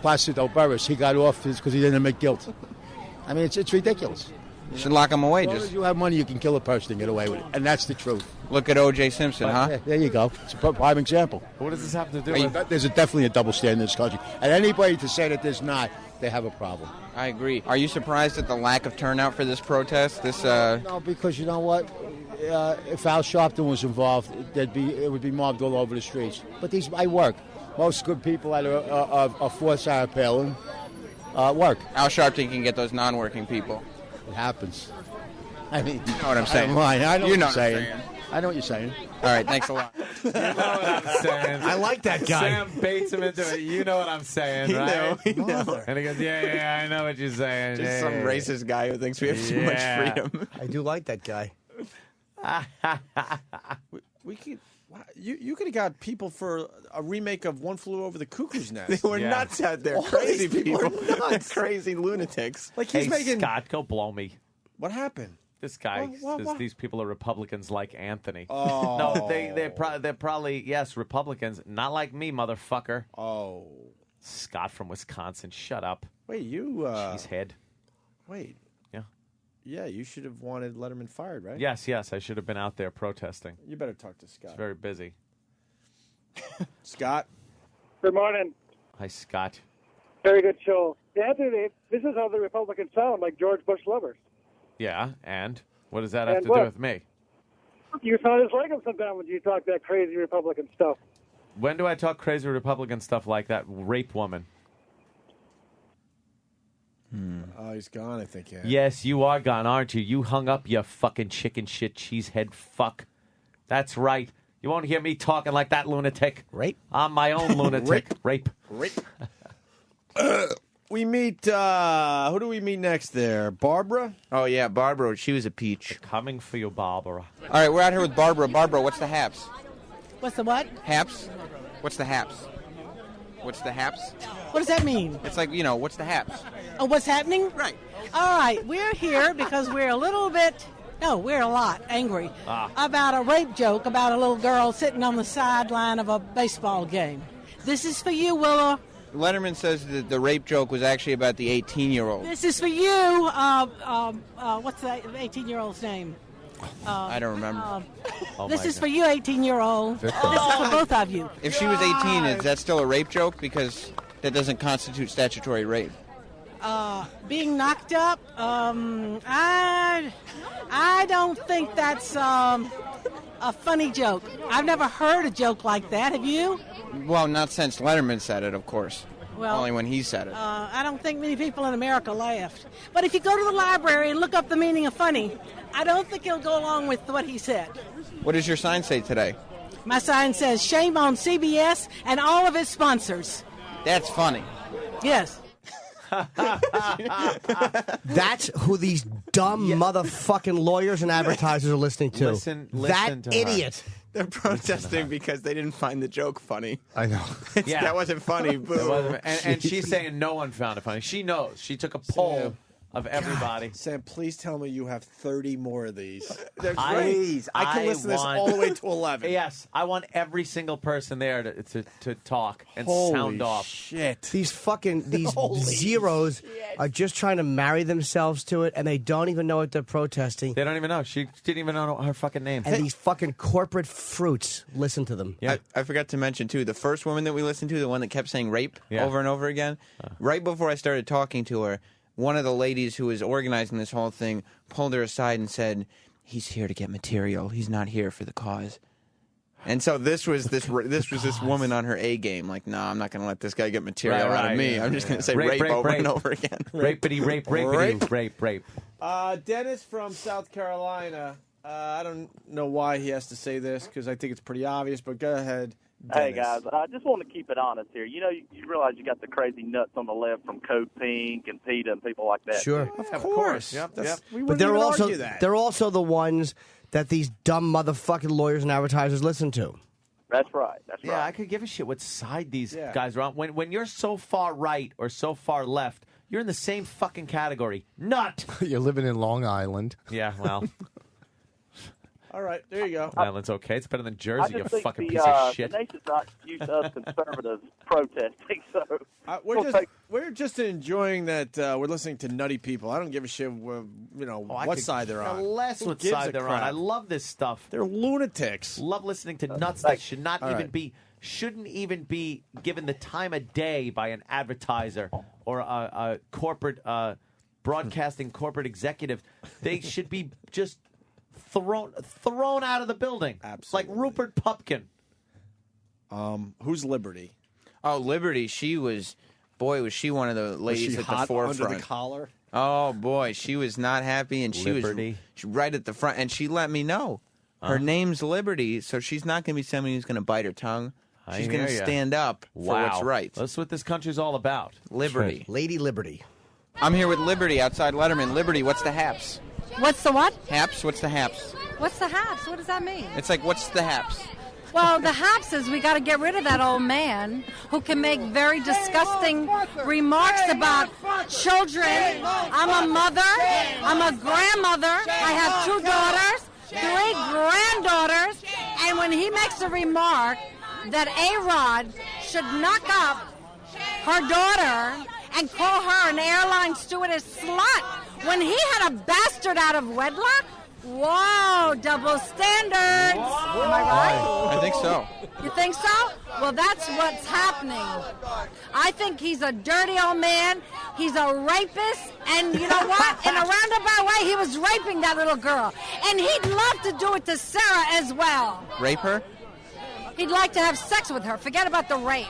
Placido Burress, he got off because he didn't admit guilt. I mean, it's ridiculous. You should lock him away. As long as you have money, you can kill a person and get away with it. And that's the truth. Look at O.J. Simpson, huh? Yeah, there you go. It's a prime example. What does this have to do with... There's definitely a double standard in this country. And anybody to say that there's not, they have a problem. I agree. Are you surprised at the lack of turnout for this protest? No, because you know what? If Al Sharpton was involved, it would be mobbed all over the streets. But I work. Most good people that are for Sarah Palin work. Al Sharpton can get those non-working people. It happens. I mean, you know what I'm saying. I know you what know you're saying. I know what you're saying. All right, thanks a lot. You know what I'm saying? I like that guy. Sam baits him into it. You know what I'm saying, right? He knows. And he goes, yeah, I know what you're saying. Just some racist guy who thinks we have too much freedom. I do like that guy. We could. You could have got people for a remake of One Flew Over the Cuckoo's Nest. They were nuts out there. All Crazy these people people. are nuts. Crazy lunatics. Like he's Hey, making. Scott, go blow me. What happened? This guy What? says these people are Republicans like Anthony. Oh. No, they're probably, yes, Republicans. Not like me, motherfucker. Oh. Scott from Wisconsin. Shut up. Wait, you. Cheesehead. Wait. Yeah. Yeah, you should have wanted Letterman fired, right? Yes, I should have been out there protesting. You better talk to Scott. It's very busy. Scott. Good morning. Hi, Scott. Very good show. Anthony, this is how the Republicans sound, like George Bush lovers. Yeah, and what does that have And to what? do with me? You sound just like him sometimes when you talk that crazy Republican stuff. When do I talk crazy Republican stuff like that rape woman? Oh, he's gone, I think. Yeah. Yes, you are gone, aren't you? You hung up, you fucking chicken shit cheesehead fuck. That's right. You won't hear me talking like that lunatic. Rape? I'm my own lunatic. Rape. We meet. Who do we meet next there? Barbara? Oh, yeah, Barbara. She was a peach. Coming for you, Barbara. All right, we're out here with Barbara. Barbara, what's the haps? What's the what? Haps? What's the haps? What's the haps? What does that mean? It's like, what's the haps? Oh, what's happening? Right. All right, we're here because we're a little bit, no, we're a lot angry about a rape joke about a little girl sitting on the sideline of a baseball game. This is for you, Willa. Letterman says that the rape joke was actually about the 18-year-old. This is for you. What's the 18-year-old's name? I don't remember. This is for you, 18-year-old. This is for both of you. If she was 18, is that still a rape joke? Because that doesn't constitute statutory rape. Being knocked up, I don't think that's a funny joke. I've never heard a joke like that. Have you? Well, not since Letterman said it, of course. Well, only when he said it. I don't think many people in America laughed. But if you go to the library and look up the meaning of funny, I don't think it'll go along with what he said. What does your sign say today? My sign says, shame on CBS and all of its sponsors. That's funny. Yes. That's who these dumb motherfucking lawyers and advertisers are listening to. Listen that to her. idiot. They're protesting because they didn't find the joke funny. I know. Yeah. That wasn't funny. Boo. And she's saying no one found it funny. She knows. She took a poll of everybody. Sam, please tell me you have 30 more of these. They're I great. I can listen to this all the way to 11. Yes, I want every single person there to talk and Holy sound off. shit. These zeros are just trying to marry themselves to it, and they don't even know what they're protesting. They don't even know. She didn't even know her fucking name. And these fucking corporate fruits listen to them. Yeah. I forgot to mention, too, the first woman that we listened to, the one that kept saying rape over and over again, right before I started talking to her, one of the ladies who was organizing this whole thing pulled her aside and said, "He's here to get material. He's not here for the cause." And so this was this woman on her A game. Like, no, I'm not going to let this guy get material out of me. I'm just going to say rape over and over again. Rapity, rape. Dennis from South Carolina. I don't know why he has to say this because I think it's pretty obvious, but go ahead. Hey, guys, I just want to keep it honest here. You know, you realize you got the crazy nuts on the left from Code Pink and PETA and people like that. Sure. Of course. Yep. We But wouldn't they're even also argue that. they're also the ones that these dumb motherfucking lawyers and advertisers listen to. That's right. Yeah, I could give a shit what side these guys are on. When you're so far right or so far left, you're in the same fucking category. Nut. You're living in Long Island. Yeah, well. All right, there you go. Island's okay. It's better than Jersey, I you just think fucking the, piece of shit. The nation's not used to us conservatives protesting, so we're just enjoying that we're listening to nutty people. I don't give a shit, what side they're on. Less Who what gives side a they're crap? on. I love this stuff. They're lunatics. Love listening to nuts that should not All even right. be shouldn't even be given the time of day by an advertiser or a corporate broadcasting corporate executive. They should be just thrown out of the building. Absolutely. Like Rupert Pupkin. Who's Liberty? Oh, Liberty. She was, boy, was she one of the ladies she at the hot forefront. under the collar? Oh boy, she was not happy, and she Liberty. was right at the front, and she let me know. Her name's Liberty, so she's not going to be somebody who's going to bite her tongue. She's going to stand up for what's right. That's what this country's all about. Liberty. Lady Liberty. I'm here with Liberty outside Letterman. Liberty, what's the haps? What's the what? Haps? What's the haps? What's the haps? What does that mean? It's like, what's the haps? Well, the haps is we got to get rid of that old man who can make very disgusting remarks about children. I'm a mother. I'm a grandmother. I have 2 daughters, 3 granddaughters. And when he makes a remark that A-Rod should knock up her daughter and call her an airline stewardess slut when he had a bastard out of wedlock, whoa, double standards. Am I right? I think so. You think so? Well, that's what's happening. I think he's a dirty old man. He's a rapist. And you know what? In a roundabout way, he was raping that little girl. And he'd love to do it to Sarah as well. Rape her? He'd like to have sex with her. Forget about the rape.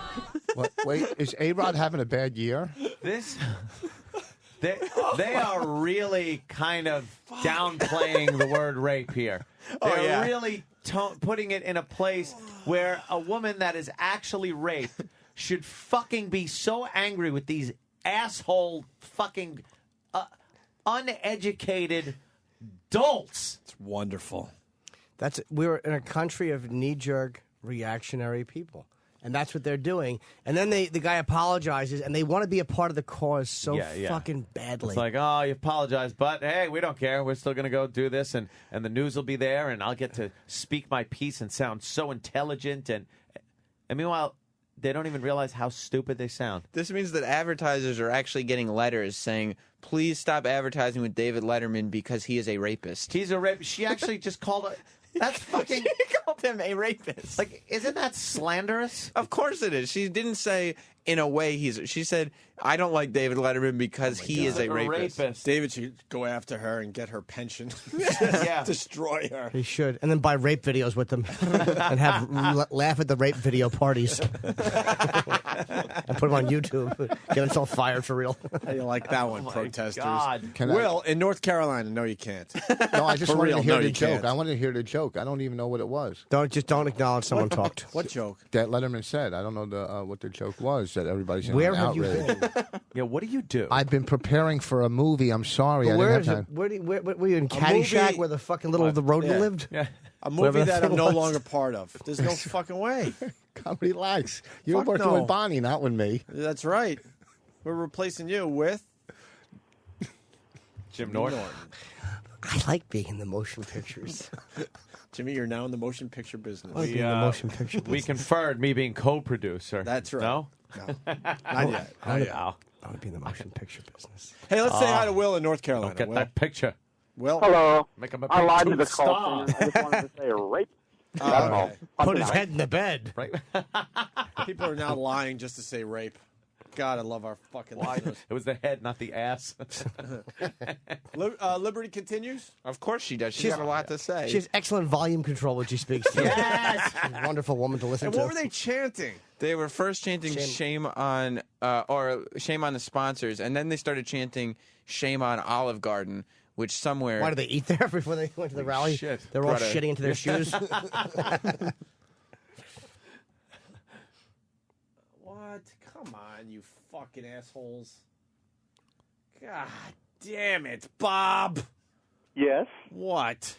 Wait, is A-Rod having a bad year? They are really kind of downplaying the word rape here. They're really putting it in a place where a woman that is actually raped should fucking be so angry with these asshole fucking uneducated dolts. It's wonderful. We're in a country of knee-jerk reactionary people. And that's what they're doing. And then the guy apologizes, and they want to be a part of the cause so fucking badly. It's like, oh, you apologize, but hey, we don't care. We're still going to go do this, and the news will be there, and I'll get to speak my piece and sound so intelligent. And meanwhile, they don't even realize how stupid they sound. This means that advertisers are actually getting letters saying, please stop advertising with David Letterman because he is a rapist. He's a rapist. She actually just called it. That's fucking. She called him a rapist. Like, isn't that slanderous? Of course it is. She didn't say in a way she said, I don't like David Letterman because he is a rapist. David should go after her and get her pension. Destroy her. He should. And then buy rape videos with them and have laugh at the rape video parties. And put them on YouTube. Get himself fired for real. How do you like that one, protesters? God. Will, in North Carolina, no, you can't. No, I just For wanted real, to hear no, the you joke. can't. I wanted to hear the joke. I don't even know what it was. Don't acknowledge someone talked. What joke? That Letterman said. I don't know what the joke was. That everybody's Where have you outraged. been? Yeah, what do you do? I've been preparing for a movie. I'm sorry. I didn't have time. Where were you in Caddyshack where the fucking the rodent lived? Yeah. A movie that I'm no longer part of. There's no fucking way. Come relax. You're Fuck working no. with Bonnie, not with me. That's right. We're replacing you with Jim Norton. I like being in the motion pictures. Jimmy, you're now in the motion picture business. I like being in the motion picture We business. conferred me being co-producer. That's right. No? Not yet. Not yet. I want to be in the motion picture business. Hey, let's say hi to Will in North Carolina. Don't get Will. that picture. Will. Hello. Make him a I big lied to tube the call star. center. I just wanted to say rape. Oh, That's okay. all. Put his head in the bed. Right? People are now lying just to say rape. God, I love our fucking listeners. It was the head, not the ass. Liberty continues? Of course she does. She's got a lot to say. She has excellent volume control when she speaks. Yes. She's a wonderful woman to listen And to. what were they chanting? They were first chanting shame on the sponsors, and then they started chanting shame on Olive Garden, which somewhere. Why did they eat there before they went to the rally? Shit. They were all Brother. shitting into their shoes. What? Come on, you fucking assholes. God damn it, Bob. Yes? What?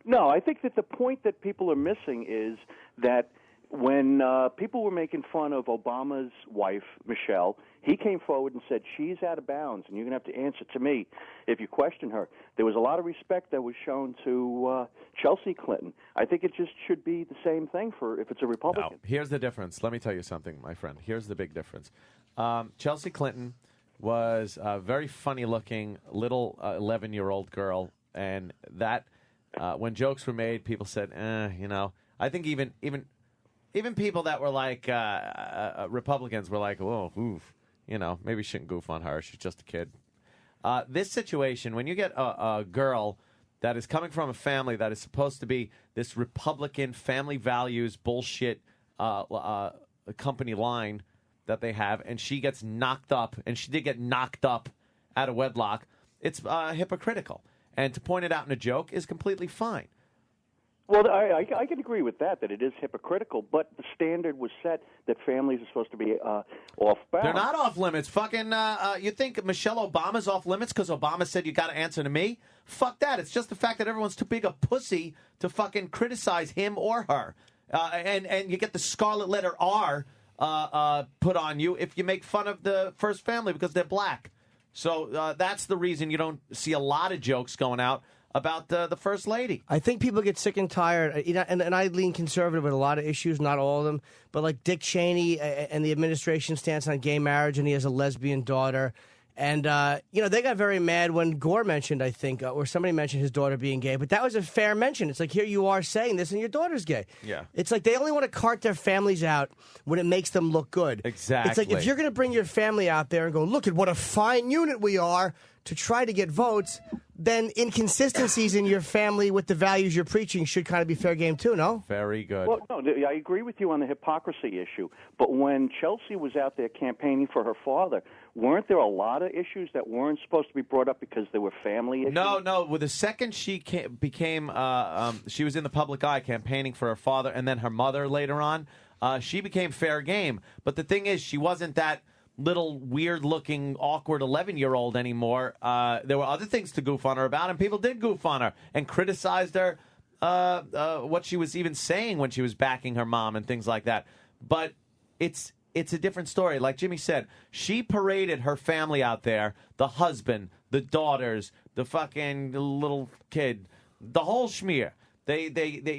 No, I think that the point that people are missing is that when people were making fun of Obama's wife, Michelle, he came forward and said, she's out of bounds, and you're going to have to answer to me if you question her. There was a lot of respect that was shown to Chelsea Clinton. I think it just should be the same thing for if it's a Republican. No. Here's the difference. Let me tell you something, my friend. Here's the big difference. Chelsea Clinton was a very funny-looking little 11-year-old girl, and that when jokes were made, people said, I think even people that were like Republicans were like, whoa, oof, maybe shouldn't goof on her. She's just a kid. This situation, when you get a girl that is coming from a family that is supposed to be this Republican family values bullshit company line that they have, and she gets knocked up, and she did get knocked up out of wedlock, it's hypocritical. And to point it out in a joke is completely fine. Well, I can agree with that it is hypocritical, but the standard was set that families are supposed to be off balance. They're not off limits. Fucking, you think Michelle Obama's off limits because Obama said you got to answer to me? Fuck that. It's just the fact that everyone's too big a pussy to fucking criticize him or her. And you get the scarlet letter R put on you if you make fun of the first family because they're black. So that's the reason you don't see a lot of jokes going out about the First Lady. I think people get sick and tired, and I lean conservative with a lot of issues, not all of them, but like Dick Cheney and the administration stance on gay marriage, and he has a lesbian daughter. And, they got very mad when Gore mentioned, I think, or somebody mentioned his daughter being gay, but that was a fair mention. It's like, here you are saying this, and your daughter's gay. Yeah. It's like they only want to cart their families out when it makes them look good. Exactly. It's like if you're going to bring your family out there and go, look at what a fine unit we are to try to get votes, then inconsistencies in your family with the values you're preaching should kind of be fair game too, no? Very good. Well, no, I agree with you on the hypocrisy issue. But when Chelsea was out there campaigning for her father, weren't there a lot of issues that weren't supposed to be brought up because they were family issues? No. Well, the second she became, she was in the public eye campaigning for her father and then her mother later on, she became fair game. But the thing is, she wasn't that little weird-looking, awkward 11-year-old anymore. There were other things to goof on her about, and people did goof on her and criticized her, what she was even saying when she was backing her mom and things like that. But it's a different story. Like Jimmy said, she paraded her family out there, the husband, the daughters, the fucking little kid, the whole schmear.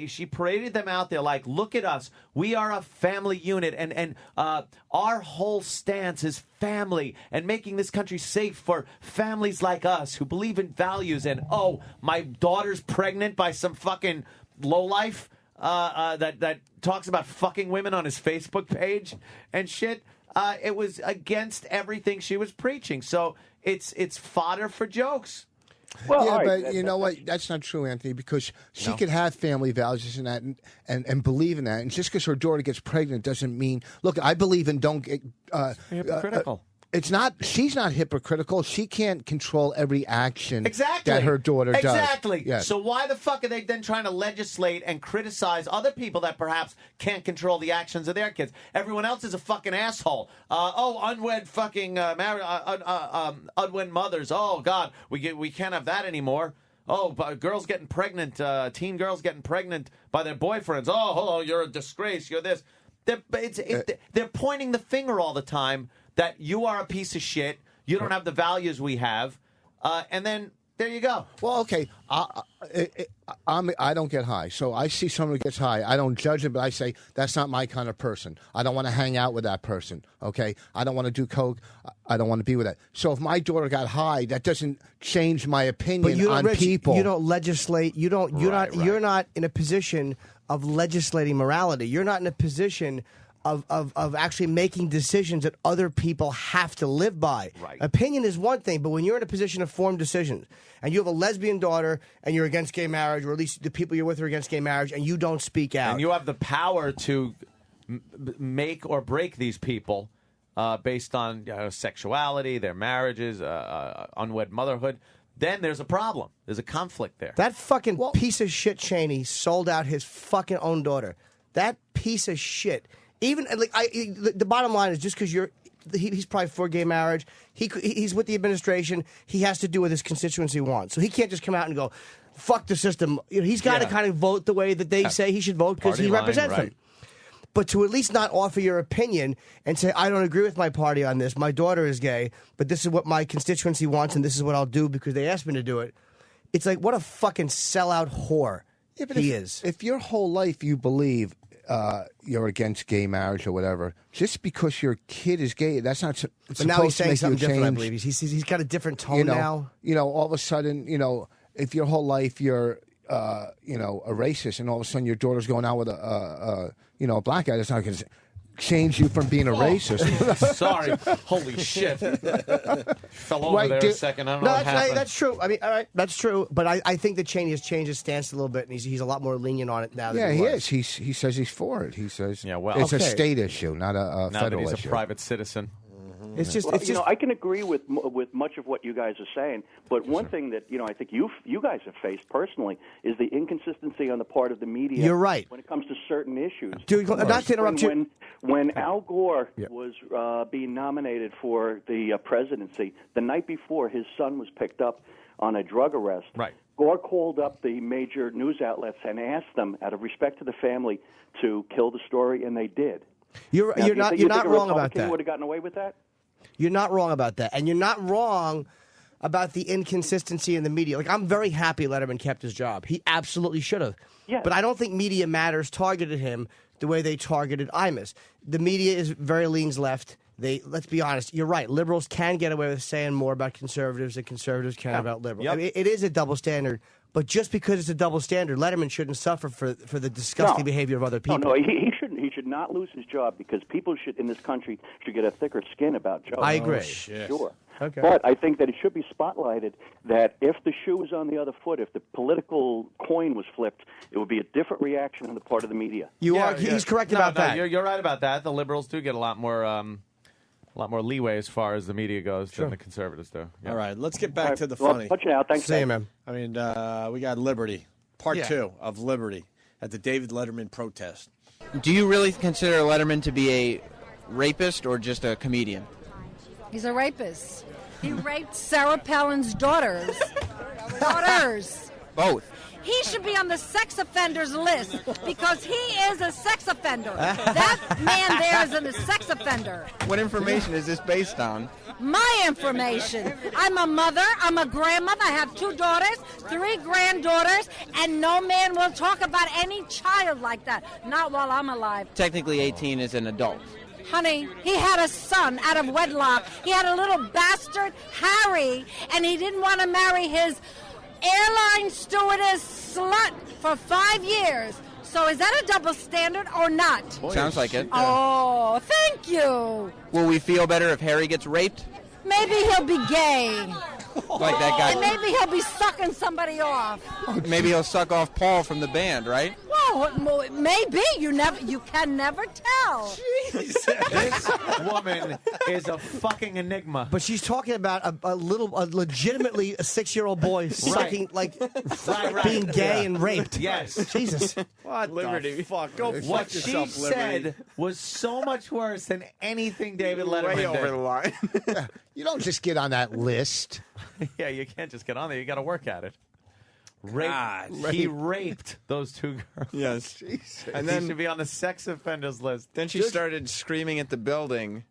She paraded them out there like, look at us. We are a family unit, and our whole stance is family and making this country safe for families like us who believe in values. And, oh, my daughter's pregnant by some fucking lowlife that talks about fucking women on his Facebook page and shit. It was against everything she was preaching. So it's fodder for jokes. Well, yeah, but you know what? That's not true, Anthony, because she could have family values and that and believe in that. And just because her daughter gets pregnant doesn't mean. Look, I believe in don't get hypocritical. It's not. She's not hypocritical. She can't control every action Exactly. that her daughter does. Exactly. Yes. So why the fuck are they then trying to legislate and criticize other people that perhaps can't control the actions of their kids? Everyone else is a fucking asshole. Unwed fucking unwed mothers. Oh God, we can't have that anymore. Oh, girls getting pregnant, teen girls getting pregnant by their boyfriends. Oh, you're a disgrace. You're this. They're pointing the finger all the time. That you are a piece of shit, you don't have the values we have, and then there you go. Well, okay, I don't get high, so I see someone who gets high. I don't judge it, but I say, that's not my kind of person. I don't want to hang out with that person, okay? I don't want to do coke. I don't want to be with that. So if my daughter got high, that doesn't change my opinion on people. You don't legislate. You're not in a position of legislating morality. You're not in a position of actually making decisions that other people have to live by. Right. Opinion is one thing, but when you're in a position to form decisions, and you have a lesbian daughter, and you're against gay marriage, or at least the people you're with are against gay marriage, and you don't speak out. And you have the power to make or break these people based on sexuality, their marriages, unwed motherhood, then there's a problem. There's a conflict there. That fucking piece of shit Cheney sold out his fucking own daughter. That piece of shit. Even like the bottom line is just because he's probably for gay marriage. He's with the administration. He has to do what his constituency wants. So he can't just come out and go, "Fuck the system." He's got to kind of vote the way that they say he should vote because he represents them. But to at least not offer your opinion and say, "I don't agree with my party on this. My daughter is gay, but this is what my constituency wants, and this is what I'll do because they asked me to do it." It's like, what a fucking sellout whore he is. If your whole life you believe you're against gay marriage or whatever, just because your kid is gay, that's not but now he's saying something different, I believe. He's got a different tone now. All of a sudden, if your whole life you're, a racist, and all of a sudden your daughter's going out with a black guy, that's not going to change you from being a racist. Sorry. Holy shit. Fell over there a second. I don't know what happened. That's true. I mean, all right, that's true. But I think that Cheney has changed his stance a little bit, and he's a lot more lenient on it now than he was. Is. He says he's for it. He says it's a state issue, not a now federal that he's issue. A private citizen. It's just, Well, I can agree with much of what you guys are saying, but one thing that I think you guys have faced personally is the inconsistency on the part of the media. You're right. When it comes to certain issues. Dude, not to interrupt you. When Al Gore was being nominated for the presidency, the night before his son was picked up on a drug arrest. Right. Gore called up the major news outlets and asked them, out of respect to the family, to kill the story, and they did. You're not wrong about that. Would have gotten away with that? You're not wrong about that, and you're not wrong about the inconsistency in the media. Like, I'm very happy Letterman kept his job. He absolutely should have. Yeah. But I don't think Media Matters targeted him the way they targeted Imus. The media is very leans left. Let's be honest. You're right. Liberals can get away with saying more about conservatives than conservatives can about liberals. Yep. I mean, it is a double standard. But just because it's a double standard, Letterman shouldn't suffer for the disgusting behavior of other people. No, he shouldn't. He should not lose his job because people in this country should get a thicker skin about Joe. I agree. Sure. Okay. But I think that it should be spotlighted that if the shoe was on the other foot, if the political coin was flipped, it would be a different reaction on the part of the media. He's correct about that. You're right about that. The liberals do get a lot more leeway as far as the media goes than the conservatives do. Yeah. All right, let's get back to the funny. Punch it out. Thanks, See you, man. I mean, we got Liberty, part 2 of Liberty at the David Letterman protest. Do you really consider Letterman to be a rapist or just a comedian? He's a rapist. He raped Sarah Palin's daughters. Both. He should be on the sex offenders list because he is a sex offender. That man there is a sex offender. What information is this based on? My information. I'm a mother. I'm a grandmother. I have 2 daughters, 3 granddaughters, and no man will talk about any child like that. Not while I'm alive. Technically, 18 is an adult. Honey, he had a son out of wedlock. He had a little bastard, Harry, and he didn't want to marry his airline stewardess slut for 5 years. So is that a double standard or not? Sounds like it. Oh, thank you. Will we feel better if Harry gets raped? Maybe he'll be gay. Like that guy. And maybe he'll be sucking somebody off. Maybe he'll suck off Paul from the band, right? Well, maybe. You can never tell. This woman is a fucking enigma. But she's talking about a legitimately a 6-year-old boy sucking, being gay and raped. Yes. Jesus. What the fuck? Go fuck What yourself, she Liberty. said was so much worse than anything David Letterman Way did. over the line. You don't just get on that list. Yeah, you can't just get on there. You got to work at it. He raped those 2 girls. Yes. Jesus. And He then should be on the sex offenders list. Then she started screaming at the building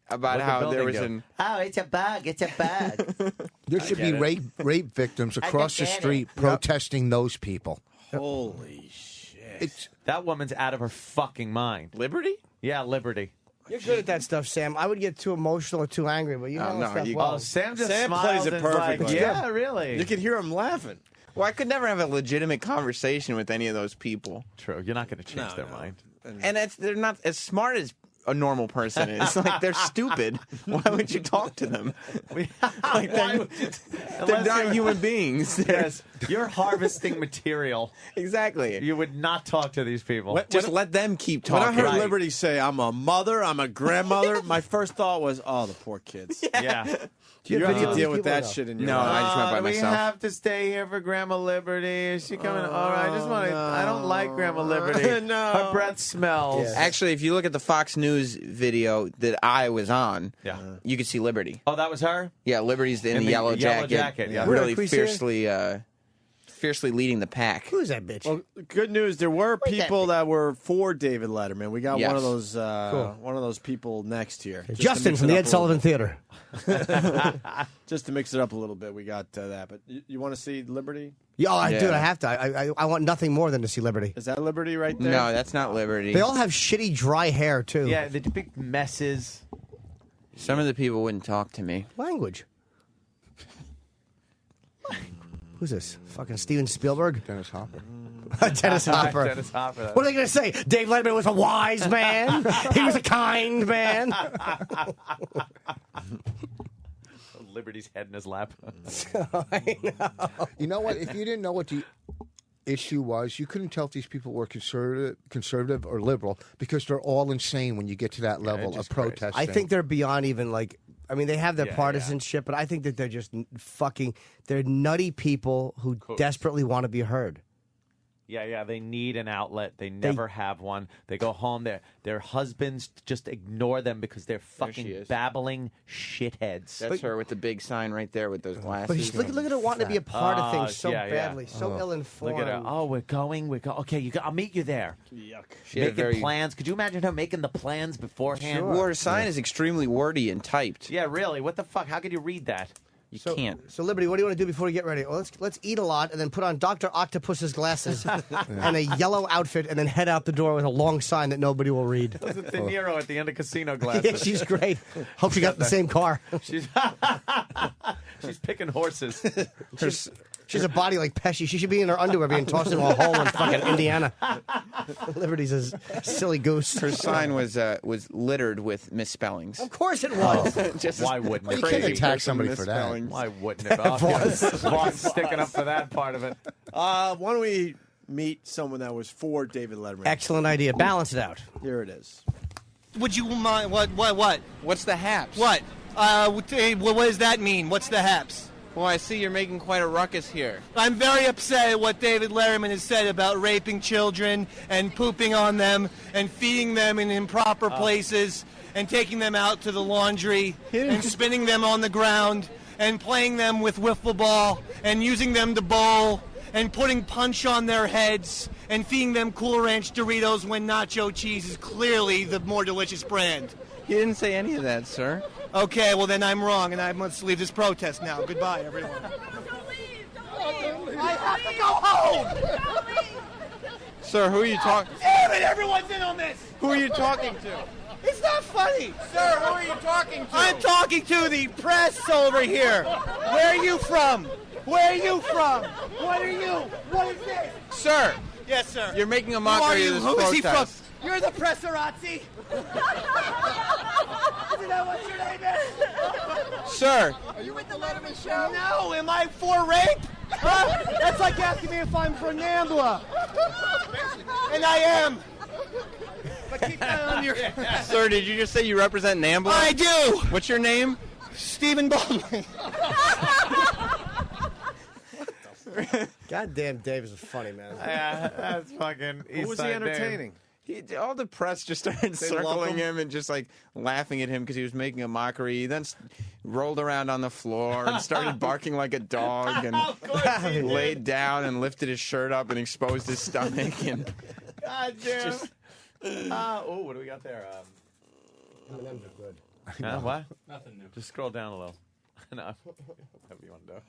about What'd the how there building was do? an... Oh, it's a bug. It's a bug. There should be rape victims across the street protesting those people. Holy shit. That woman's out of her fucking mind. Liberty? Yeah, Liberty. You're good at that stuff, Sam. I would get too emotional or too angry, but you know that stuff well. Sam just Sam smiles plays it and is like, perfectly. yeah, really. You can hear him laughing. Well, I could never have a legitimate conversation with any of those people. True. You're not going to change their mind. And they're not as smart as a normal person is. Like, they're stupid. Why would you talk to them? Like, they're not human beings. Yes, you're harvesting material. Exactly. You would not talk to these people. Just let them keep When talking. I heard Liberty say, I'm a mother, I'm a grandmother, my first thought was, oh, the poor kids. Yeah. You have to deal with people, that though? shit in your No, life. I just went by We myself. have to stay here for Grandma Liberty. Is she coming? All right, I just want to. I don't like Grandma Liberty. No. Her breath smells. Actually, if you look at the Fox News video that I was on, Yeah. you could see Liberty. Oh, that was her? Yeah, Liberty's in In the the yellow yellow jacket. jacket, yeah. Really Where, Chris, fiercely leading the pack. Who's that bitch? Well, good news. There were people that were for David Letterman. We got Yes. one of those Cool. one of those people next here. Just to Justin mix from it the up Ed a Sullivan Theater. Just to mix it up a little bit, we got that. But you want to see Liberty? Yeah, Yeah. dude, I have to. I want nothing more than to see Liberty. Is that Liberty right there? No, that's not Liberty. They all have shitty dry hair too. Yeah, the big messes. Some of the people wouldn't talk to me. Language. Who's this? Fucking Steven Spielberg? Dennis Hopper. Dennis Hopper. Dennis Hopper. What are they going to say? Dave Letterman was a wise man. He was a kind man. Liberty's head in his lap. I know. You know what? If you didn't know what issue was you couldn't tell if these people were conservative or liberal because they're all insane when you get to that level of protesting. I think they're beyond even like. I mean, they have their partisanship, but I think that they're just they're nutty people who desperately want to be heard. Yeah, they need an outlet. They never have one. They go home. Their husbands just ignore them because they're fucking babbling shitheads. That's her with the big sign right there with those glasses. But look at her wanting to be a part of things so badly, so ill-informed. Look at her. Oh, we're going. Okay, I'll meet you there. Yuck. Making plans. Could you imagine her making the plans beforehand? Sure. Well, her sign is extremely wordy and typed. Yeah, really. What the fuck? How could you read that? You can't. So, Liberty, what do you want to do before we get ready? Well, let's eat a lot and then put on Dr. Octopus's glasses and a yellow outfit and then head out the door with a long sign that nobody will read. That's a De Niro at the end of Casino glasses. Yeah, she's great. Hope she got the same car. She's picking horses. She's a body like Pesci. She should be in her underwear being tossed into a hole in fucking Indiana. Liberty's a silly goose. Her sign was littered with misspellings. Of course it was. Why wouldn't it? You can't attack somebody for that. Why wouldn't it? Voss sticking up for that part of it. Why don't we meet someone that was for David Letterman? Excellent idea. Balance it out. Here it is. Would you mind? What? What's the haps? What? What does that mean? What's the haps? Well, I see you're making quite a ruckus here. I'm very upset at what David Letterman has said about raping children and pooping on them and feeding them in improper places and taking them out to the laundry and spinning them on the ground and playing them with wiffle ball and using them to bowl and putting punch on their heads and feeding them Cool Ranch Doritos when nacho cheese is clearly the more delicious brand. You didn't say any of that, sir. Okay, well then I'm wrong, and I must leave this protest now. Goodbye, everyone. I have to go home! Sir, who are you talking to? Damn it, everyone's in on this! Who are you talking to? It's not funny! Sir, who are you talking to? I'm talking to the press over here. Where are you from? Where are you from? What are you? What is this? Sir! Yes, sir. You're making a mockery of this protest. Who is he from? You're the presserazzi? Isn't that what your name is? Sir! Are you with the Letterman show? No, am I for rape? Huh? That's like asking me if I'm for NAMBLA. And I am. But keep that on your... Sir, did you just say you represent NAMBLA? I do! What's your name? Stephen Baldwin. Goddamn, Dave is funny, man. Yeah, that's fucking. Who was he entertaining? All the press just started circling him and just like laughing at him because he was making a mockery. He then rolled around on the floor and started barking like a dog and laid down and lifted his shirt up and exposed his stomach. And God damn. What do we got there? M&M's are good. What? Nothing new. Just scroll down a little. No, whatever you want to do.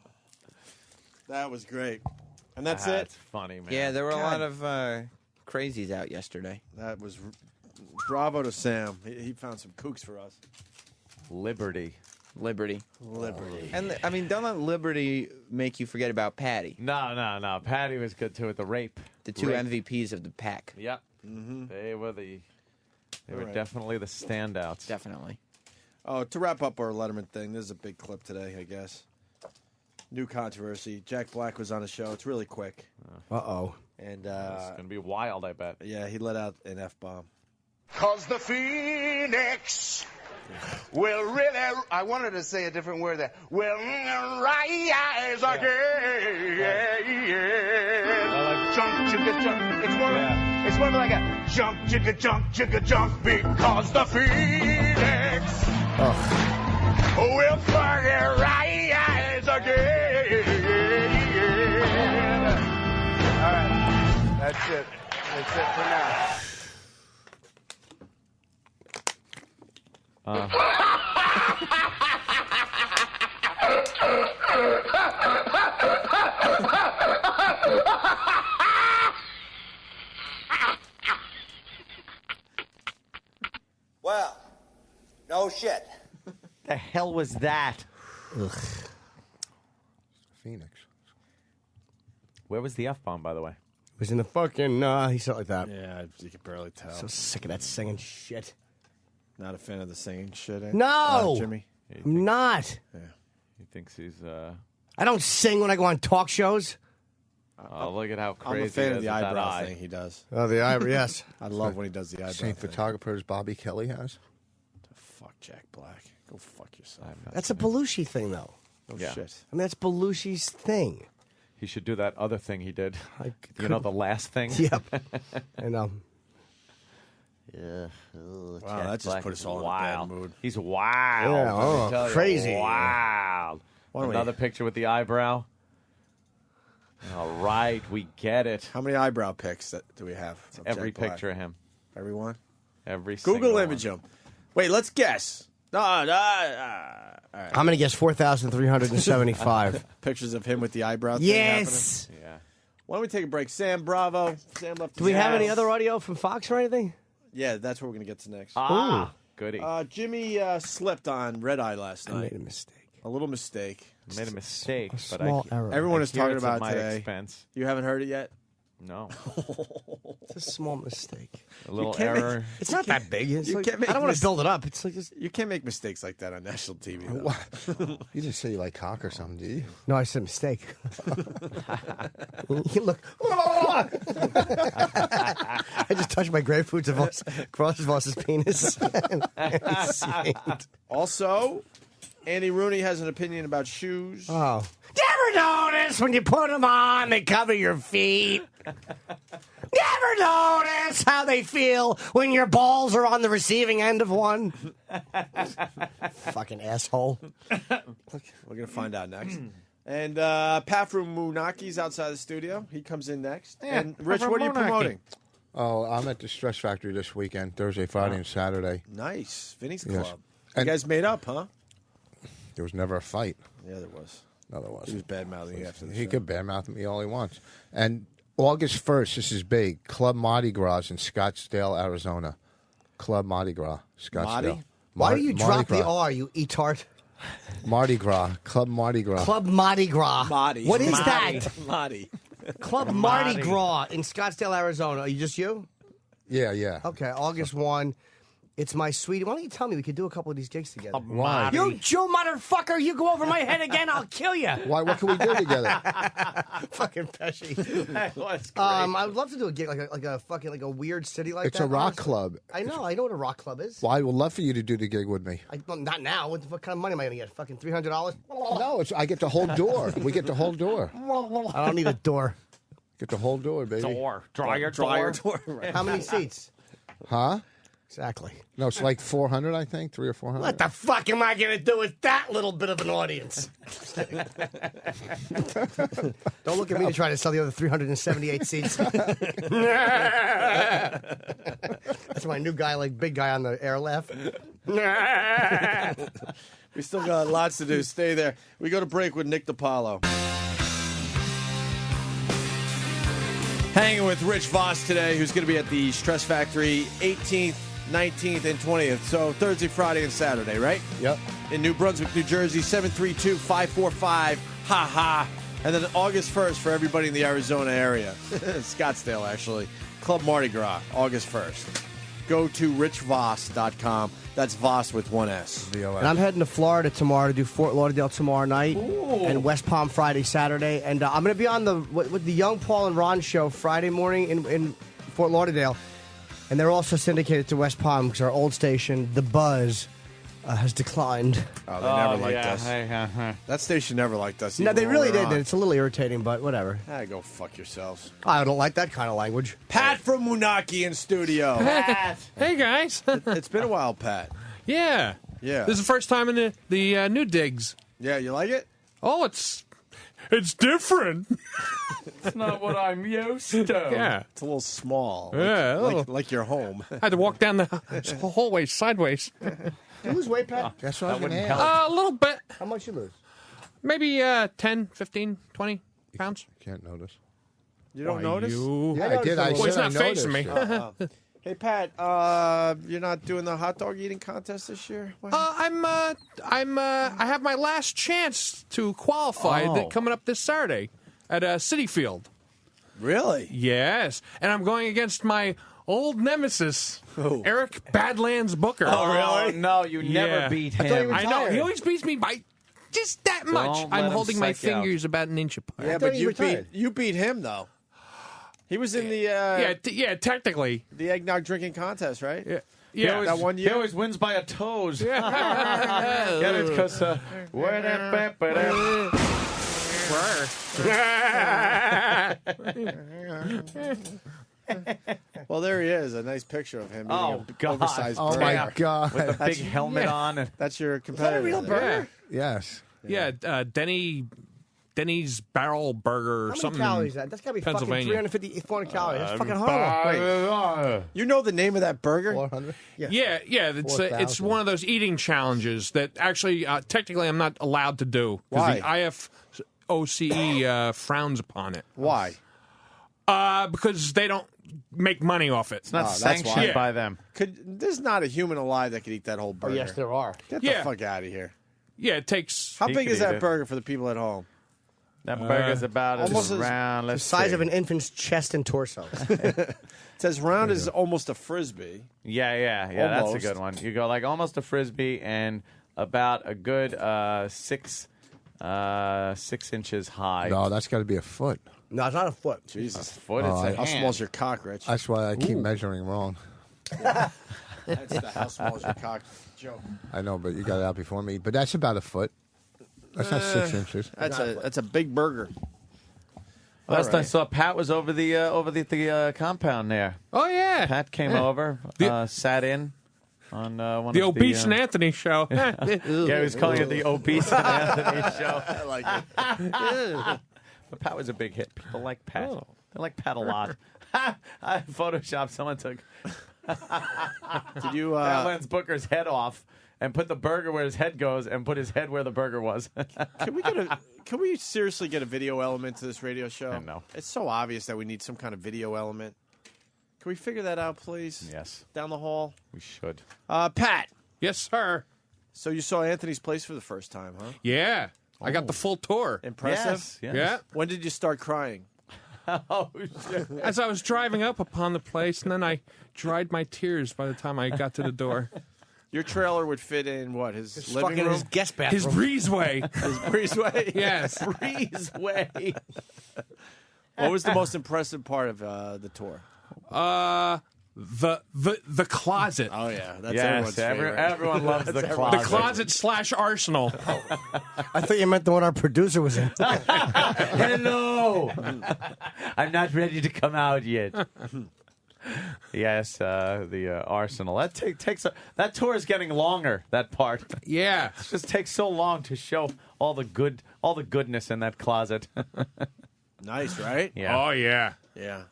That was great. And that's it. That's funny, man. yeah, there were a lot of crazies out yesterday. That was bravo to Sam. He found some kooks for us. Liberty. And I mean, don't let Liberty make you forget about Patty. No. Patty was good too with the rape. The two MVPs of the pack. Yep. Mm-hmm. They were definitely the standouts. Definitely. Oh, to wrap up our Letterman thing, this is a big clip today, I guess. New controversy. Jack Black was on the show. It's really quick. Uh-oh. And it's going to be wild, I bet. Yeah, he let out an F-bomb. 'Cause the Phoenix will really... I wanted to say a different word there. Will rise again. Jump, chicka, jump. It's more like a jump, chicka, jump, because the Phoenix will fucking rise again. All right. That's it. That's it for now. Well, no shit. The hell was that? Ugh. Phoenix. Where was the F-bomb, by the way? It was in the fucking, he said it like that. Yeah, you could barely tell. So sick of that singing shit. Not a fan of the singing shit, eh? No! Jimmy? I'm not. Yeah. He thinks he's, I don't sing when I go on talk shows. Oh, look at how crazy I'm a fan he of the is with that eyebrow eye. thing he does. Oh, the eyebrow, yes. I love when he does the eyebrow Same thing. photographers Bobby Kelly has. Fuck Jack Black. Go fuck yourself. That's a Belushi thing, though. No Yeah. shit. I mean, that's Belushi's thing. He should do that other thing he did. You know, the last thing? Yep. I know. Yeah. Wow, that just put us all in a bad mood. He's wild. Yeah, let me oh, tell you. crazy. Wild. Why don't we- Another picture with the eyebrow. All right, we get it. How many eyebrow pics do we have? of Every Jack Black? picture of him. Everyone? Every Google single image one. him. Wait, let's guess. All right. I'm going to guess 4,375. Pictures of him with the eyebrow thing Yes. happening? Yeah. Why don't we take a break? Sam, bravo. Sam left. Do we have any other audio from Fox or anything? Yeah, that's what we're going to get to next. Ah, goody. Jimmy slipped on Red Eye last night. I made a mistake. A little mistake. Made a mistake, but small error. Everyone I is hear talking it's at about my today. expense. You haven't heard it yet? No. It's a small mistake. A little can't make- error. It's not that big. It's You like, can't make I don't want mis- to build it up. It's like just, You can't make mistakes like that on national TV. Though. You didn't say you like cock or something, did you? no, I said mistake. You look. I just touched my grapefruit across Voss's penis. Also, Andy Rooney has an opinion about shoes. Oh. You ever notice when you put them on, they cover your feet? Never notice how they feel when your balls are on the receiving end of one? Fucking asshole. We're going to find out next. And Pafru Munaki's outside the studio. He comes in next. Yeah, and Rich, Pafru what are you Munaki. promoting? Oh, I'm at the Stress Factory this weekend, Thursday, Friday, and Saturday. Nice. Vinny's Yes. Club. You And- guys made up, huh? There was never a fight. Yeah, there was. No, there wasn't. He was bad-mouthing you after the He show. could badmouth me all he wants. And August 1st, this is big. Club Mardi Gras in Scottsdale, Arizona. Club Mardi Gras, Scottsdale. Mardi? Why do you Mardi drop the Gras. R, you etard? Mardi Gras. Club Mardi Gras. Club Mardi Gras. Mardi. What is Mardi. that? Mardi. Club Mardi Gras in Scottsdale, Arizona. Are you just you? Yeah, yeah. Okay, August 1. It's my sweetie. Why don't you tell me we could do a couple of these gigs together? Why? You Jew motherfucker! You go over my head again, I'll kill you. Why? What can we do together? Fucking Pesci. That was great. I would love to do a gig like a fucking like a weird city like It's that. a rock honestly. club. I know what a rock club is. Well, I would love for you to do the gig with me. Well, not now. What kind of money am I going to get? Fucking $300? No, I get the whole door. We get the whole door. I don't need a door. Get the whole door, baby. Door. Draw your door. How many seats? Huh? Exactly. No, it's like 400, I think. 300 or 400. What the fuck am I going to do with that little bit of an audience? Don't look at me to try to sell the other 378 seats. That's my new guy, like big guy on the air laugh. We still got lots to do. Stay there. We go to break with Nick DiPaolo. Hanging with Rich Voss today, who's going to be at the Stress Factory 18th, 19th, and 20th. So Thursday, Friday, and Saturday, right? Yep. In New Brunswick, New Jersey, 732-545-HA-HA. And then August 1st for everybody in the Arizona area. Scottsdale, actually. Club Mardi Gras, August 1st. Go to richvoss.com. That's Voss with one S. And I'm heading to Florida tomorrow to do Fort Lauderdale tomorrow night and West Palm Friday, Saturday. And I'm going to be on with the Young Paul and Ron show Friday morning in Fort Lauderdale. And they're also syndicated to West Palm because our old station, The Buzz, has declined. Oh, they never liked us. That station never liked us. No, even they when really we were did. on. It's a little irritating, but whatever. Go fuck yourselves. I don't like that kind of language. Pat from Munaki in studio. Pat. Hey, guys. It's been a while, Pat. Yeah. Yeah. This is the first time in the new digs. Yeah, you like it? Oh, it's different. It's not what I'm used to. Yeah. It's a little small. Yeah, a Like, little. like your home. I had to walk down the hallway sideways. You lose weight, Pat? That's what I was going to wouldn't ask. A little bit. How much you lose? Maybe 10, 15, 20 pounds. Can't notice. You don't Why, notice? you- Yeah, I did. I Well, he's said I not facing me. noticed. Hey, Pat, you're not doing the hot dog eating contest this year? What? I have my last chance to qualify coming up this Saturday at Citi Field. Really? Yes, and I'm going against my old nemesis, Eric Badlands Booker. Oh, really? No, you never beat him. I know. He always beats me by just that much. Don't let I'm him holding my psych out. fingers about an inch apart. Yeah, but you beat him though. He was in the yeah, technically the eggnog drinking contest, right? Yeah. He always, that one year. He always wins by a toes. Get it? Because where that Well, there he is. A nice picture of him. Oh, eating God. Oversized Oh, burger. my God. with a big helmet on. And That's your competitor. real burger? Yes. Yeah, Denny's Barrel Burger or How many something. calories is that? That's got to be fucking Pennsylvania. 350, 400 calories. That's fucking horrible. You know the name of that burger? 400. Yeah. It's 4,000. one of those eating challenges that actually, technically, I'm not allowed to do. Why? The IFOCE frowns upon it. Why? Because they don't make money off it. It's not that's sanctioned why. by them. There's not a human alive that could eat that whole burger. Yes, there are. Get the Yeah. fuck out of here. Yeah, it takes. How He big could is eat that it. burger for the people at home? That burger's about almost as as- round. The Let's size see. of an infant's chest and torso. It says round is almost a frisbee. Yeah. That's Almost. a good one. You go like almost a frisbee and about a good 6 inches high. No, that's got to be a foot. No, it's not a foot. Jesus. Foot. Oh, It's a How hand. small's your cock, Rich? That's why I keep measuring wrong. That's the how small's your cock joke. I know, but you got it out before me. But that's about a foot. That's not 6 inches. That's a big burger. Last All I right. saw Pat was over the compound there. Oh yeah, Pat came over, sat in on one the of Obese the and Anthony show. yeah, he was calling it the Obese and Anthony show. I like it. But Pat was a big hit. People like Pat. They like Pat a lot. I photoshopped. Someone took Did you? Lance Booker's head off and put the burger where his head goes and put his head where the burger was. Can we seriously get a video element to this radio show? No. It's so obvious that we need some kind of video element. Can we figure that out, please? Yes. Down the hall. We should. Pat. Yes, sir. So you saw Anthony's Place for the first time, huh? Yeah, I got the full tour. Impressive. Yes. Yeah. When did you start crying? Oh, shit. As I was driving up upon the place, and then I dried my tears by the time I got to the door. Your trailer would fit in what? His living Fucking room? his guest bathroom. His breezeway. His breezeway? Yes. Breezeway. What was the most impressive part of the tour? The closet. Oh, yeah. That's Yes, everyone's favorite. everyone loves the The closet. closet / arsenal. I thought you meant the one our producer was in. Hello. I'm not ready to come out yet. Yes, the Arsenal. That that tour is getting longer. That part. Yeah. It just takes so long to show all the goodness in that closet. Nice, right? Yeah. Oh yeah. Yeah.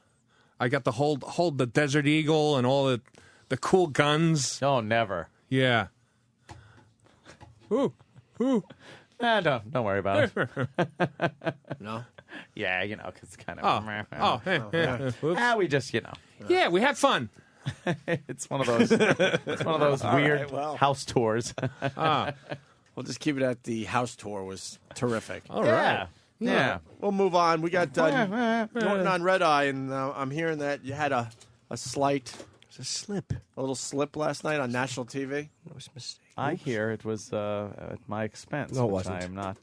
I got the hold the Desert Eagle and all the cool guns. Oh, never. Yeah. Ooh. Don't worry about it. No? Yeah, because it's kind of. Oops. We just, Yeah, we had fun. it's one of those. It's one of those All weird right, well. house tours. We'll just keep it at the house tour was terrific. All right. Yeah. We'll move on. We got Norton on Red Eye, and I'm hearing that you had a slight... It's a slip. A little slip last night on national TV. That was a mistake. I hear it was at my expense. No, it which wasn't. I am not.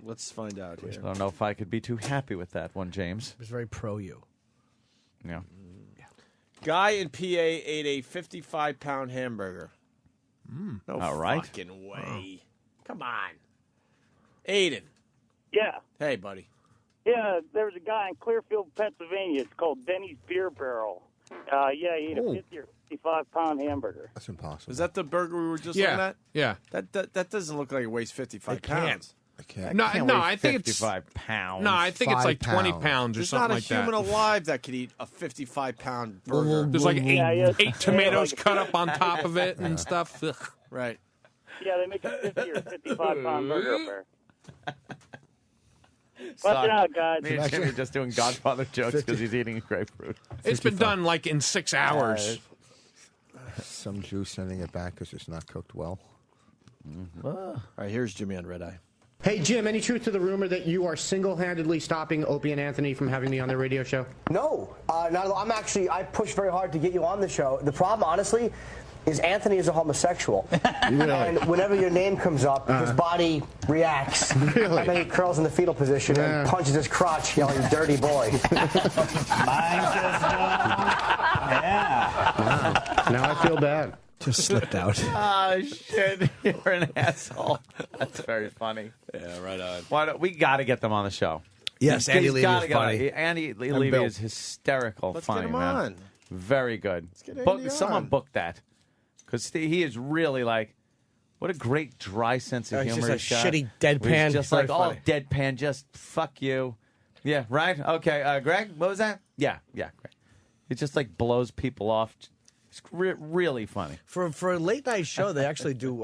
Let's find out here. I don't know if I could be too happy with that one, James. It was very pro you. Yeah. Guy in PA ate a 55-pound hamburger. No All right. fucking way. Come on. Aiden. Yeah. Hey, buddy. Yeah, there was a guy in Clearfield, Pennsylvania. It's called Denny's Beer Barrel. He ate a 50 or 55-pound hamburger. That's impossible. Is that the burger we were just looking at? Yeah. That doesn't look like it weighs 55 pounds. I can't. No, Can't no, weigh I think it's 55 pounds. No, I think it's like 5 20 pounds. pounds or There's something not a like human that. alive that could eat a 55-pound burger. There's like Yeah, eight tomatoes cut up on top of it and stuff. Ugh. Right. Yeah, they make a 50 or 55-pound burger up there. Sorry. Watch it out, guys. Me and Jimmy just doing Godfather jokes because he's eating grapefruit. It's been done like in 6 hours. Some Jew sending it back because it's not cooked well. All right, here's Jimmy on Red Eye. Hey, Jim, any truth to the rumor that you are single-handedly stopping Opie and Anthony from having me on their radio show? No, not at all. I pushed very hard to get you on the show. The problem, honestly, is Anthony is a homosexual. And whenever your name comes up, his body reacts. Really? And then he curls in the fetal position and punches his crotch, yelling, "Dirty boy." Now I feel bad. Just slipped out. Oh, shit. You're an asshole. That's very funny. Yeah, right on. Why don't, we got to get them on the show. Yes, Andy Levy is funny. Andy Levy is hysterical. Let's funny, get him man. on. Very good. Let's get Andy Someone on. book that. Because he is really like, what a great dry sense of He's humor. just a he's got. shitty deadpan. He's just Very like, all funny. deadpan, just fuck you. Yeah, right? Okay, Greg, what was that? Yeah, Greg. It just like blows people off. It's really funny. For a late night show, they actually do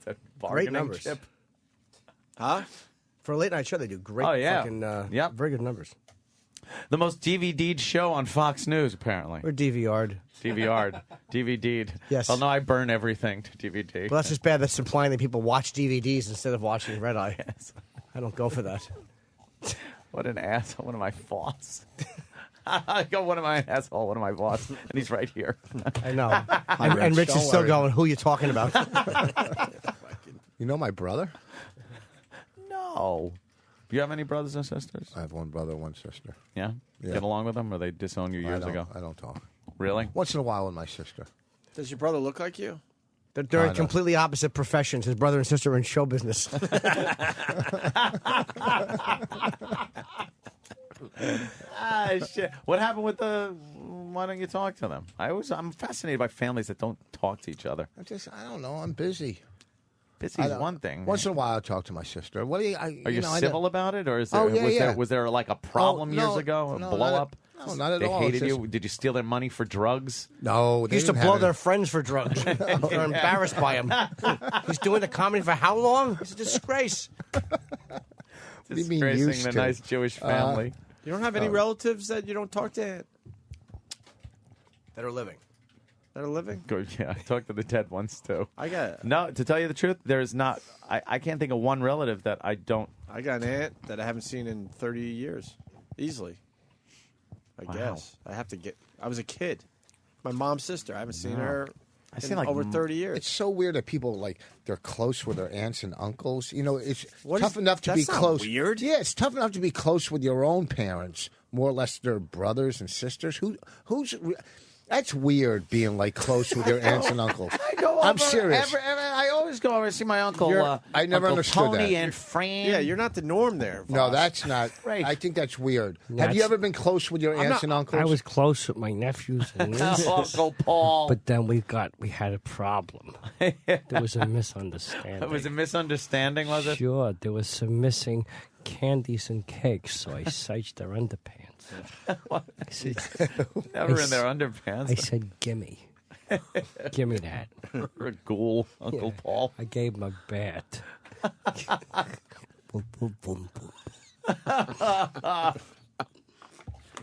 great bargaining numbers. chip. Huh? For a late night show, they do great. Oh, yeah. Fucking, Yep. very good numbers. The most DVD'd show on Fox News, apparently. Or DVR'd. DVR'd. DVD'd. Yes. Well, no, I burn everything to DVD. Well, that's just bad. That's implying that people watch DVDs instead of watching Red Eye. Yes. I don't go for that. What an asshole. One of my boss. I go, what am I an asshole? What am I boss? And he's right here. I know. And Rich is still going, who are you talking about? You know my brother? No. Do you have any brothers and sisters? I have one brother, one sister. Yeah? Yeah. Get along with them, or they disowned you years ago? I don't talk. Really? Once in a while with my sister. Does your brother look like you? They're in completely opposite professions. His brother and sister are in show business. Shit. What happened with the... Why don't you talk to them? I'm fascinated by families that don't talk to each other. I don't know. I'm busy. Busy is one thing. Once in a while, I talk to my sister. What do you? Are you know, civil about it, or is there, Oh, yeah, was there like a problem no, years ago, a no, blow not up? No, not at they all. hated It's you. Did you steal their money for drugs? No, He used to blow their friends for drugs. They're embarrassed by him. He's doing the comedy for how long? It's a disgrace. do you mean Disgracing used the to? nice Jewish family. You don't have any relatives that you don't talk to That are living. that are living? Good. Yeah, I talked to the dead ones too. I got No, to tell you the truth, there's not. I can't think of one relative that I don't. I got an aunt that I haven't seen in 30 years, easily. I guess I have to get. I was a kid. My mom's sister. I haven't seen her. I in over 30 years. It's so weird that people they're close with their aunts and uncles. You know, it's What tough is- enough to be that's not close. weird. Yeah, it's tough enough to be close with your own parents. More or less, their brothers and sisters. That's weird being like close with your aunts and uncles. I'm serious. I always go over and see my uncle. I never Uncle understood Tony that. and Fran. Yeah, you're not the norm there. No, Voss. that's not. Right. I think that's weird. Have That's- you ever been close with your aunts and uncles? I was close with my nephews and nieces. Uncle Paul. But then we had a problem. There was a misunderstanding. It was a misunderstanding, was it? Sure, there was some missing candies and cakes, so I searched their underpants. I said, Never in their underpants. I said, gimme. Gimme that. You're a ghoul, Uncle Paul. I gave him a bat. Boom, boom, boom, boom.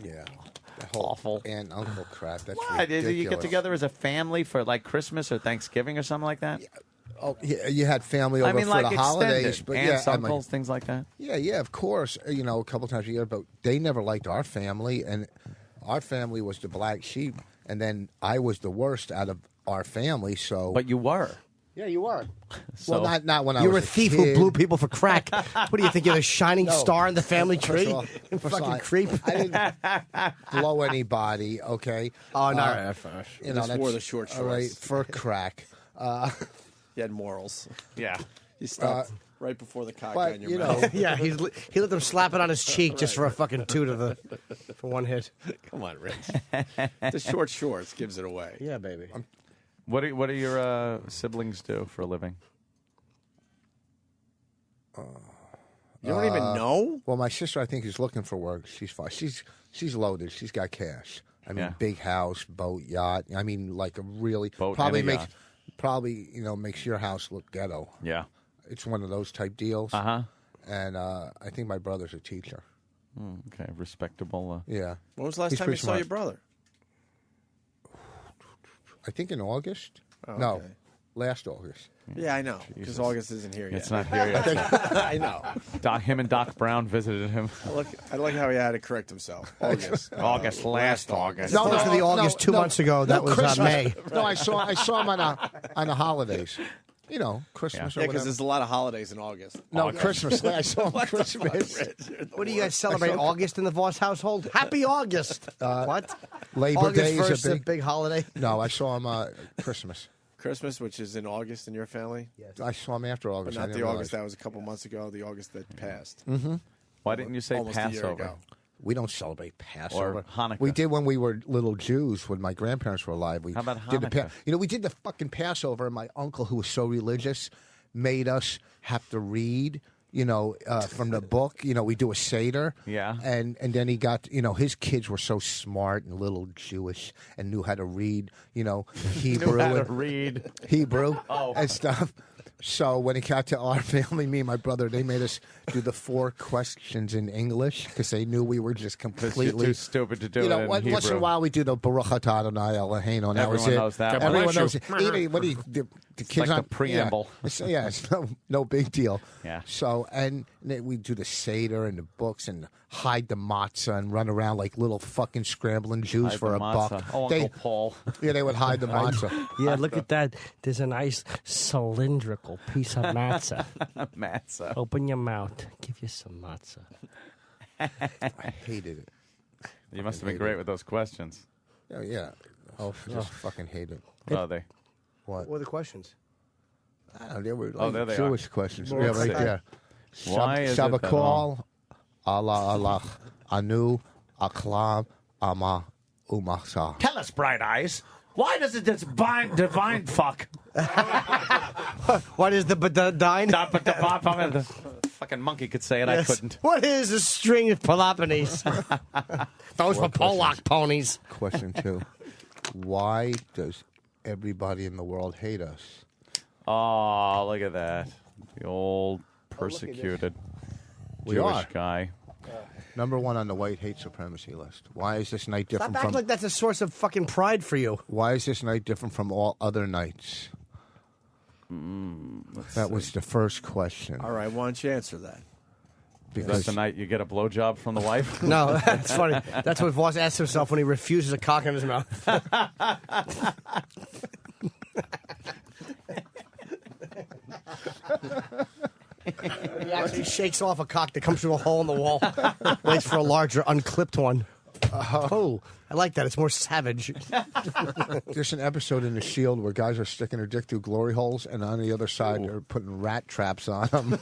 Yeah. That whole Awful. aunt uncle crap. That's Why? Did ridiculous. you get together as a family for like Christmas or Thanksgiving or something like that? Oh, yeah, you had family over I mean, for like the holidays, extended. but Aunts, yeah, uncles, things like that. yeah, of course. You know, a couple times a year, but they never liked our family, and our family was the black sheep, and then I was the worst out of our family. So, But you were. yeah, you are. So- well, not when I You're was a thief kid. who blew people for crack. What do you think? You're the shining No. star in the family First tree? of all- You first of fucking all, creep. I didn't blow anybody. Okay. Oh, no, You know, Just that's wore the short all right shorts. for crack. You had morals. Yeah. You stopped right before the cock but, on your you mouth. know- Yeah, he let them slap it on his cheek just for a fucking for one hit. Come on, Rich. The short shorts gives it away. Yeah, baby. What do your siblings do for a living? You don't even know? Well, my sister, I think, is looking for work. She's fine. She's loaded. She's got cash. I mean, Yeah. big house, boat, yacht. I mean, like a really Boat probably and a makes yacht. makes your house look ghetto. Yeah. It's one of those type deals. Uh-huh. And I think my brother's a teacher. Okay, respectable. Yeah. When was the last He's time you pretty saw smart. your brother? I think in August. Oh, No. okay. Last August. Yeah, I know. Because August isn't here yet. It's not here yet. I know. Him and Doc Brown visited him. I like how he had to correct himself. August. Last August. No, for the August 2 months ago. That was Christmas. May. No, I saw him on the holidays. You know, Christmas or Yeah, because whatever. there's a lot of holidays in August. No, Christmas. I saw him Christmas. What do you guys celebrate August in the Voss household? Happy August. What? Labor August Day is 1st, a a big holiday? No, I saw him Christmas. Christmas, which is in August in your family? Yes. I saw him after August. But I not didn't the August realize. that was a couple months ago, the August that passed. Mm-hmm. Why didn't you say Almost a year Passover? ago. We don't celebrate Passover. Or Hanukkah. We did when we were little Jews, when my grandparents were alive. We How about did Hanukkah? we did the fucking Passover, and my uncle, who was so religious, made us have to read, from the book. We do a Seder. Yeah. And then he got, his kids were so smart and little Jewish and knew how to read, Hebrew. Knew how to read. Hebrew Oh. and stuff. So when it got to our family, me and my brother, they made us do the 4 questions in English because they knew we were just completely You're too stupid to do it in once in a Hebrew. while we do the Baruch Atah Adonai Eloheinu, and that was Everyone it. knows that one. Everyone Bless knows you. it. Even when the kids like on the preamble. Yeah, it's no big deal. Yeah. So and then we do the Seder and the books and hide the matzah and run around like little fucking scrambling Jews Hide for the a matzah. buck. Oh, Uncle Paul. Yeah, they would hide the matzah. Yeah, look at that. There's a nice cylindrical piece of matzah. Matzah. Open your mouth. Give you some matzah. I hated it. You must have been great with those questions. Oh yeah. Oh, just fucking hate it. What are they? What? What are the questions? I don't know, they were Oh, like there they Jewish are. questions. Well, Yeah, let's right see. there. Why is it that Shabakol, Allah, Anu, Aklam, Ama, Umasa. Tell us, Bright Eyes. Why does it divine fuck? What is the dine? The fucking monkey could say it. Yes. I couldn't. What is a string of Peloponnese? Those were Polak ponies. Question 2. Why does everybody in the world hate us? Oh, look at that. The old persecuted We Jewish are. guy. Number 1 on the white hate supremacy list. Why is this night Stop different acting from? like that's a source of fucking pride for you. Why is this night different from all other nights? That was the first question. All right, why don't you answer that? Because tonight you get a blowjob from the wife? No, that's funny. That's what Voss asks himself when he refuses a cock in his mouth. He actually shakes off a cock that comes through a hole in the wall. Waits for a larger, unclipped one. Oh, I like that. It's more savage. There's an episode in The Shield where guys are sticking their dick through glory holes, and on the other side they're putting rat traps on them.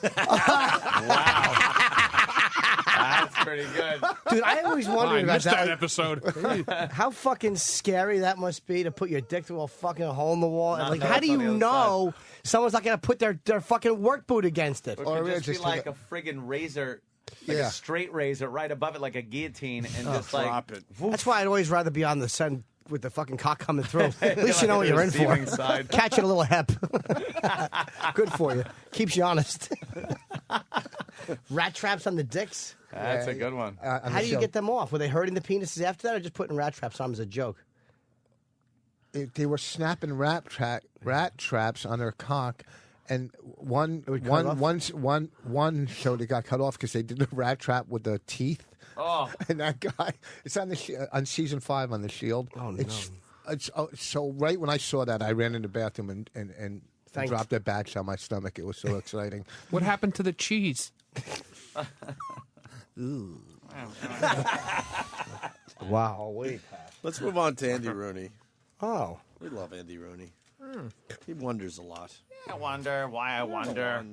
That's pretty good. Dude, I always wondered I about missed that episode. How fucking scary that must be to put your dick through a fucking hole in the wall. Not Like, know how what's do on you the other know someone's not going to put their fucking work boot against it? It Or could it's just be just like a friggin' razor, like Yeah. a straight razor right above it, like a guillotine, and just like Drop it. That's why I'd always rather be on the sun with the fucking cock coming through. At least you know Like what the you're in for. receiving side. Catching a little hep. Good for you. Keeps you honest. Rat traps on the dicks? That's a good one. How do you get them off? Were they hurting the penises after that or just putting rat traps on them as a joke? They were snapping rat traps on their cock, and one show they got cut off because they did the rat trap with the teeth. Oh, And that guy, it's on on season 5 on The Shield. Oh, It's so right when I saw that, I ran in the bathroom and dropped a batch on my stomach. It was so exciting. What happened to the cheese? Wow, wait. Let's move on to Andy Rooney. Oh. We love Andy Rooney. He wonders a lot. I wonder why I wonder.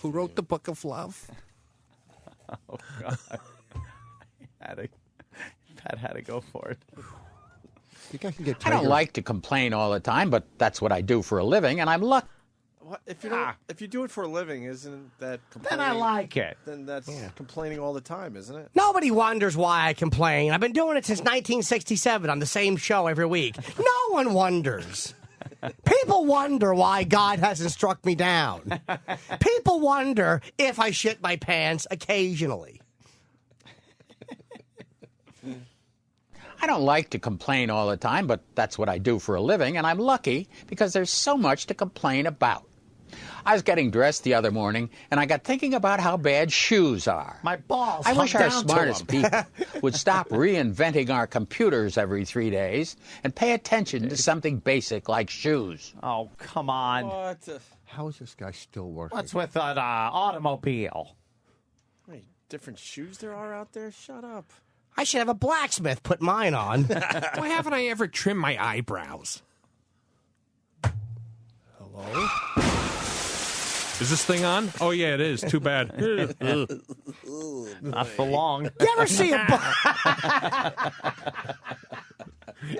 Who wrote the Book of Love? Oh God, Pat had to go for it. You guys can get I don't like to complain all the time, but that's what I do for a living, and I'm lucky. What, if you don't, if you do it for a living, isn't that complaining? Then I like it. Then that's complaining all the time, isn't it? Nobody wonders why I complain. I've been doing it since 1967 on the same show every week. No one wonders. People wonder why God hasn't struck me down. People wonder if I shit my pants occasionally. I don't like to complain all the time, but that's what I do for a living, and I'm lucky because there's so much to complain about. I was getting dressed the other morning, and I got thinking about how bad shoes are. My balls. I wish hung our down to smartest 'em. people would stop reinventing our computers every 3 days and pay attention to something basic like shoes. Oh, come on. What? How is this guy still working? What's with an automobile? How many different shoes there are out there? Shut up. I should have a blacksmith put mine on. Why haven't I ever trimmed my eyebrows? Hello? Is this thing on? Oh, yeah, it is. Too bad. Not for long. You ever see a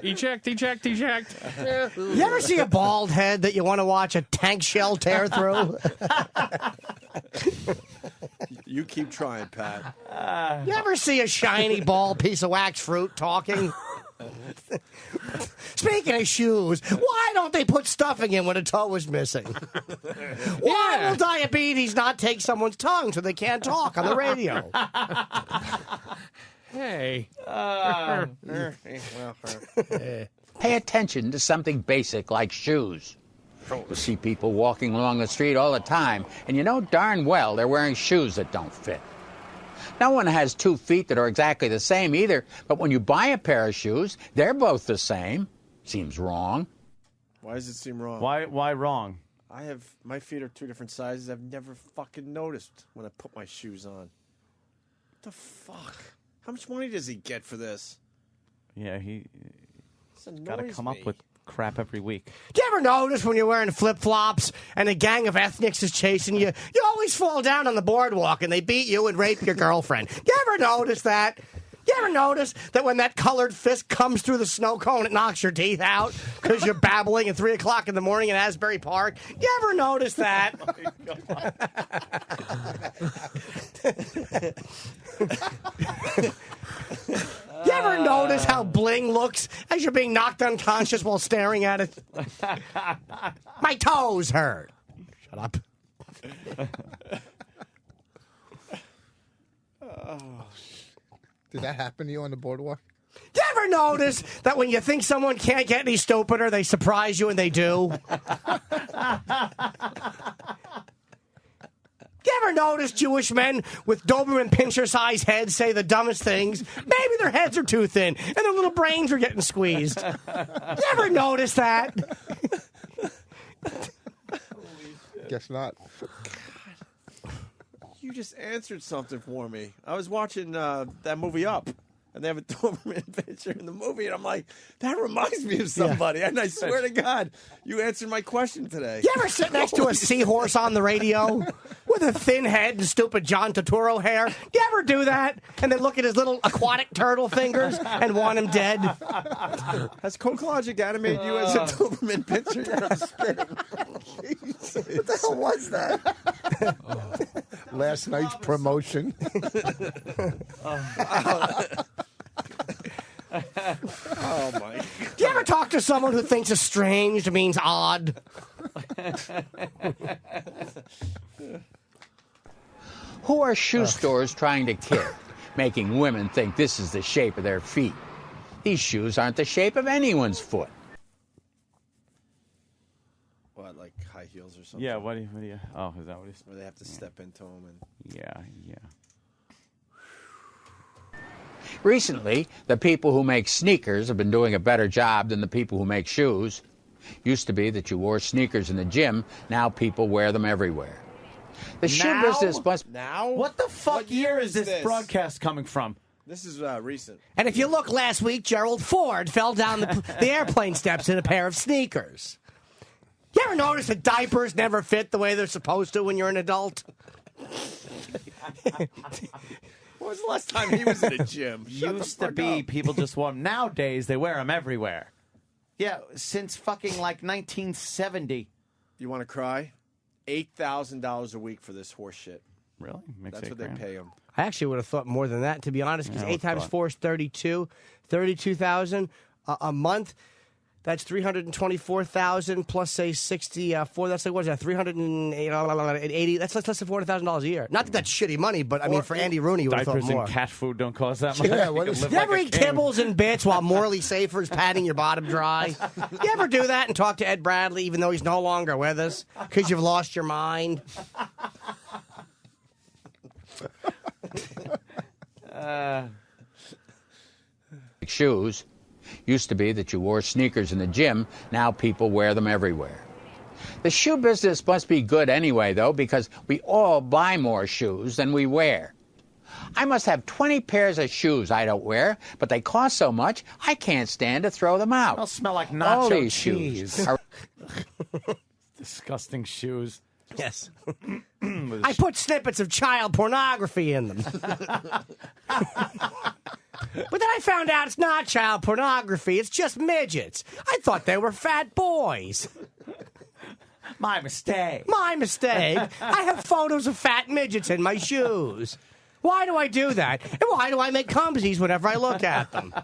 Eject. You ever see a bald head that you want to watch a tank shell tear through? You keep trying, Pat. You ever see a shiny bald piece of wax fruit talking? Speaking of shoes, why don't they put stuffing in when a toe is missing? Why will diabetes not take someone's tongue so they can't talk on the radio? Hey. Pay attention to something basic like shoes. You see people walking along the street all the time, and you know darn well they're wearing shoes that don't fit. No one has 2 feet that are exactly the same either, but when you buy a pair of shoes, they're both the same. Seems wrong. Why does it seem wrong? Why wrong? My feet are 2 different sizes. I've never fucking noticed when I put my shoes on. What the fuck? How much money does he get for this? Yeah, he's This got to annoys come me. up with crap every week. Do you ever notice when you're wearing flip-flops and a gang of ethnics is chasing you, you always fall down on the boardwalk and they beat you and rape your girlfriend? You ever notice that? You ever notice that when that colored fist comes through the snow cone, it knocks your teeth out because you're babbling at 3 o'clock in the morning in Asbury Park? You ever notice that? You ever notice how bling looks as you're being knocked unconscious while staring at it? My toes hurt. Shut up. Did that happen to you on the boardwalk? You ever notice that when you think someone can't get any stupider, they surprise you and they do? You ever notice Jewish men with Doberman pincher-sized heads say the dumbest things? Maybe their heads are too thin and their little brains are getting squeezed. You ever notice that? Guess not. You just answered something for me. I was watching that movie Up, and they have a Doberman picture in the movie, and I'm like, that reminds me of somebody. And I swear to God, you answered my question today. You ever sit next to a seahorse on the radio with a thin head and stupid John Turturro hair? You ever do that? And then look at his little aquatic turtle fingers and want him dead? Has Coke Logic animated you as a Doberman picture? I'm kidding. What the hell was that? Last night's promotion. Oh, my God. Do you ever talk to someone who thinks estranged means odd? Who are shoe stores trying to kid, making women think this is the shape of their feet? These shoes aren't the shape of anyone's foot. What, like high heels or something? Yeah, what do you... Oh, is that what he's... Where they have to step into them and... Yeah. Recently, the people who make sneakers have been doing a better job than the people who make shoes. Used to be that you wore sneakers in the gym. Now people wear them everywhere. The shoe business must... Now? What the fuck What year is this this? broadcast coming from? This is recent. And if you look last week, Gerald Ford fell down the airplane steps in a pair of sneakers. You ever notice that diapers never fit the way they're supposed to when you're an adult? When was the last time he was in a gym? Used to be people just wore them. Nowadays, they wear them everywhere. Yeah, since fucking like 1970. You want to cry? $8,000 a week for this horse shit. Really? That's what they pay him. I actually would have thought more than that, to be honest, because Yeah, 8 times 4 is 32. 32,000 a month. That's $324,000 plus say 64. That's like what is that? $380. That's less than $400,000 a year. Not that that's shitty money, but I mean for Andy Rooney, you would have thought Diapers more. and cat food don't cost that much. Yeah, what is You ever eat kibbles and bits while Morley Safer's patting your bottom dry? You ever do that and talk to Ed Bradley even though he's no longer with us because you've lost your mind? Shoes. Used to be that you wore sneakers in the gym. Now people wear them everywhere. The shoe business must be good anyway, though, because we all buy more shoes than we wear. I must have 20 pairs of shoes I don't wear, but they cost so much I can't stand to throw them out. They'll smell like All nacho these cheese. shoes are Disgusting shoes. Yes. I put snippets of child pornography in them. But then I found out it's not child pornography, it's just midgets. I thought they were fat boys. My mistake. My mistake. I have photos of fat midgets in my shoes. Why do I do that? And why do I make cumsies whenever I look at them?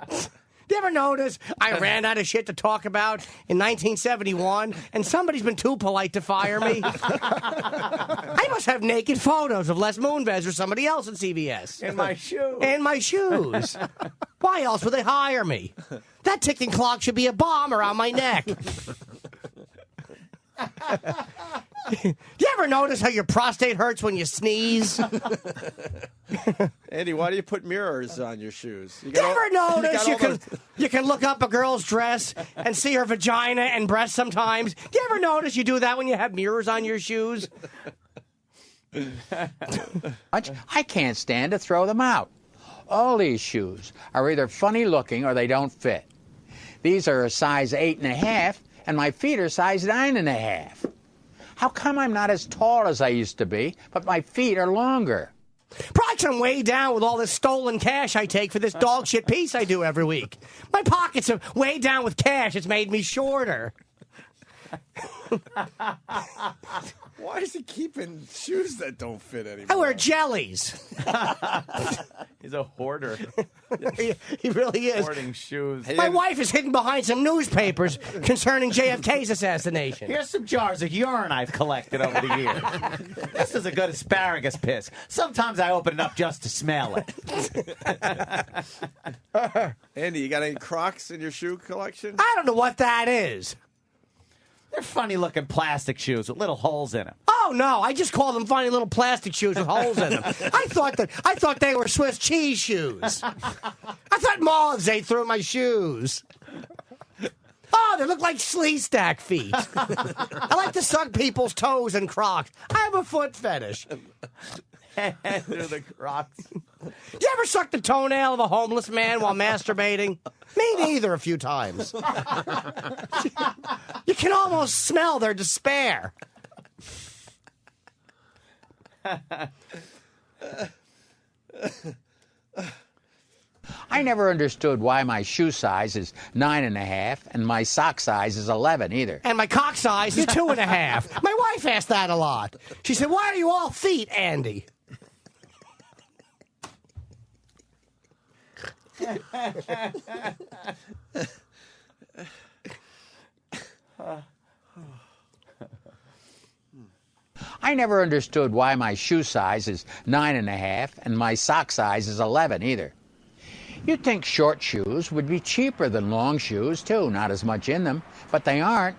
Do you ever notice I ran out of shit to talk about in 1971 and somebody's been too polite to fire me? I must have naked photos of Les Moonves or somebody else at CBS. In my shoes. In my shoes. Why else would they hire me? That ticking clock should be a bomb around my neck. Do you ever notice how your prostate hurts when you sneeze? Andy, why do you put mirrors on your shoes? Do you ever notice you can look up a girl's dress and see her vagina and breasts sometimes? Do you ever notice you do that when you have mirrors on your shoes? I can't stand to throw them out. All these shoes are either funny looking or they don't fit. These are a size 8.5, and my feet are size 9.5. How come I'm not as tall as I used to be, but my feet are longer? Probably 'cause I'm way down with all this stolen cash I take for this dog shit piece I do every week. My pockets are way down with cash. It's made me shorter. Why is he keeping shoes that don't fit anymore? I wear jellies. He's a hoarder. He really is. Hoarding shoes. My wife is hidden behind some newspapers concerning JFK's assassination. Here's some jars of urine I've collected over the years. This is a good asparagus piss. Sometimes I open it up just to smell it. Andy, you got any Crocs in your shoe collection? I don't know what that is. They're funny-looking plastic shoes with little holes in them. Oh no! I just call them funny little plastic shoes with holes in them. I thought they were Swiss cheese shoes. I thought moths ate through my shoes. Oh, they look like Sleestack feet. I like to suck people's toes in Crocs. I have a foot fetish. They're the Crocs. You ever suck the toenail of a homeless man while masturbating? Me neither, a few times. You can almost smell their despair. I never understood why my shoe size is 9.5 and my sock size is 11 either. And my cock size is 2.5. My wife asked that a lot. She said, "Why are you all feet, Andy?" I never understood why my shoe size is 9.5 and my sock size is 11 either. You'd think short shoes would be cheaper than long shoes, too. Not as much in them, but they aren't.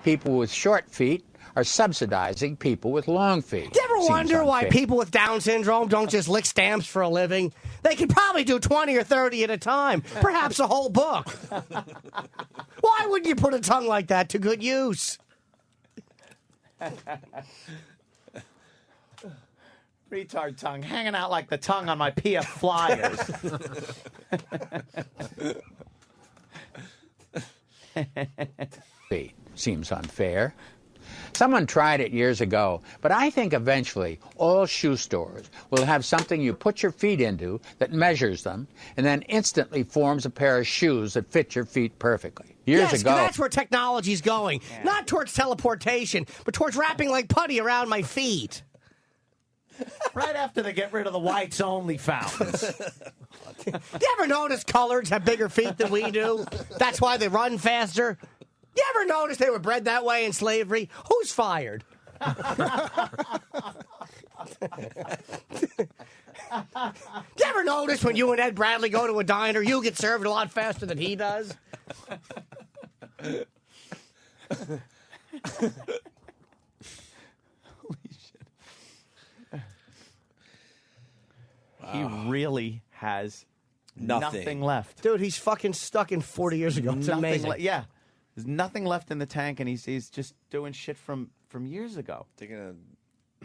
People with short feet are subsidizing people with long feet. Do you ever wonder why people with Down syndrome don't just lick stamps for a living? They could probably do 20 or 30 at a time, perhaps a whole book. Why wouldn't you put a tongue like that to good use? Retard tongue hanging out like the tongue on my PF Flyers. Seems unfair. Someone tried it years ago, but I think eventually all shoe stores will have something you put your feet into that measures them and then instantly forms a pair of shoes that fit your feet perfectly. Years ago. That's where technology's going. Yeah. Not towards teleportation, but towards wrapping like putty around my feet. Right after they get rid of the whites only fountains. You ever notice coloreds have bigger feet than we do? That's why they run faster. You ever notice they were bred that way in slavery? Who's fired? You ever notice when you and Ed Bradley go to a diner, you get served a lot faster than he does? He really has nothing left. Dude, he's fucking stuck in 40 years ago. It's amazing. Yeah. There's nothing left in the tank, and he's just doing shit from years ago. They're going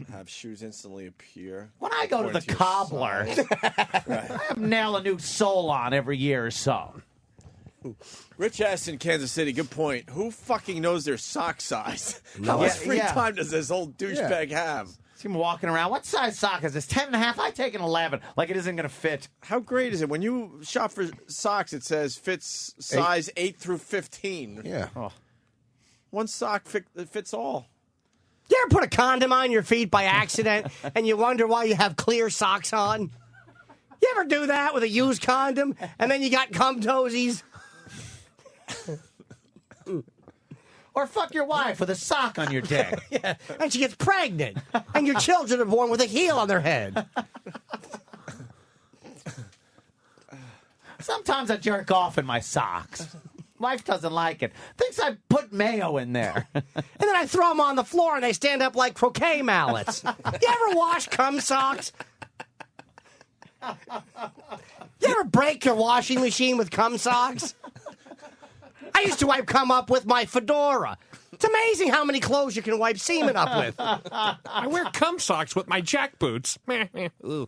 to have shoes instantly appear. When I go to the cobbler, I have nail a new sole on every year or so. Rich asked in Kansas City, good point. Who fucking knows their sock size? No. How much Yeah, free yeah. time does this old douchebag have? See him walking around. What size sock is this? 10.5? I take an 11. Like it isn't going to fit. How great is it? When you shop for socks, it says fits size 8 through 15. Yeah. Oh. One sock fits all. You ever put a condom on your feet by accident and you wonder why you have clear socks on? You ever do that with a used condom and then you got cum toesies? Or fuck your wife with a sock on your dick. Yeah, and she gets pregnant, and your children are born with a heel on their head. Sometimes I jerk off in my socks. Wife doesn't like it. Thinks I put mayo in there. And then I throw them on the floor, and they stand up like croquet mallets. You ever wash cum socks? You ever break your washing machine with cum socks? I used to wipe cum up with my fedora. It's amazing how many clothes you can wipe semen up with. I wear cum socks with my jack boots. Ooh.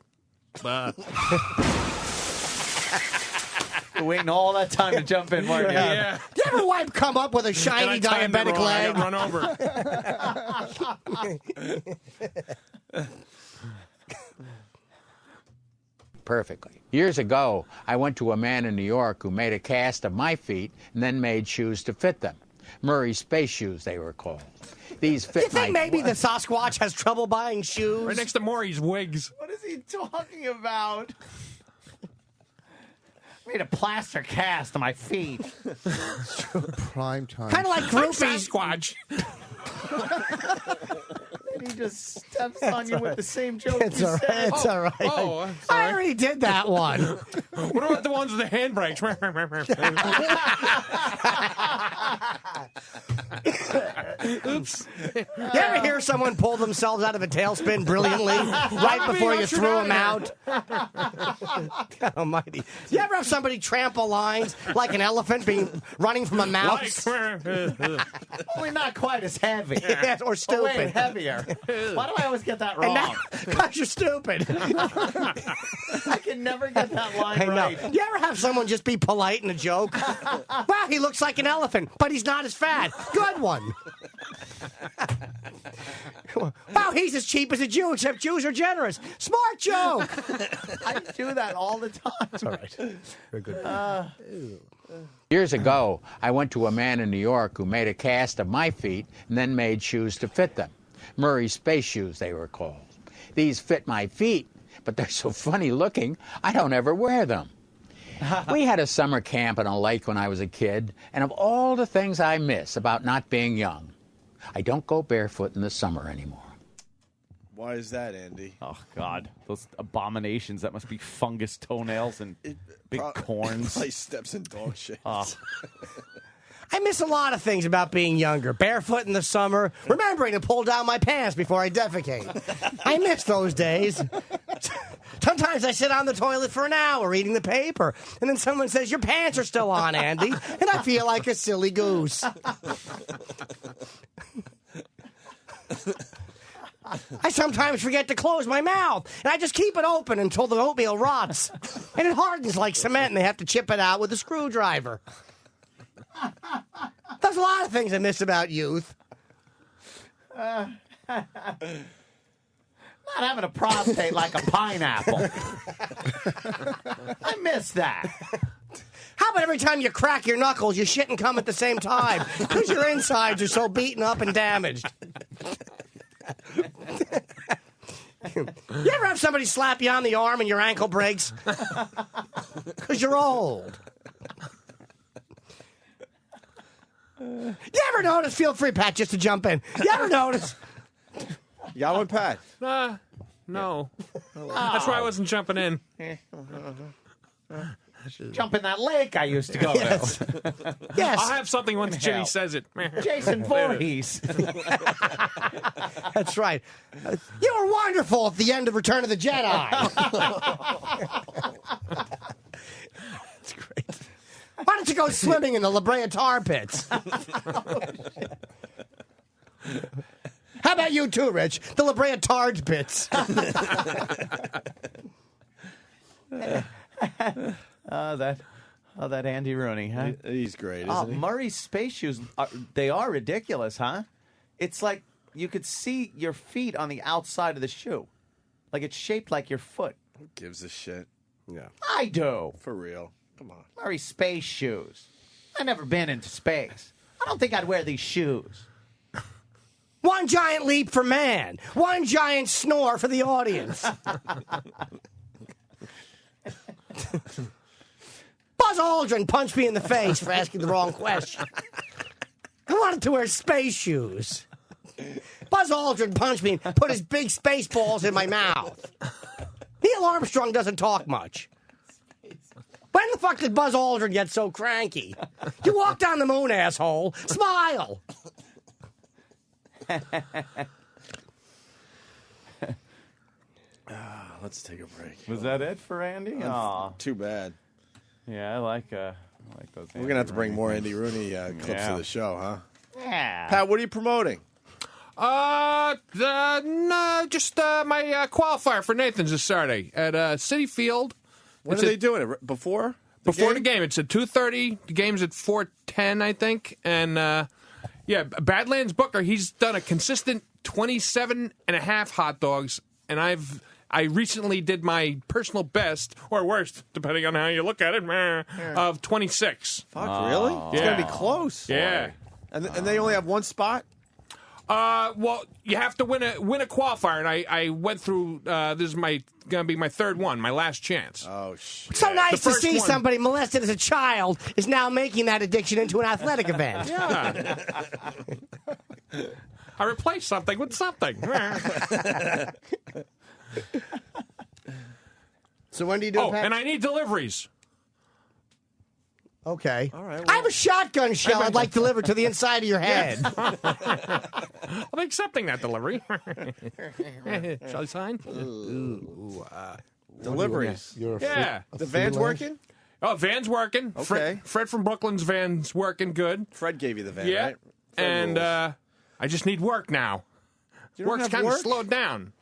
Waiting all that time to jump in, weren't you? Yeah. You ever wipe cum up with a shiny diabetic leg? I got run over. Perfectly. Years ago, I went to a man in New York who made a cast of my feet and then made shoes to fit them. Murray Space Shoes, they were called. These fit You think maybe the Sasquatch has trouble buying shoes? Right next to Maury's wigs. What is he talking about? Made a plaster cast of my feet. Prime time. Kind of like groupies. Sasquatch. And he just steps on you with the same joke It's you all right. said. It's all right. Oh, I already did that one. What about the ones with the handbrakes? Oops. You ever hear someone pull themselves out of a tailspin brilliantly right before you threw them out? God almighty. You ever have somebody trample lines like an elephant running from a mouse? Only not quite as heavy. Yes, or stupid. Oh, wait, heavier. Why do I always get that wrong? Because you're stupid. I can never get that line I know. right. You ever have someone just be polite in a joke? Wow, he looks like an elephant, but he's not as fat. Good one. Wow, he's as cheap as a Jew, except Jews are generous. Smart joke. I do that all the time. That's all right. Very good. Years ago, I went to a man in New York who made a cast of my feet and then made shoes to fit them. Murray Space Shoes, they were called. These fit my feet, but they're so funny looking, I don't ever wear them. We had a summer camp on a lake when I was a kid, and of all the things I miss about not being young, I don't go barefoot in the summer anymore. Why is that, Andy? Oh, God. Those abominations. That must be fungus toenails and big corns. Probably steps in dog shit. Oh. I miss a lot of things about being younger. Barefoot in the summer, remembering to pull down my pants before I defecate. I miss those days. Sometimes I sit on the toilet for an hour reading the paper, and then someone says, "Your pants are still on, Andy," and I feel like a silly goose. I sometimes forget to close my mouth, and I just keep it open until the oatmeal rots. And it hardens like cement, and they have to chip it out with a screwdriver. There's a lot of things I miss about youth. Not having a prostate like a pineapple. I miss that. How about every time you crack your knuckles, you shit and come at the same time? Because your insides are so beaten up and damaged. You ever have somebody slap you on the arm and your ankle breaks? Because you're old. You ever notice? Feel free, Pat, just to jump in. You ever notice? You got one, Pat? No. That's why I wasn't jumping in. Jump in that lake I used to go to. Yes. I'll have something once Jimmy says it. Jason Voorhees. That's right. You were wonderful at the end of Return of the Jedi. That's great. Why don't you go swimming in the La Brea tar pits? How about you too, Rich? The La Brea tar pits. That Andy Rooney, huh? He's great, isn't he? Murray's space shoes, they are ridiculous, huh? It's like you could see your feet on the outside of the shoe. Like it's shaped like your foot. Who gives a shit? Yeah. I do. For real. Come on. Murray's space shoes. I've never been into space. I don't think I'd wear these shoes. One giant leap for man. One giant snore for the audience. Buzz Aldrin punched me in the face for asking the wrong question. I wanted to wear space shoes. Buzz Aldrin punched me and put his big space balls in my mouth. Neil Armstrong doesn't talk much. When the fuck did Buzz Aldrin get so cranky? You walked on the moon, asshole. Smile. Let's take a break. Was that it for Andy? Aw. Too bad. Yeah, I like those. We're going to have to bring more Andy Rooney clips to the show, huh? Yeah. Pat, what are you promoting? Just my qualifier for Nathan's this Saturday at City Field. When are they doing it? Before? Before the game. It's at 2:30. The game's at 4:10, I think. And, Badlands Booker, he's done a consistent 27.5 hot dogs, and I recently did my personal best, or worst, depending on how you look at it, of 26. Fuck, really? It's going to be close. Yeah. And they only have one spot? Well, you have to win a qualifier, and I went through. This is going to be my third one, my last chance. Oh shit! So nice to see somebody molested as a child is now making that addiction into an athletic event. Yeah. I replaced something with something. So when do you do it, Pat? And I need deliveries. Okay. All right. I have a shotgun shell I'd like delivered to the inside of your head. I'm accepting that delivery. Shall I sign? Deliveries. Yeah. The van's working? Oh, van's working. Okay. Fred from Brooklyn's van's working good. Fred gave you the van, Yeah. right? And I just need work now. You don't Work's have kind of work? slowed down.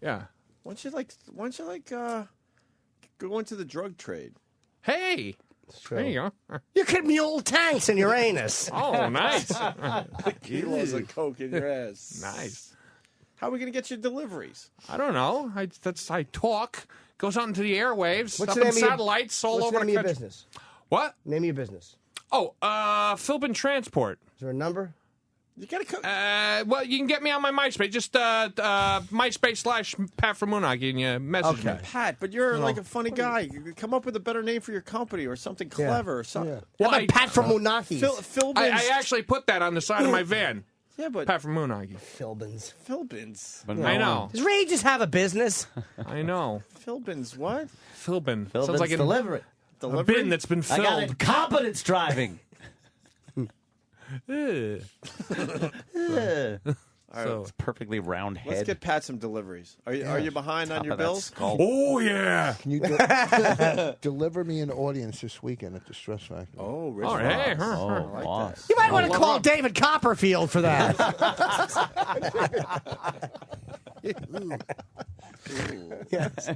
Yeah. Why don't you go into the drug trade? Hey. There you go. You could mule tanks in your anus. Oh, nice. Kilos of coke in your ass. Nice. How are we going to get your deliveries? I don't know. I talk. Goes out into the airwaves. What's up the in name of your- satellites all what's over the name of your business? What? Name of your business. Oh, Philbin Transport. Is there a number? You got to well, you can get me on my MySpace. Just MySpace/Pat from Moonagi, and you message me. Pat, but you're like a funny guy. You come up with a better name for your company or something clever or something. Well, How about Pat from Moonagi? Philbins. I actually put that on the side of my van. Yeah, but Pat from Moonagi. Philbins. Philbins. I know. Does Ray just have a business? I know. Philbins, what? Philbin. Philbin's Sounds like a delivery. bin that's been I got filled. incompetence driving. All right, So it's perfectly round head. let's get Pat some deliveries. Are you behind on Top your of that bills? skull. Oh, yeah. Can you deliver me an audience this weekend at the Stress Factory? Oh, Rich All right. Voss. Oh, I like boss. You might want to call David Copperfield for that. Yes.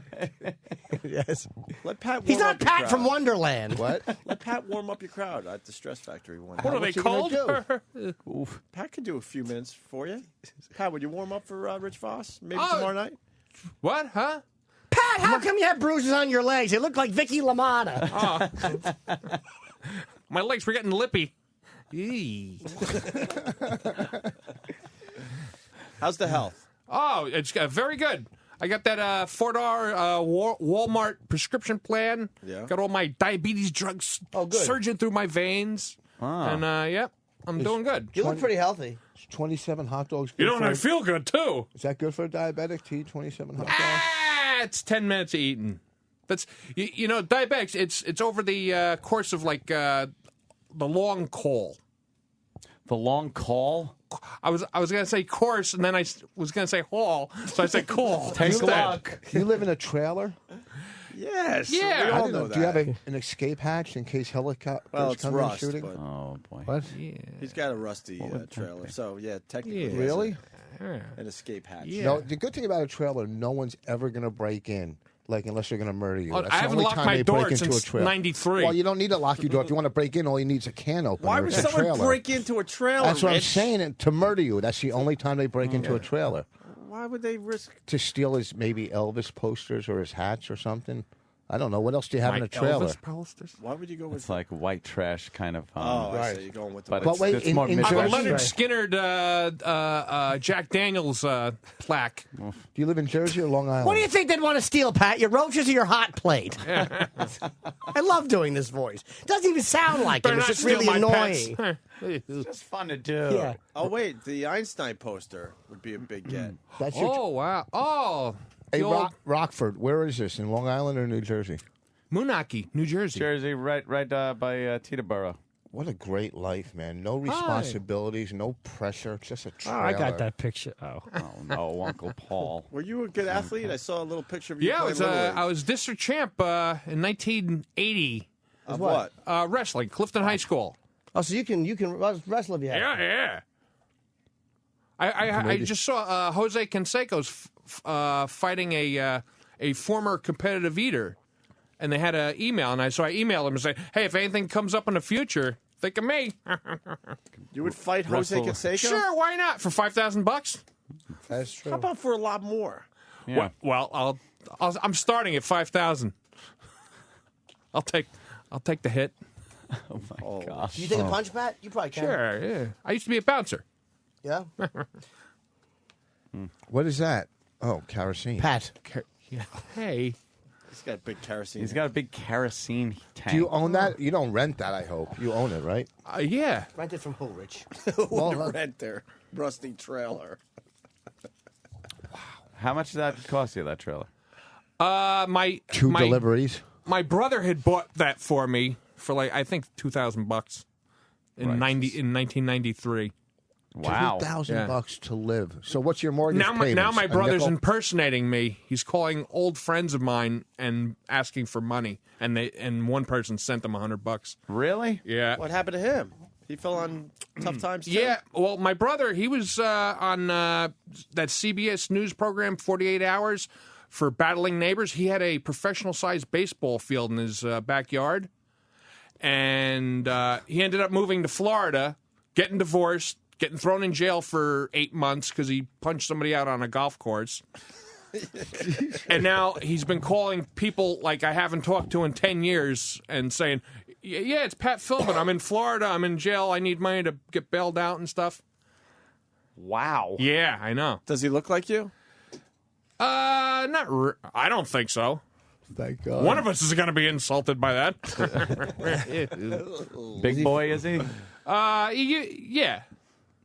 Yes. Let Pat. He's warm not up your Pat crowd. from Wonderland. What? Let Pat warm up your crowd at the Stress Factory one. What are they you gonna called? Oof. Pat could do a few minutes for you. Pat, would you warm up for Rich Voss? Maybe Oh. tomorrow night? What? Huh? Pat, how come you have bruises on your legs? They look like Vicky LaMotta. My legs were getting lippy. Eee. How's the health? Oh, it's very good. I got that $4 Walmart prescription plan. Yeah. Got all my diabetes drugs surging through my veins. And, I'm doing good. You look pretty healthy. 27 hot dogs. You know, good and I for- feel good, too. Is that good for a diabetic to eat 27 hot dogs? It's 10 minutes of eating. That's you know, diabetics. It's over the course of like the long call. The long call. I was gonna say course, and then I was gonna say hall, so I said call. Take luck. You live in a trailer? Yes. Yeah. We I all didn't know Do you have that. an escape hatch in case helicopters Well, it's come rust, in shooting? but- Oh boy. What? He's got a rusty trailer, so yeah, technically, Yeah. he has Really? an escape hatch. No, the good thing about a trailer, no one's ever going to break in. Like, unless they're going to murder you. Oh, That's I the haven't only locked time my they door break into since a trailer. 93. Well, you don't need to lock your door. If you want to break in, all you need is a can opener. Why would It's a someone trailer. break into a trailer? That's what I'm Rich? saying. And to murder you. That's the only time they break into a trailer. Why would they risk? To steal his maybe Elvis posters or his hats or something. I don't know. What else do you have in a trailer? Why would you go with? It's like white trash kind of. I see. You're going with the. But, But wait, it's in- more in I'm a Midwest. Jersey- Leonard Skinner, Jack Daniels plaque. Do you live in Jersey or Long Island? What do you think they'd want to steal, Pat? Your roaches or your hot plate? I love doing this voice. Doesn't even sound like Better him. It's not just steal really my annoying. pets. It's just fun to do. Yeah. Oh wait, the Einstein poster would be a big get. That's your Oh wow! Oh, Hey, the old Rockford, where is this? In Long Island or New Jersey? Moonachie, New Jersey. Jersey, right by Teterboro. What a great life, man. No responsibilities, no pressure, just a Oh, trailer. I got that picture. Oh. Oh no, Uncle Paul. Were you a good athlete? I saw a little picture of you. Yeah, playing Little League. I was district champ in 1980. Of what? Wrestling, Clifton High School. Oh, so you can wrestle if you have. Yeah. I just saw Jose Canseco's fighting a former competitive eater, and they had an email, and so I emailed him and said, "Hey, if anything comes up in the future, think of me." You would fight Jose Canseco? Sure, why not? For $5,000? That's true. How about for a lot more? Yeah. Well, I'm starting at 5,000. I'll take the hit. Oh my gosh. Do you take a punch, Pat? You probably can. Sure, yeah. I used to be a bouncer. Yeah. What is that? Oh, kerosene. Pat. Yeah. Hey. He's got a big kerosene. He's got a big kerosene tank. Do you own that? You don't rent that, I hope. You own it, right? Yeah. Rented from who, Rich? Well, rent their rusty trailer. How much did that cost you, that trailer? My Two deliveries. My brother had bought that for me for like I think $2,000 in Right. 1993. Wow. $2,000 to live. So what's your mortgage Now payments? my A brother's nickel? impersonating me. He's calling old friends of mine and asking for money, and one person sent him $100. Really? Yeah. What happened to him? He fell on tough times too? Yeah, well, my brother, he was on that CBS News program, 48 Hours, for Battling Neighbors. He had a professional-sized baseball field in his backyard, and he ended up moving to Florida, getting divorced, getting thrown in jail for 8 months because he punched somebody out on a golf course. And now he's been calling people like I haven't talked to in 10 years and saying, yeah, it's Pat Philbin. I'm in Florida. I'm in jail. I need money to get bailed out and stuff. Wow. Yeah, I know. Does he look like you? I don't think so. Thank God. One of us is going to be insulted by that. Big boy, is he? Yeah.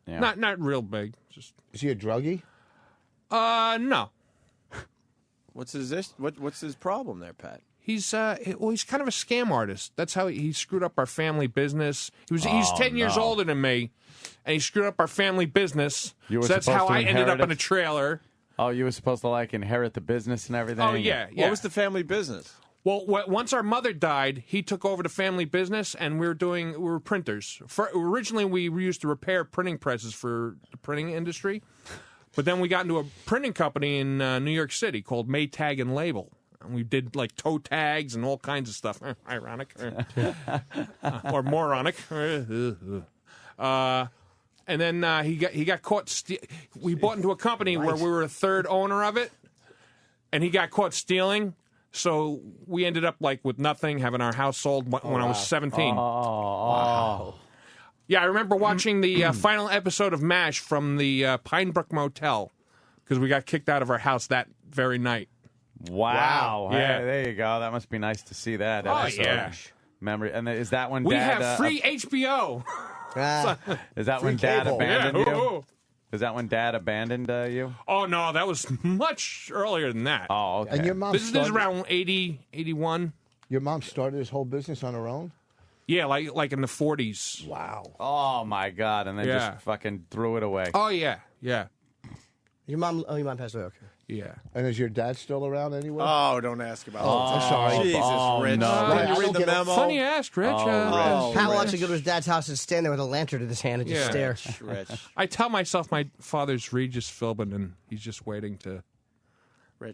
Yeah. Not real big. Just Is he a druggie? no. What's his problem there, Pat? He's he's kind of a scam artist. That's how he screwed up our family business. He's 10 years no. older than me, and he screwed up our family business. You were So that's supposed how to I ended up inherit in a it? trailer. Oh, you were supposed to like inherit the business and everything? Oh yeah. What was the family business? Well, once our mother died, he took over the family business, and we were printers. Originally, we used to repair printing presses for the printing industry, but then we got into a printing company in New York City called Maytag and Label. And we did like toe tags and all kinds of stuff. Ironic. Or moronic. And then he got caught. We bought into a company where we were a third owner of it, and he got caught stealing. So we ended up like with nothing, having our house sold when I was 17. Wow. Yeah, I remember watching the final episode of MASH from the Pine Brook Motel because we got kicked out of our house that very night. Wow. Yeah. Hey, there you go. That must be nice to see that. Oh, episode. yeah. Memory. And is that when We Dad... have free HBO. Is that Free when Dad cable. abandoned Yeah. you? Is that when Dad abandoned you? Oh, no, that was much earlier than that. Oh, okay. And your mom This is started- around 80, 81. Your mom started this whole business on her own? Yeah, like in the 40s. Wow. Oh, my God. And then Yeah. just fucking threw it away. Oh, yeah, yeah. Your mom passed away, okay. Yeah. And is your dad still around anywhere? Oh, don't ask about I'm that. sorry. Jesus, Rich. no. Did you read the memo? Funny you asked, Rich. Pat wants to go to his dad's house and stand there with a lantern in his hand and just stare. Rich. I tell myself my father's Regis Philbin, and he's just waiting to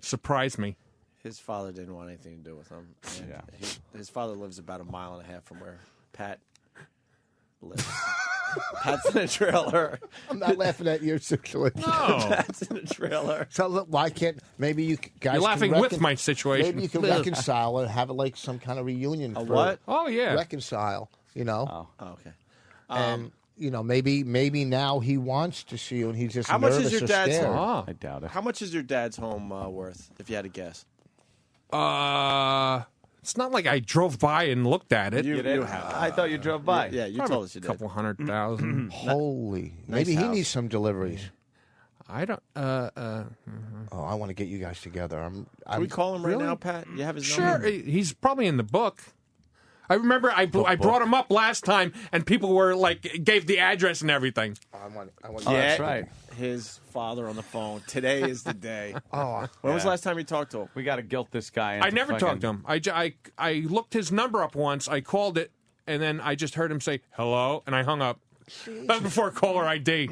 surprise me. His father didn't want anything to do with him. And Yeah. his father lives about 1.5 miles from where Pat lives. Pat's in a trailer. I'm not laughing at your situation. No. Pat's in a trailer. So look, why can't maybe you guys? You're can laughing with my situation. Maybe you can reconcile and have like some kind of reunion. A for what? Oh, yeah. Reconcile. You know. Oh, okay. And you know, maybe now he wants to see you, and he's just How much nervous is your or dad's scared. home? I doubt it. How much is your dad's home worth, if you had to guess? It's not like I drove by and looked at it. You have. I thought you drove by. Yeah, you Probably told us you a did. couple 100,000. Holy! Nice Maybe he house. needs some deliveries. I don't. Oh, I want to get you guys together. Can we call him right Really? now, Pat? You have his Sure, number? he's probably in the book. I remember I brought him up last time, and people were like, gave the address and everything. I want. Yeah, that's right. His father on the phone. Today is the day. Oh, When was the last time you talked to him? We got to guilt this guy. I never talked to him. I looked his number up once. I called it, and then I just heard him say hello, and I hung up. That's before caller ID.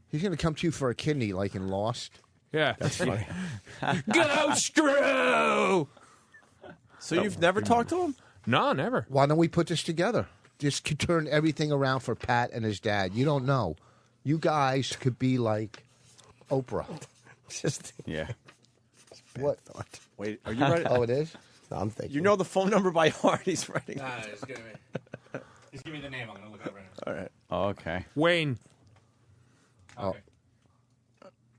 he's going to come to you for a kidney, like in Lost. Yeah, That's funny. Go screw! So you've never talked to him? No, never. Why don't we put this together? Just could turn everything around for Pat and his dad. You don't know. You guys could be like Oprah. Just Yeah. What? Wait, are you ready? Oh, it is? No, I'm thinking. You know the phone number by heart. He's writing. Just give me the name. I'm going to look it up right now. All right. Oh, okay. Wayne. Okay.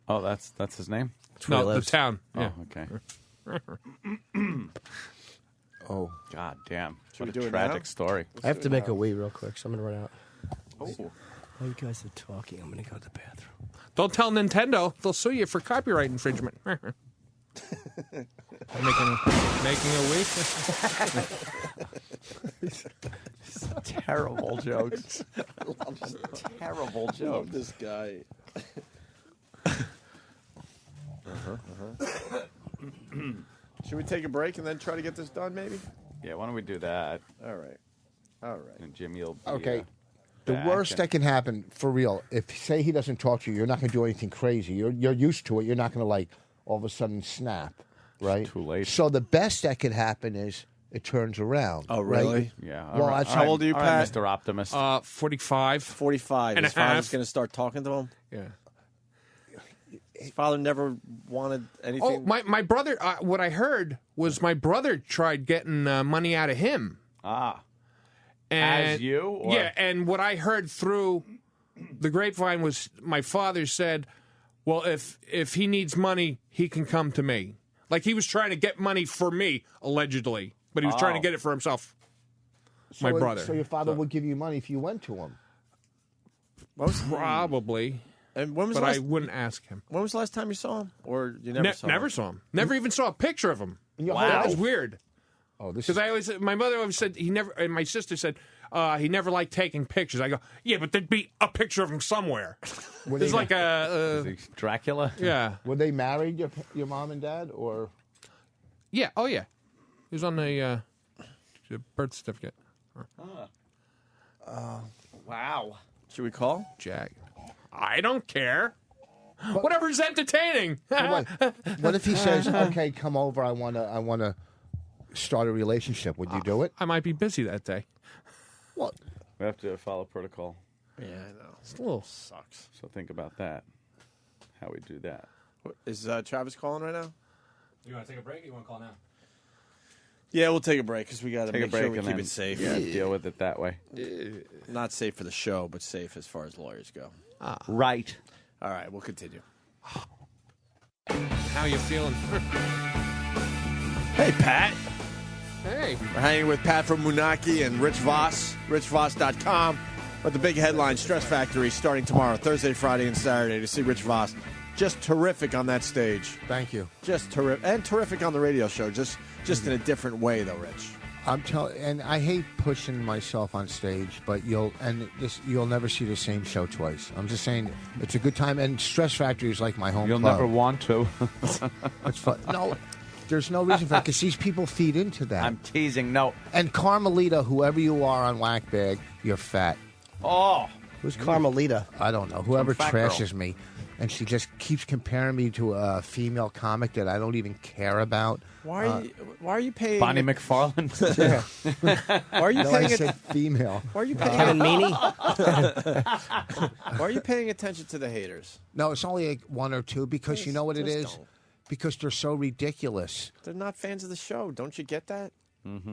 Oh, that's his name? No, the lives. town. Yeah. Oh, okay. Oh. God damn. Should What we a do it tragic now? story. I have to make a wee real quick, so I'm going to run out. Oh. While you guys are talking, I'm going to go to the bathroom. Don't tell Nintendo; they'll sue you for copyright infringement. making a week. Terrible jokes. Terrible I love jokes. this guy. Should we take a break and then try to get this done, maybe? Yeah, why don't we do that? All right. All right. And Jim, you'll be, Okay. The back worst and- that can happen, for real, if say he doesn't talk to you, you're not going to do anything crazy. You're used to it. You're not going to like all of a sudden snap, right? Too late. So the best that could happen is it turns around. Oh, right? really? Yeah. Well, all right. that's- All right. How old are you, All right, Pat? Mr. Optimist? 45. 45. And His a half. father's going to start talking to him? Yeah. His father never wanted anything? Oh, my brother. What I heard was my brother tried getting money out of him. Ah. And, As you? Or? Yeah, and what I heard through the grapevine was my father said, well, if he needs money, he can come to me. Like he was trying to get money for me, allegedly, but he was trying to get it for himself. My brother. So your father would give you money if you went to him. Probably. And when was But the I last, wouldn't ask him. when was the last time you saw him? Or you never saw him? Never saw him. Never even saw a picture of him. your Wow. That whole was life? weird. Oh, this Because is I always, my mother always said he never, and my sister said he never liked taking pictures. I go, yeah, but there'd be a picture of him somewhere. Were There's they- like a, Is he Dracula? yeah, Were they married, your mom and dad, or? yeah, oh yeah. He was on the birth certificate. Wow. Should we call? Jack, I don't care. Whatever's entertaining. What if he says, "Okay, come over. I wanna start a relationship." Would you do it? I might be busy that day. What? We have to follow protocol. Yeah, I know. It's a little Sucks. So think about that. How we do that. Is Travis calling right now? You want to take a break or you want to call now? Yeah, we'll take a break because we got to Take a make break sure we and keep then it safe. Yeah, deal with it that way. Not safe for the show, but safe as far as lawyers go. Right. All right, we'll continue. How you feeling? Hey, Pat. Hey. We're hanging with Pat from Munaki and Rich Voss, richvoss.com. But the big headline, Stress Factory, starting tomorrow, Thursday, Friday, and Saturday to see Rich Voss. Just terrific on that stage. Thank you. Just terrific. And terrific on the radio show, just in a different way, though, Rich. And I hate pushing myself on stage, but you'll never see the same show twice. I'm just saying, it's a good time, and Stress Factory is like my home You'll club. never want to. It's fun. No, there's no reason for that because these people feed into that. I'm teasing. No. And Carmelita, whoever you are on Whackbag, you're fat. Oh. Who's Carmelita? I don't know. Whoever Some fat trashes me. And she just keeps comparing me to a female comic that I don't even care about. Why are you paying Bonnie McFarlane? Why are you No, paying I said female. Why are you paying Kevin Meaney? Why are you paying attention to the haters? No, it's only like one or two because you know what it Just is? don't. Because they're so ridiculous. They're not fans of the show. Don't you get that?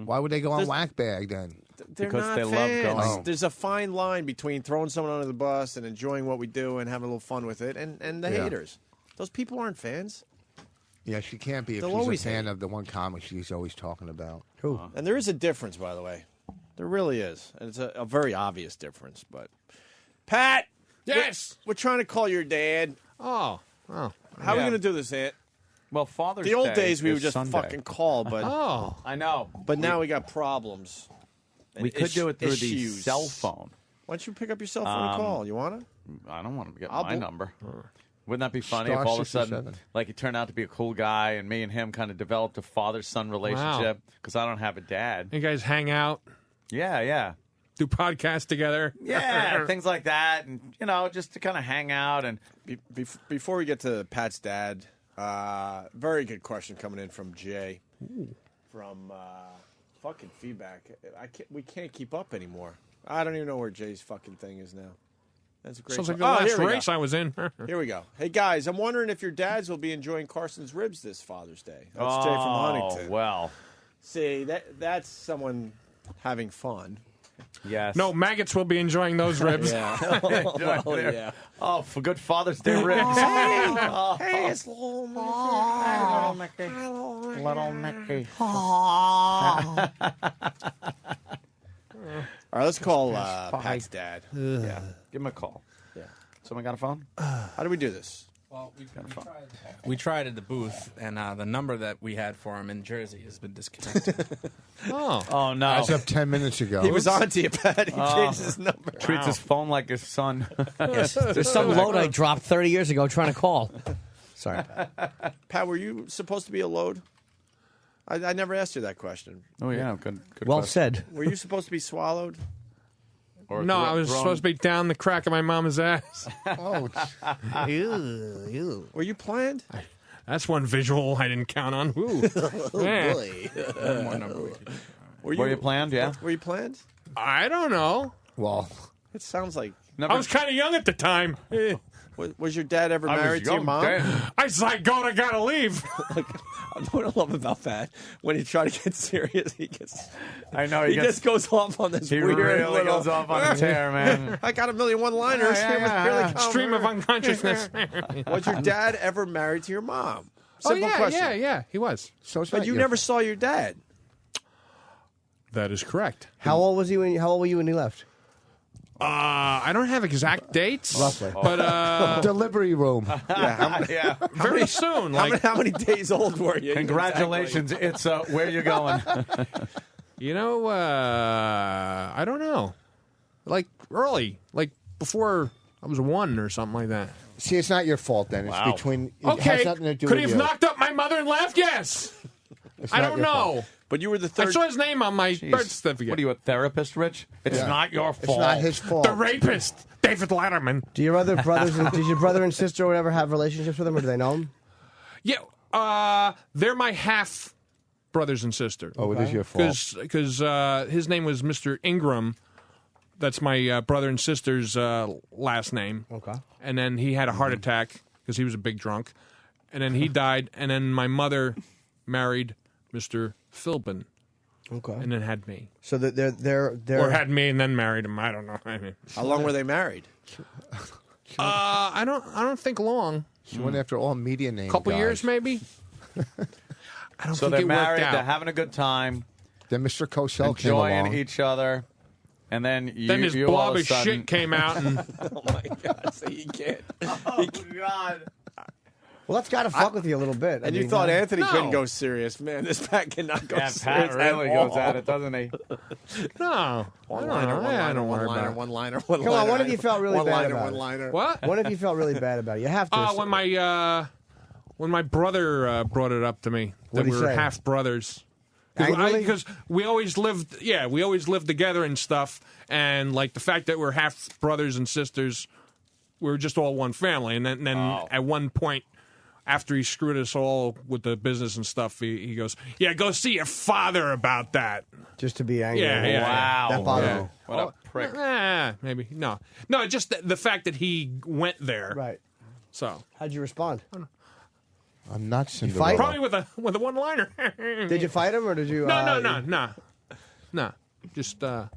Why would they go on There's- Whackbag then? They're Because not they love fans. going. There's a fine line between throwing someone under the bus and enjoying what we do and having a little fun with it, and the Yeah. haters. Those people aren't fans. Yeah, she can't be if They'll she's always a fan hate. of the one comic she's always talking about. Who? And there is a difference, by the way. There really is. And it's a very obvious difference. But Pat! Yes! We're trying to call your dad. Oh. How are we going to do this, Aunt? Well, Father's The old Day days we is would just Sunday. fucking call, but Oh. I know. but now we got problems. We could do it through the issues. cell phone. Why don't you pick up your cell phone and call? You want to? I don't want to get I'll my bl- number. Wouldn't that be funny Star if all of a 67. sudden, like, he turned out to be a cool guy, and me and him kind of developed a father-son relationship because I don't have a dad. You guys hang out, Yeah. do podcasts together. Yeah, things like that, and just to kind of hang out. And Before we get to Pat's dad, very good question coming in from Jay. From fucking feedback. We can't keep up anymore. I don't even know where Jay's fucking thing is now. That's a great. Sounds like the Oh, last here we race go. I was in. Here we go. Hey guys, I'm wondering if your dads will be enjoying Carson's ribs this Father's Day. That's Jay from Huntington. Well, See, that's someone having fun. yes. No, maggots will be enjoying those ribs. Yeah. Oh, yeah. Oh, for good Father's Day ribs. Hey, it's little Mickey. Little Mickey. All right, let's call Pat's dad. Yeah, give him a call. Yeah. Someone got a phone? How do we do this? Well, we tried at the booth, and the number that we had for him in Jersey has been disconnected. Oh, no. As of 10 minutes ago. He was on to you, Pat. He changed his number. Treats his phone like his son. Yes. There's some load I dropped 30 years ago trying to call. Sorry. Pat, were you supposed to be a load? I never asked you that question. Oh, yeah. Good Well question. said. Were you supposed to be swallowed? Or No, I was supposed to be down the crack of my mama's ass. Oh, Ew. Were you planned? That's one visual I didn't count on. Ooh. Yeah. Boy. One more number we could. Were you planned? Yeah. Were you planned? I don't know. well, It sounds like. I was kind of young at the time. Was your dad ever married to your mom? I zygote, I gotta leave. What I love about that, when he try to get serious, he gets. I know He just goes off on this He weird really little. goes off on a tear, man. I got a million one-liners. Stream of unconsciousness. Was your dad ever married to your mom? Simple question. Yeah, he was. so it's But not you your never saw your dad. That is correct. How old was he how old were you when he left? I don't have exact dates. Roughly. But delivery room. Yeah. very soon. Like, How many days old were you? Congratulations. It's where you going? I don't know. Like early. Like before I was 1 or something like that. See, it's not your fault then. It's Wow. between. It Okay. has nothing to do Could with he have you. knocked up my mother and left? Yes. It's I not don't your fault. know. But you were the I third. saw his name on my birth certificate. What are you, a therapist, Rich? It's Yeah. not your fault. It's not his fault. The rapist, David Letterman. Do your other brothers did your brother and sister or whatever have relationships with him, or do they know him? Yeah, they're my half brothers and sisters. Oh, it is your fault. Because his name was Mr. Ingram. That's my brother and sister's last name. Okay. And then he had a heart attack because he was a big drunk. And then he died. And then my mother married Mr. Philbin. Okay. And then had me. So they're Or had me and then married him. I don't know. I mean, How long were they married? I don't think long. She went after all media names. Couple years, maybe. I don't So think they're it worked married. out. They're having a good time. Then Mr. Cosell came enjoying along. each other, and then Then this you blob all of a of sudden, shit came out, and Oh my God! So you can't. Oh God! Well, that's got to fuck with you a little bit. And you thought Anthony couldn't go serious, man. This Pat cannot go Yeah, serious. Pat really at goes all. at it, doesn't he? no, I don't know. I don't worry about it. one liner. Come on, what if you felt really bad about one it? liner. What? What if you felt really bad about it? You have to. When my brother brought it up to me that What'd he we were say? half brothers. Angrily? Because we always lived together and stuff, and like the fact that we're half brothers and sisters, we were just all one family. And then at one point, after he screwed us all with the business and stuff, he goes, "Yeah, go see your father about that." Just to be angry. Yeah. Wow. That bothered Yeah. you. What a prick. Maybe no, just the fact that he went there. Right. So How'd you respond? I'm not fight? Cinderella. probably with a one-liner. Did you fight him or did you? No. Just Yeah.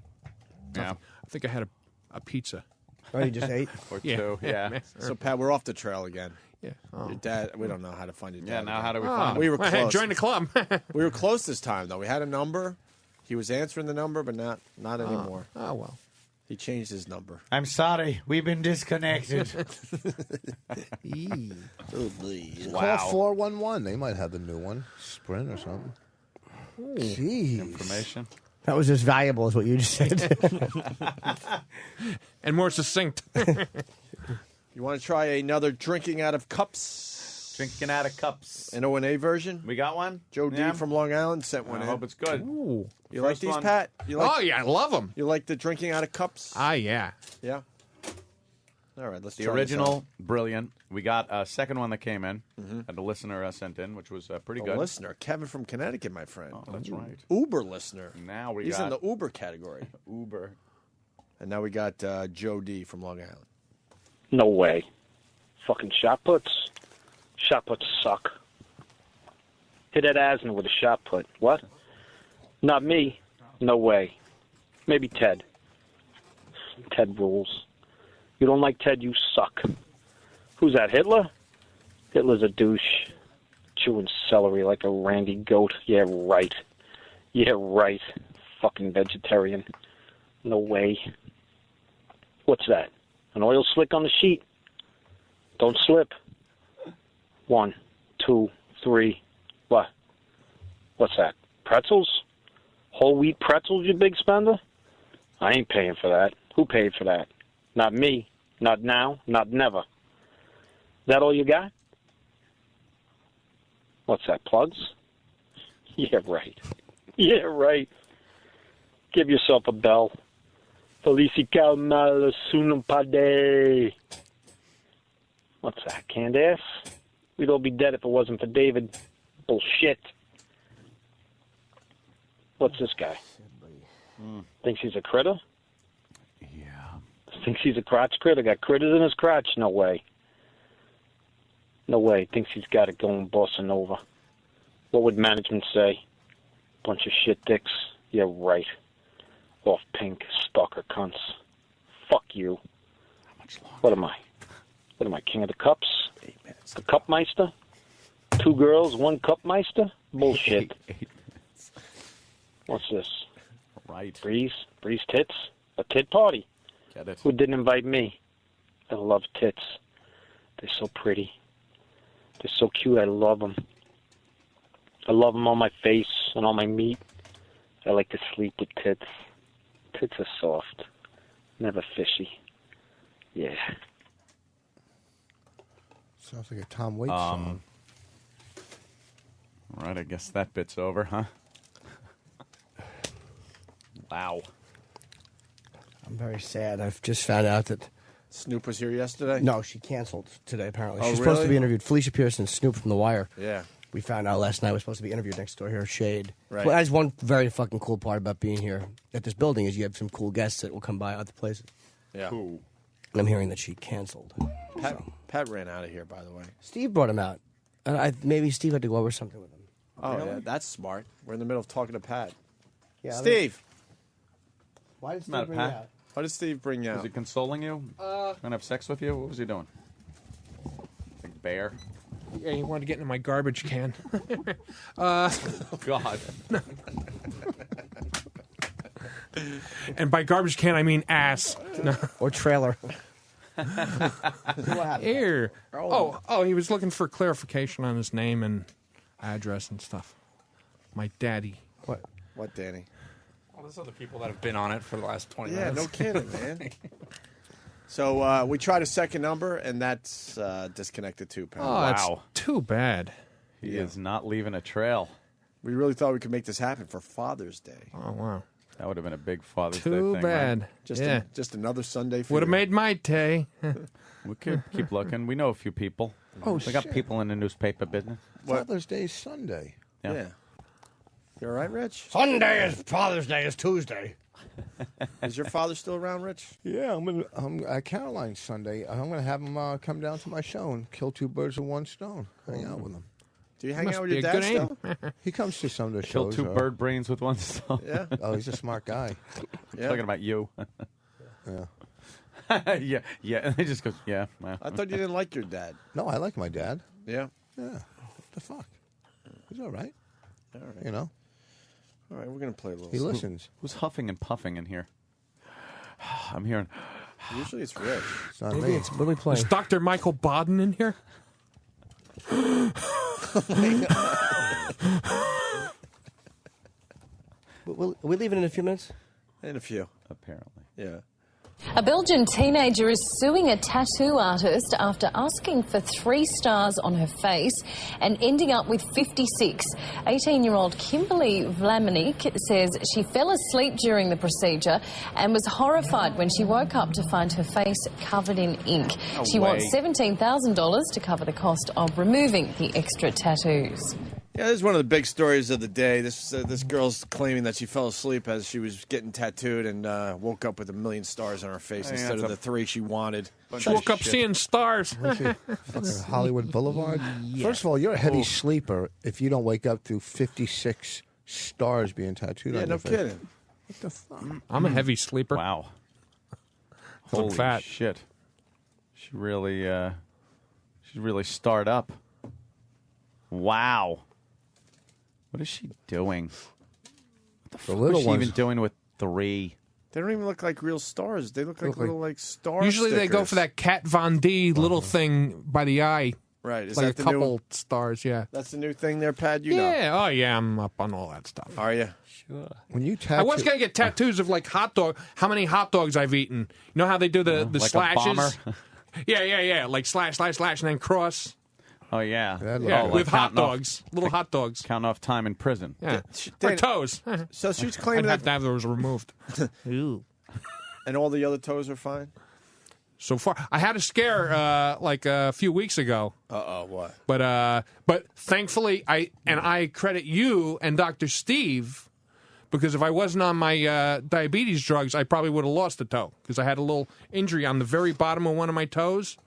I think I had a pizza. Oh, you just ate? Or two. Yeah. So Pat, we're off the trail again. Yeah. Your dad. We don't know how to find your dad. Yeah. Now again. how do we find him? We were Well, close. hey, join the club. We were close this time, though. We had a number. He was answering the number, but not anymore. Oh well. He changed his number. I'm sorry. We've been disconnected. Call 411. They might have the new one. Sprint or something. Jeez. Information. That was as valuable as what you just said. And more succinct. You want to try another drinking out of cups? Drinking out of cups. An O&A version? We got one? Joe D Yeah. from Long Island sent one I in. hope it's good. Ooh. You like First these, one. Pat? You like, Oh yeah, I love them. You like the drinking out of cups? Ah yeah. Yeah. All right, let's The try this original, out. brilliant. We got a second one that came in, and the listener sent in, which was pretty A good. listener, Kevin from Connecticut, my friend. Oh, that's right. Uber listener. Now we He's got in the Uber category. Uber. And now we got Joe D from Long Island. No way. Fucking shot puts. Shot puts suck. Hit that Asner with a shot put. What? Not me. No way. Maybe Ted. Ted rules. You don't like Ted, you suck. Who's that, Hitler? Hitler's a douche. Chewing celery like a randy goat. Yeah, right. Yeah, right. Fucking vegetarian. No way. What's that? An oil slick on the sheet? Don't slip. 1, 2, 3. What? What's that? Pretzels? Whole wheat pretzels, you big spender? I ain't paying for that. Who paid for that? Not me. Not now. Not never. That all you got? What's that, plugs? Yeah, right. Yeah, right. Give yourself a bell. Felici Calmal Sunum Pade. What's that, canned ass? We'd all be dead if it wasn't for David. Bullshit. What's this guy? Thinks he's a critter? Yeah. Thinks he's a crotch critter? Got critters in his crotch? No way. No way. Thinks he's got it going bossa nova. What would management say? Bunch of shit dicks? Yeah, right. Off pink, stalker cunts. Fuck you. What am I? What am I, king of the cups? The Cupmeister? 2 girls, 1 Cupmeister? Bullshit. What's this? Right. Breeze tits? A tit party? Get it. Who didn't invite me? I love tits. They're so pretty. They're so cute. I love them. I love them on my face and on my meat. I like to sleep with tits. Tits are soft. Never fishy. Yeah. Sounds like a Tom Waits song. All right, I guess that bit's over, huh? Wow. I'm very sad. I've just found out that Snoop was here yesterday? No, she canceled today, apparently. Oh, She's supposed to really? be interviewed. Felicia Pearson, Snoop from The Wire. Yeah. We found out last night we're supposed to be interviewed next door here at Shade. Right. Well, that's one very fucking cool part about being here at this building is you have some cool guests that will come by other places. Yeah. And I'm hearing that she canceled. Pat ran out of here, by the way. Steve brought him out. Maybe Steve had to go over something with him. Oh, Really? yeah, that's smart. We're in the middle of talking to Pat. Yeah, I mean- Steve. Why did Steve Not a bring you Pat. out? What did Steve bring you out? Was he consoling you? Trying to have sex with you? What was he doing? Big bear. Yeah, he wanted to get into my garbage can. God. And by garbage can, I mean ass. No. Or trailer. Here. Oh, he was looking for clarification on his name and address and stuff. My daddy. What, Danny? Well, there's other people that have been on it for the last 20 Yeah, minutes. no kidding, man. So we tried a second number, and that's disconnected too, pal. Oh, that's too bad. He is not leaving a trail. We really thought we could make this happen for Father's Day. Oh, wow. That would have been a big Father's Day Too thing. bad. Right? Just another Sunday for Would have you. made my day. We could keep looking. We know a few people. Oh, we got shit. people in the newspaper business. Father's Day is Sunday. Yeah. You all right, Rich? Sunday is Father's Day is Tuesday. Is your father still around, Rich? Yeah, I'm at Caroline's Sunday. I'm going to have him come down to my show and kill two birds with one stone. Hang out with him. Do you hang Must out with be your a dad good still? He comes to some of the Kill shows. two bird brains with one stone. Yeah. Oh, he's a smart guy. Yeah. Talking about you. Yeah. yeah. And he just goes, yeah. Well. I thought you didn't like your dad. No, I like my dad. Yeah. Yeah. What the fuck? He's all right. All right. You know? All right, we're going to play a little. He listens. Who's huffing and puffing in here? I'm hearing. Usually it's Rich. It's not Maybe me. it's what are we Is playing? Dr. Michael Baden in here? Are we leaving in a few minutes? In a few. Apparently. Yeah. A Belgian teenager is suing a tattoo artist after asking for 3 stars on her face and ending up with 56. 18-year-old Kimberly Vlamenik says she fell asleep during the procedure and was horrified when she woke up to find her face covered in ink. No She way. wants $17,000 to cover the cost of removing the extra tattoos. Yeah, this is one of the big stories of the day. This girl's claiming that she fell asleep as she was getting tattooed and woke up with 1,000,000 stars on her face Yeah, instead it's of a the 3 she wanted. She woke up seeing stars. Fucking Hollywood Boulevard. First of all, you're a heavy sleeper if you don't wake up to 56 stars being tattooed Yeah, on no your face. kidding. What the fuck? I'm a heavy sleeper. Wow. I'm Holy fat. shit. She's really starred up. Wow. What is she doing? What the fuck little was she ones- even doing with 3? They don't even look like real stars. They look like Look like- little like star Usually they go stickers. for that Kat Von D little thing by the eye. Right. Is Like that a the couple new? stars, yeah. That's the new thing there, Pat. You know. Yeah, oh yeah, I'm up on all that stuff. Are you? Sure. When you I tattoo, was gonna get tattoos of like hot dog. How many hot dogs I've eaten? You know how they do the Like a slashes? bomber? Yeah. Like slash, and then cross. Oh, yeah. Yeah, like with hot counting off- dogs, little hot dogs. Count off time in prison. Yeah, Dan- or toes. So she's I'd claiming have that, to have those removed. and all the other toes are fine. So far, I had a scare like a few weeks ago. What? But thankfully, I credit you and Dr. Steve, because if I wasn't on my diabetes drugs, I probably would have lost a toe because I had a little injury on the very bottom of one of my toes,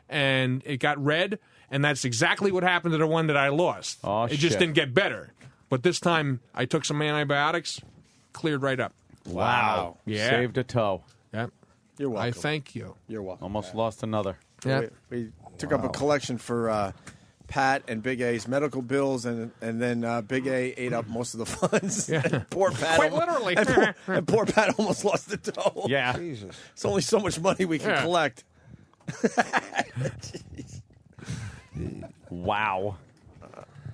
and it got red, and that's exactly what happened to the one that I lost. Oh, it just shit. didn't get better, but this time I took some antibiotics, cleared right up. Wow. Yeah. Saved a toe. Yeah. You're welcome. I thank you. You're welcome. Almost lost another. Yeah. We took up a collection for Pat and Big A's medical bills, and then Big A ate up most of the funds. Yeah. And poor Pat, Quite literally. and poor Pat almost lost the toe. Yeah. Jesus. It's only so much money we can Yeah. collect. Wow.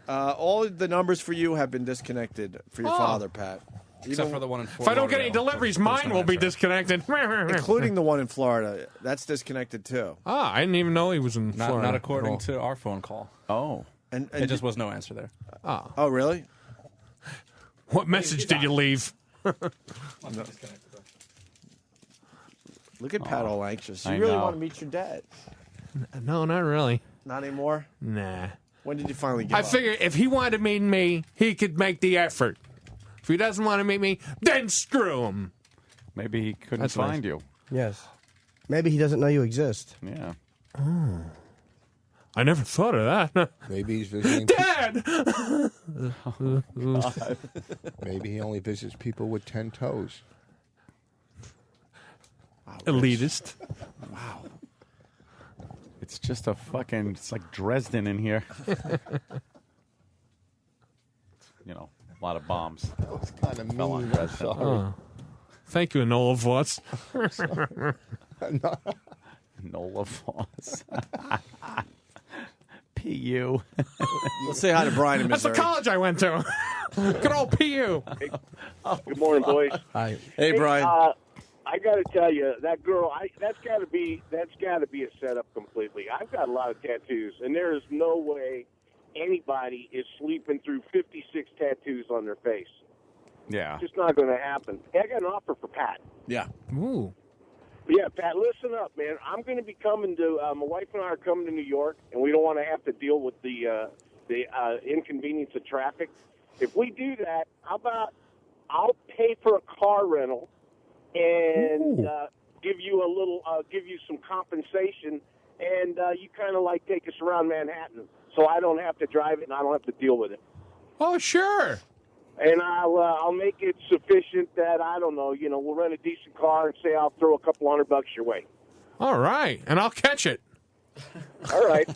All of the numbers for you have been disconnected for your Oh. father, Pat. Except for the one in If Fort I don't get any Lauderdale. deliveries, There's mine no will be answer. disconnected. including the one in Florida. That's disconnected too. Ah, I didn't even know he was in Florida. Not according at all. to our phone call. Oh. And It just was no answer there. Ah. oh, really? What message did you leave? Look at Pat all anxious. You I really know. want to meet your dad? No, not really. Not anymore. Nah. When did you finally give I up? figure if he wanted to meet me, he could make the effort. If he doesn't want to meet me, then screw him. Maybe he couldn't That's nice. find you. Yes. Maybe he doesn't know you exist. Yeah. I never thought of that. Maybe he's visiting. Dad! Maybe he only visits people with 10 toes. Elitist. Wow. It's just a fucking. It's like Dresden in here. You know, a lot of bombs. That was kind of Fell on mean. Dresden. Oh. Thank you, Enola Voss. Nola Voss. PU. Let's say hi to Brian in That's the Missouri. college I went to. Good old PU. Good morning, boys. Hi. Hey, Brian. I got to tell you, that girl, that's got to be a setup completely. I've got a lot of tattoos, and there is no way anybody is sleeping through 56 tattoos on their face. Yeah. It's just not going to happen. Hey, I got an offer for Pat. Yeah. Ooh. Yeah, Pat, listen up, man. I'm going to be coming to, my wife and I are coming to New York, and we don't want to have to deal with the inconvenience of traffic. If we do that, how about I'll pay for a car rental and give you some compensation, and you kind of like take us around Manhattan, so I don't have to drive it and I don't have to deal with it. Oh, sure. And I'll make it sufficient that, I don't know, we'll rent a decent car and say I'll throw a couple $100 your way. All right, and I'll catch it. All right.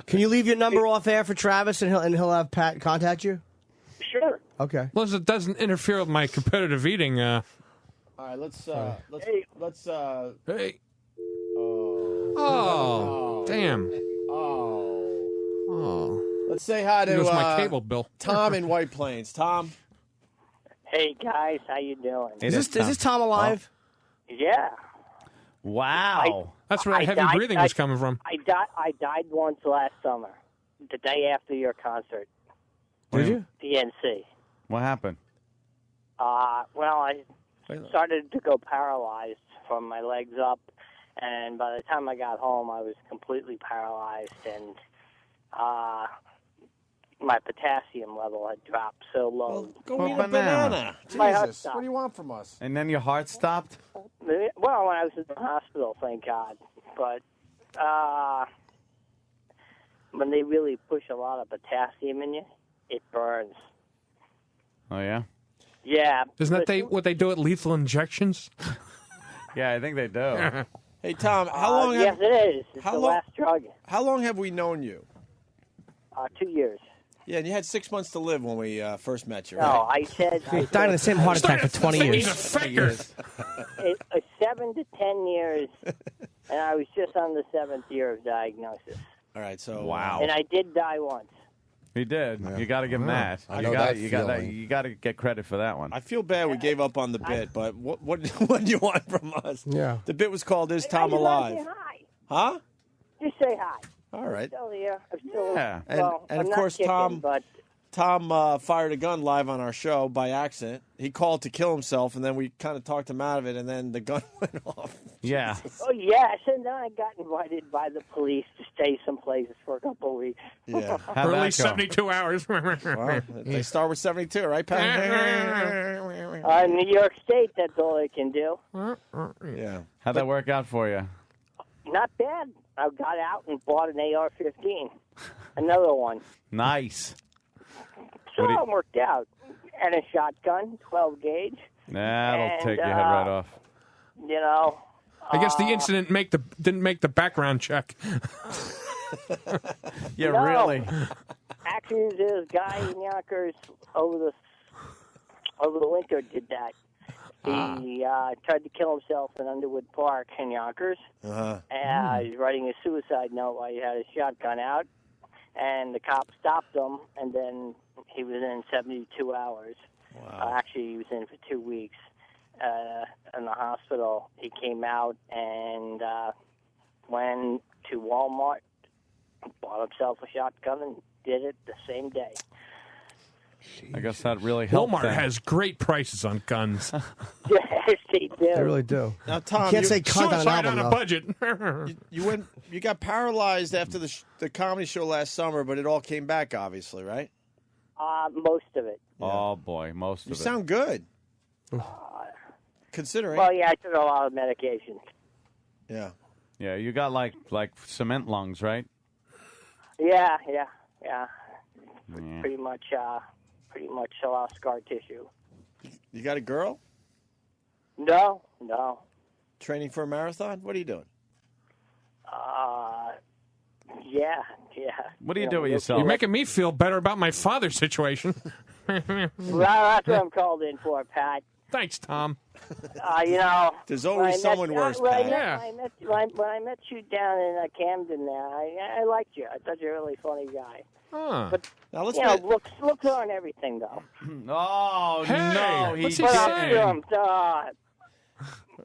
Can you leave your number off air for Travis, and he'll have Pat contact you? Sure. Okay. As long as it doesn't interfere with my competitive eating. All right, let's. Hey. Oh, damn. Oh. Let's say hi to Here goes my cable bill. Tom in White Plains. Tom. Hey guys, how you doing? Is this Tom alive? Yeah. Wow. That's where heavy breathing was coming from. I died once last summer, the day after your concert. Did you? DNC. What happened? Well, I started to go paralyzed from my legs up, and by the time I got home, I was completely paralyzed, and my potassium level had dropped so low. Go eat a banana. My heart Jesus, stopped. what do you want from us? And then your heart stopped? Well, when I was in the hospital, thank God. But when they really push a lot of potassium in you, it burns. Oh, yeah? Yeah. Isn't that what they do at lethal injections? Yeah, I think they do. Hey, Tom, how long yes, have... it is. It's how the long- last drug. How long have we known you? 2 years. Yeah, and you had 6 months to live when we first met you, right? No, I said... He died of the same heart attack for 20 years. He's a faker. 7 to 10 years, and I was just on the 7th year of diagnosis. All right, so... Wow. And I did die once. He did. Yeah. You got to give him that. I You know got that you got that. feeling. You got to get credit for that one. I feel bad we gave up on the bit, but what do you want from us? Yeah. The bit was called "Is I Tom just wanna Alive?" say hi. Huh? Just say hi. All right. I'm still here. I'm still, Yeah, well, and I'm of not course kicking, but Tom fired a gun live on our show by accident. He called to kill himself, and then we kind of talked him out of it, and then the gun went off. Yeah. oh yes, and then I got invited by the police to stay someplace for a couple of weeks. Yeah. For at least 72 hours. Well, they start with 72, right, Pat? New York State, that's all they can do. Yeah. How'd that work out for you? Not bad. I got out and bought an AR-15, another one. Nice. So What do you- it worked out. And a shotgun, 12 gauge. That'll And, take your head right off. You know. I guess the incident didn't make the background check. Yeah, No. really. Actually, this guy in Yonkers over the winter did that. He tried to kill himself in Underwood Park in Yonkers. Uh-huh. And he was writing a suicide note while he had his shotgun out. And the cop stopped him, and then he was in 72 hours. Wow. Actually, he was in for 2 weeks in the hospital. He came out and went to Walmart, bought himself a shotgun, and did it the same day. I guess that really helped. Walmart then. has great prices on guns. Yes, they do. They really do. Now, Tom, you can't say cunt on an Suicide album, on a though. budget. You got paralyzed after the comedy show last summer, but it all came back, obviously, right? Most of it. Oh boy, most You of it. sound good. Considering. Well, yeah, I took a lot of medication. Yeah. Yeah, you got like cement lungs, right? Yeah. Yeah. Pretty much a lot of scar tissue. You got a girl? No. Training for a marathon? What are you doing? Yeah. What do you do with yourself? You're making me feel better about my father's situation. Well, that's what I'm called in for, Pat. Thanks, Tom. There's always someone worse, Pat. When I met you down in Camden there, I liked you. I thought you were a really funny guy. But, now let's looks aren't everything, though. Oh, hey, no. What's he But saying?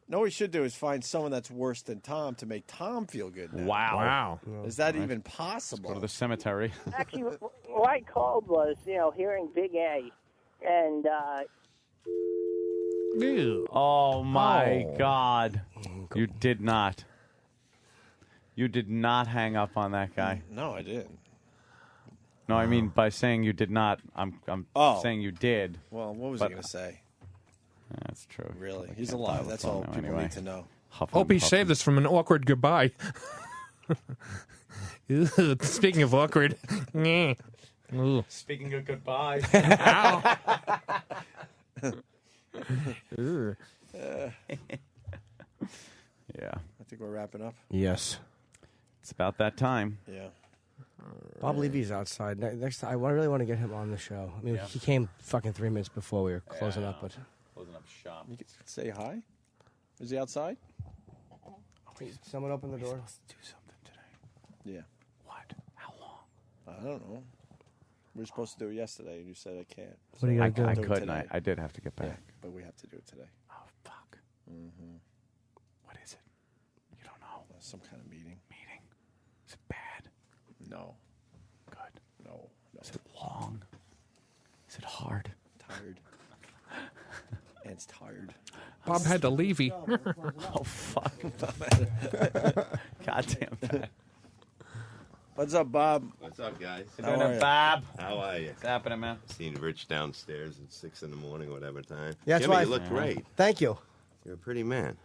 No, what we should do is find someone that's worse than Tom to make Tom feel good now. Wow. Is that even possible? Go to the cemetery. Actually, what I called was, hearing Big A. And, Oh, my God. You did not. You did not hang up on that guy. No, I didn't. No, I mean, by saying you did not, I'm saying you did. Well, what was I going to say? That's true. Really? He's alive. That's all people need to know. Hope he saved us from an awkward goodbye. Speaking of awkward. Speaking of goodbye. Yeah. I think we're wrapping up. Yes. It's about that time. Yeah. Bob Levy's outside. Next time, I really want to get him on the show. I mean, he came fucking 3 minutes before we were closing up, but closing up shop. You could say hi. Is he outside? Someone open the door. We're supposed to do something today. Yeah. What? How long? I don't know. We were supposed to do it yesterday, and you said I can't. What are you I gonna do? couldn't. I did have to get back. Yeah, but we have to do it today. Oh, fuck. Mm-hmm. What is it? You don't know. Some kind of meeting. Is it bad? No. Good. No. Is it long? Is it hard? Tired. Ant's tired. Bob had to leave. Oh, fuck. Goddamn that. What's up, Bob? What's up, guys? How are you? Bob. How are you? What's happening, man? Seen Rich downstairs at 6 in the morning, whatever time. Yeah, that's Jimmy, why you look great. Thank you. You're a pretty man.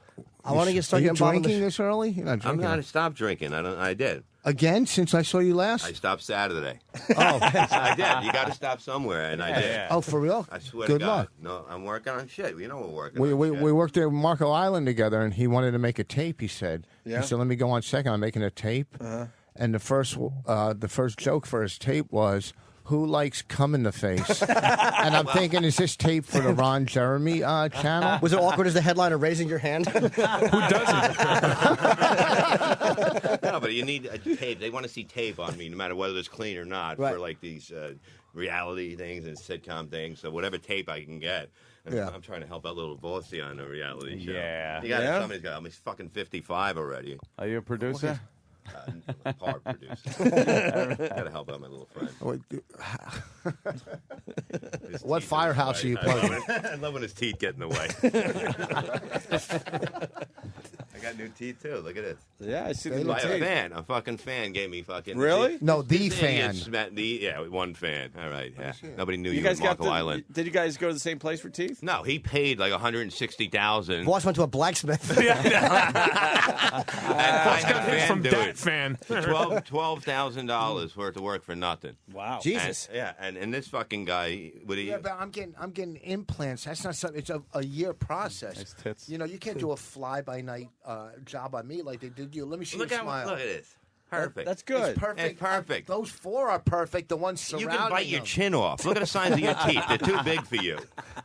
I want to get started Are you getting Bob on the drinking this early? You're not I'm drinking. going to stop drinking. I did. Again, since I saw you last? I stopped Saturday. Oh. I did. You got to stop somewhere, and I did. Oh, for real? I swear Good to God. luck. No, I'm working on shit. You know we're working We, on we, shit. we worked at Marco Island together, and he wanted to make a tape, he said. Yeah? He said, let me go on second. I'm making a tape. And the first joke for his tape was, who likes cum in the face? And I'm thinking, is this tape for the Ron Jeremy channel? Was it awkward as the headliner raising your hand? Who doesn't? No, but you need a tape. They want to see tape on me, no matter whether it's clean or not, Right. for like these reality things and sitcom things. So whatever tape I can get. And Yeah. I'm trying to help out little Bossy on the reality show. Yeah. You got Yeah? somebody's got. I'm fucking 55 already. Are you a producer? Part producer. Got to help out my little friend. What firehouse are you plugging? I love when his teeth get in the way. I got new teeth too. Look at this. Yeah, I see They the look By tape. a fan. A fucking fan gave me fucking. Really? No, the This fan. idiot's met yeah, one fan. All right. Yeah. Nobody knew You you, guys in got Marco the. Island. Did you guys go to the same place for teeth? No, he paid like $160,000. Boss went to a blacksmith. And I had a fan From do that it. fan. $12,000 worth of work for nothing. Wow. Jesus. And this fucking guy would he? Yeah, but I'm getting implants. That's not something. It's a year process. Nice tits. You know, you can't do a fly by night job on me like they did you. Let me see Look you at smile. look at this. Perfect. That's good. It's perfect. It's perfect. Those four are perfect. The ones You surrounding can bite your them. chin off. Look at the size of your teeth. They're too big for you.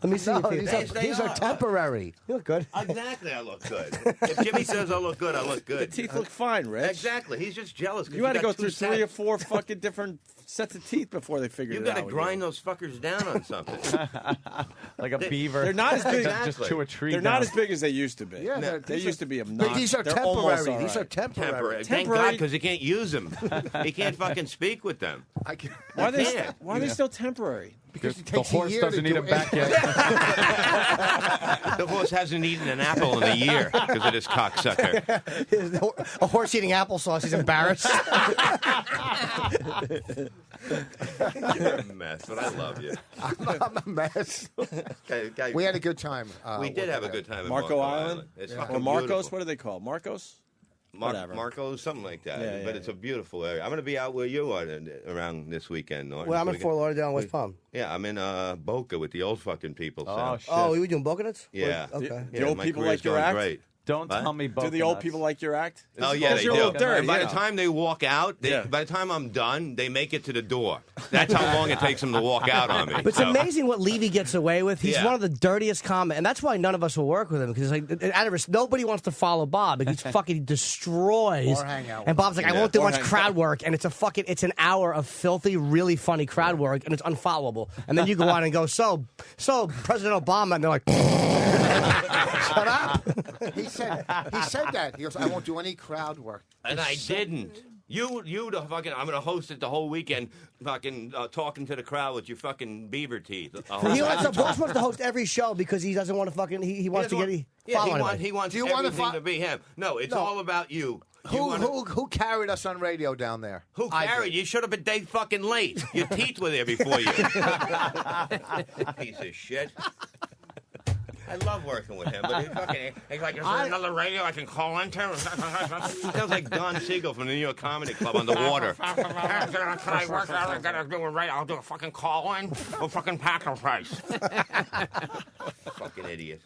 Let me see No, your teeth. these are, They these are are. temporary. You look good. Exactly, I look good. If Jimmy says I look good, I look good. The teeth look fine, Rich. Exactly. He's just jealous. 'cause You had to got go two through 3 or sets. 4 fucking different sets of teeth before they figured You it got out. to with grind you. those fuckers down on something. Like a beaver. They're not as big. Just chew a tree They're down. not as big as they used to be. Yeah, they these used are- to be But obnoxious. these are They're almost temporary. all These are right. temporary. Thank God, because he can't use them. He can't fucking speak with them. I can, Why are they? can't. Why are they still temporary? because it The takes horse a year doesn't to eat do him it. back yet. The horse hasn't eaten an apple in a year because of this cocksucker. A horse eating applesauce. He's embarrassed. You're a mess, but I love you. I'm a mess. Guy- We had a good time. we did have a good time in Marco Island. It's Or fucking Marcos. beautiful. What are they called? Marcos. Whatever. Marcos, something like that. Yeah, but yeah, it's a beautiful area. I'm going to be out where you are around this weekend, Norton. Well, I'm So in we Fort can- Lauderdale and West Palm. Yeah, I'm in Boca with the old fucking people. So. Oh, shit. Oh, you were doing Boca Nuts? Yeah. Okay. The old my people career's like your going act? Great. Don't What? tell me Do the old people like your act? Oh yeah, they you're do. a little dirty. And by you the know. time they walk out, by the time I'm done, they make it to the door. That's how long it takes them to walk out on me. But it's So- amazing what Levy gets away with. He's Yeah. one of the dirtiest comics, and that's why none of us will work with him because like out of respect, nobody wants to follow Bob. But he's fucking destroys. Or hang out And with Bob's like, him. I won't do Or much hang crowd out. work, and it's an hour of filthy, really funny crowd work, and it's unfollowable. And then you go on and go, so President Obama, and they're like, shut up. He said that. He goes, I won't do any crowd work. And I didn't. You the fucking. I'm gonna host it the whole weekend, fucking talking to the crowd with your fucking beaver teeth. He wants to host every show because he doesn't want to fucking. He wants to get follow anybody. He wants Do you wanna everything to be him. No, it's No. all about you. Who carried us on radio down there? Who I carried? did. You should have been day fucking late. Your teeth were there before you. Piece of shit. I love working with him, but he's like, is there another radio I can call into? Sounds like Don Siegel from the New York Comedy Club underwater. Can I work? I gotta do it right. I'll do a fucking call-in or fucking packer price. Fucking idiot.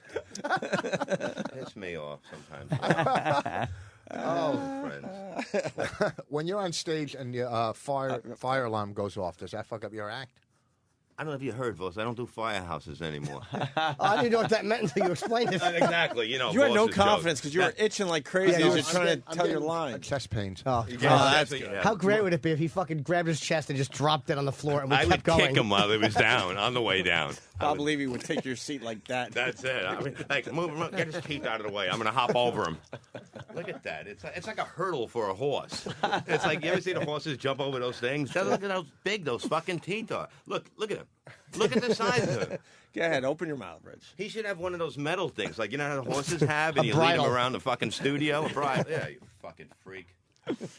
Piss me off sometimes. Oh, friends. When you're on stage and your fire alarm goes off, does that fuck up your act? I don't know if you heard, Voss. I don't do firehouses anymore. I didn't know what that meant until you explained it. Exactly. You know, You had no Voss's confidence joke. because you were itching like crazy as you're trying to tell your line. Chest pains. Oh, that's good. How great would it be if he fucking grabbed his chest and just dropped it on the floor and we I kept would going? kick him while he was down, on the way down. Bob Levy would take your seat like that. That's it. I mean, like, move him, get his teeth out of the way. I'm going to hop over him. Look at that. It's like a hurdle for a horse. It's like, you ever see the horses jump over those things? Look at how big those fucking teeth are. Look at him. Look at the size of him. Go ahead, open your mouth, Rich. He should have one of those metal things, like, you know how the horses have, and A you lead bridle. them around the fucking studio? A bridle. Yeah, you fucking freak. Love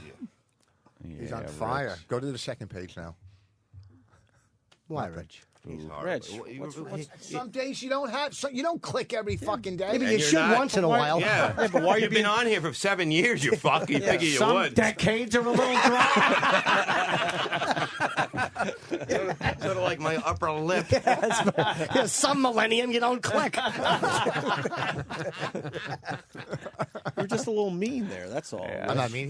you. He's on fire. Rich. Go to the second page now. Why, Rich? He's hard. Rich, Some days you don't have. You don't click every fucking day. Maybe And you you're should not- once in a while. Yeah, but why are you You've been on here for 7 years, you fuck. You figure you Some would. decades are a little dry. Sort of like my upper lip. Yeah, some millennium you don't click. You're just a little mean there. That's all. I'm not mean.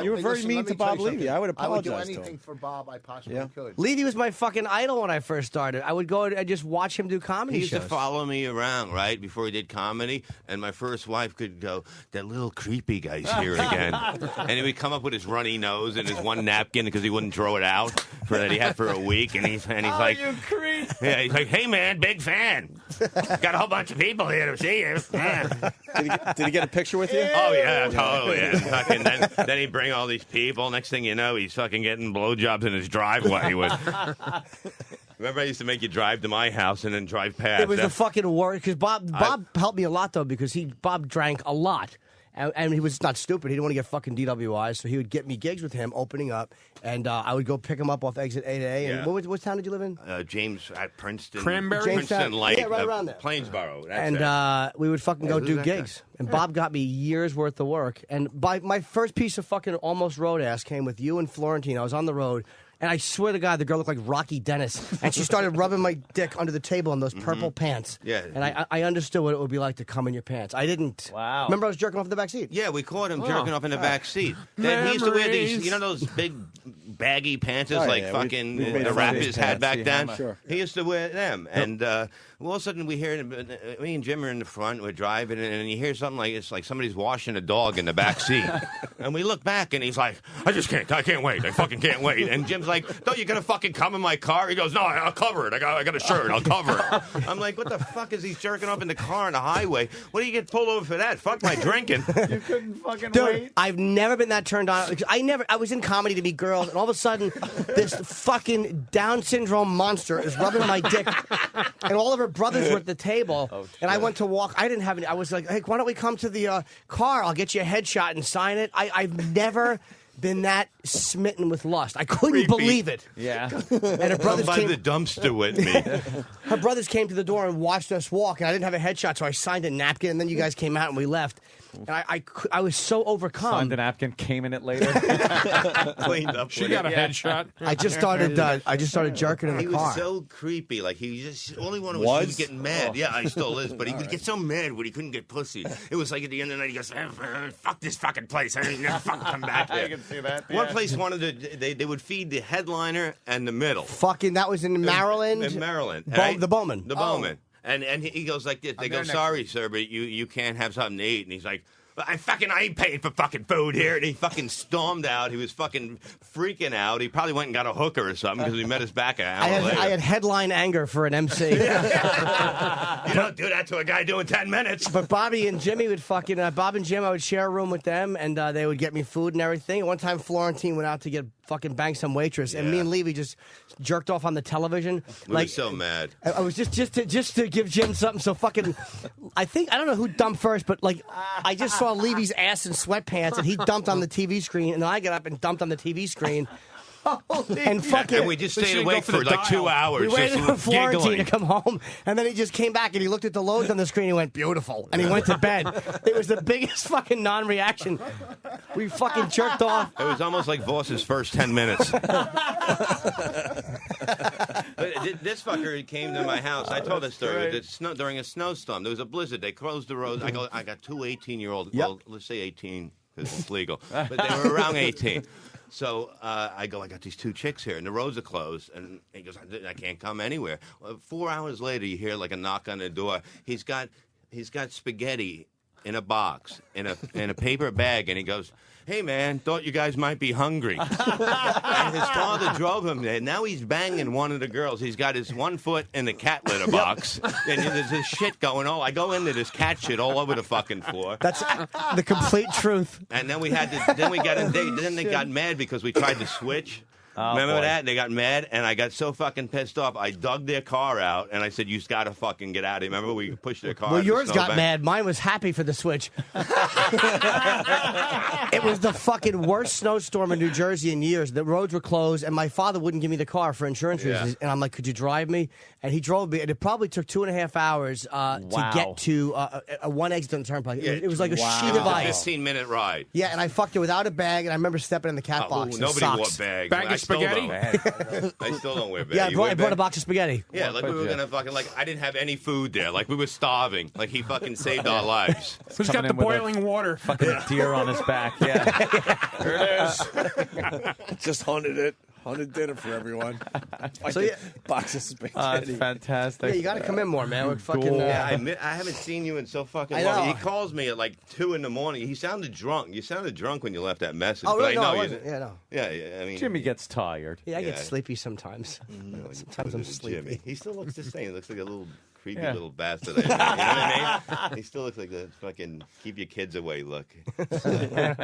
You were very mean to Bob Levy. I would I would do apologize to anything him. for Bob I possibly could. Levy was my fucking idol when I first started. I would go and just watch him do comedy He used shows. to follow me around, right, before he did comedy, and my first wife could go, that little creepy guy's here again. And he would come up with his runny nose and his one napkin because he wouldn't throw it out that he had for a week, and he's like, you creep. yeah, he's like, hey man, big fan. Got a whole bunch of people here to see you. Yeah. Did he get a picture with you? Oh yeah, totally. And fucking then he'd bring all these people. Next thing you know, he's fucking getting blowjobs in his driveway. Remember, I used to make you drive to my house and then drive past. It was the fucking worst because Bob helped me a lot though because Bob drank a lot. And he was not stupid. He didn't want to get fucking DWIs, so he would get me gigs with him opening up, and I would go pick him up off exit 8A. And what town did you live in? James at Princeton. Cranberry? Princeton Jamestown. Lake. Yeah, right around there. Plainsboro. That's And it. we would fucking Yeah, go who's do that guy? gigs. And Bob got me years worth of work. And by my first piece of fucking almost road ass came with you and Florentine. I was on the road. And I swear to God, the girl looked like Rocky Dennis. And she started rubbing my dick under the table in those purple pants. Yeah. And I understood what it would be like to come in your pants. I didn't. Wow. Remember I was jerking off in the back seat? Yeah, we caught him jerking off in the back seat. Then he used to wear these, you know, those big baggy pants Oh, like yeah, fucking we made the fun of his rappers had pants, back yeah, then. sure. He used to wear them, and all of a sudden we hear me and Jim are in the front, we're driving, and you hear something like it's like somebody's washing a dog in the back seat, and we look back, and he's like, I can't wait, I fucking can't wait, and Jim's like, no, you're gonna fucking come in my car? He goes, no, I'll cover it. I got a shirt, I'll cover it. I'm like, what the fuck is he jerking off in the car on the highway? What do you get pulled over for that? Fuck my drinking. You couldn't fucking Dude, wait. I've never been that turned on. I was in comedy to meet girls, and all of a sudden, this fucking Down syndrome monster is rubbing my dick, and all of her brothers were at the table, and I went to walk. I didn't have any. I was like, hey, why don't we come to the car? I'll get you a headshot and sign it. I've never been that smitten with lust. I couldn't Creepy. believe it. Yeah. And her brothers Come by came. the dumpster with me. Her brothers came to the door and watched us walk, and I didn't have a headshot, so I signed a napkin, and then you guys came out and we left. And I was so overcome. Signed a napkin, came in it later. Cleaned up. She got a headshot. I just started jerking in the he car. was so creepy. Like all he wanted was he was getting mad. Yeah, he still is, but he would get so mad when he couldn't get pussy. It was like at the end of the night, he goes, "Fuck this fucking place. I ain't never fucking come back here." I can see that. One place wanted to. They would feed the headliner and the middle. Fucking, that was in Maryland. In Maryland, The Bowman. The Bowman. And he goes like this. They go, "Sorry, sir, but you can't have something to eat." And he's like, I ain't paying for fucking food here. And he fucking stormed out. He was fucking freaking out. He probably went and got a hooker or something because he met us back an hour later. I had headline anger for an MC. You don't do that to a guy doing 10 minutes. But Bobby and Jimmy would fucking Bob and Jim, I would share a room with them, and they would get me food and everything. One time, Florentine went out to get fucking bang some waitress, and me and Levy just jerked off on the television. We were so mad. I was just to give Jim something so fucking. I don't know who dumped first, but like I just saw Levy's ass in sweatpants, and he dumped on the TV screen, and then I got up and dumped on the TV screen. And fucking, and we just stayed awake for like 2 hours. We waited for Florentine giggling. to come home, and then he just came back and he looked at the loads on the screen and he went, beautiful. And he went to bed. It was the biggest fucking non-reaction. We fucking jerked off. It was almost like Voss's first 10 minutes. But this fucker came to my house. I told this story. During a snowstorm, there was a blizzard. They closed the roads. I got two 18-year-olds. Yep. Well, let's say 18 because it's legal. But they were around 18. So I got these two chicks here, and the roads are closed. And he goes, I can't come anywhere. 4 hours later, you hear like a knock on the door. He's got spaghetti in a box, in a paper bag, and he goes, "Hey, man, thought you guys might be hungry." And his father drove him there. Now he's banging one of the girls. He's got his one foot in the cat litter box. And there's this shit going on. I go into this cat shit all over the fucking floor. That's the complete truth. And then they got mad because we tried to switch. Remember boy. that? They got mad, and I got so fucking pissed off. I dug their car out, and I said, "You got to fucking get out of here." Remember, we pushed their car. Well, out yours the got snowbank? mad. Mine was happy for the switch. It was the fucking worst snowstorm in New Jersey in years. The roads were closed, and my father wouldn't give me the car for insurance reasons. And I'm like, "Could you drive me?" And he drove me, and it probably took 2.5 hours to get to a one exit on the turnpike. Yeah, It was like a sheet It of was a ice. 15-minute ride. Yeah, and I fucked it without a bag, and I remember stepping in the cat box. and Nobody socks. wore bags. Bag of I still spaghetti? don't. I still don't wear bags. Yeah, You wear I brought a bags? box of spaghetti. Yeah, like we were gonna fucking I didn't have any food there. Like we were starving. Like he fucking saved our lives. Who's got the boiling water? Fucking deer on his back. Yeah. There it is. Just hunted it. Hunted dinner for everyone. So, yeah. Box of spaghetti. It's fantastic. Yeah, you got to come in more, man. We're fucking. Yeah, I haven't seen you in so fucking I long. know. He calls me at like 2 in the morning. He sounded drunk. You sounded drunk when you left that message. Oh, but really? I No, know I you. wasn't. Yeah, no. Yeah, I mean, Jimmy gets tired. Yeah, I get Yeah. sleepy sometimes. Sometimes I'm sleepy. Jimmy. He still looks the same. He looks like a little creepy Yeah. little bastard. You know what I mean? He still looks like the fucking keep your kids away look.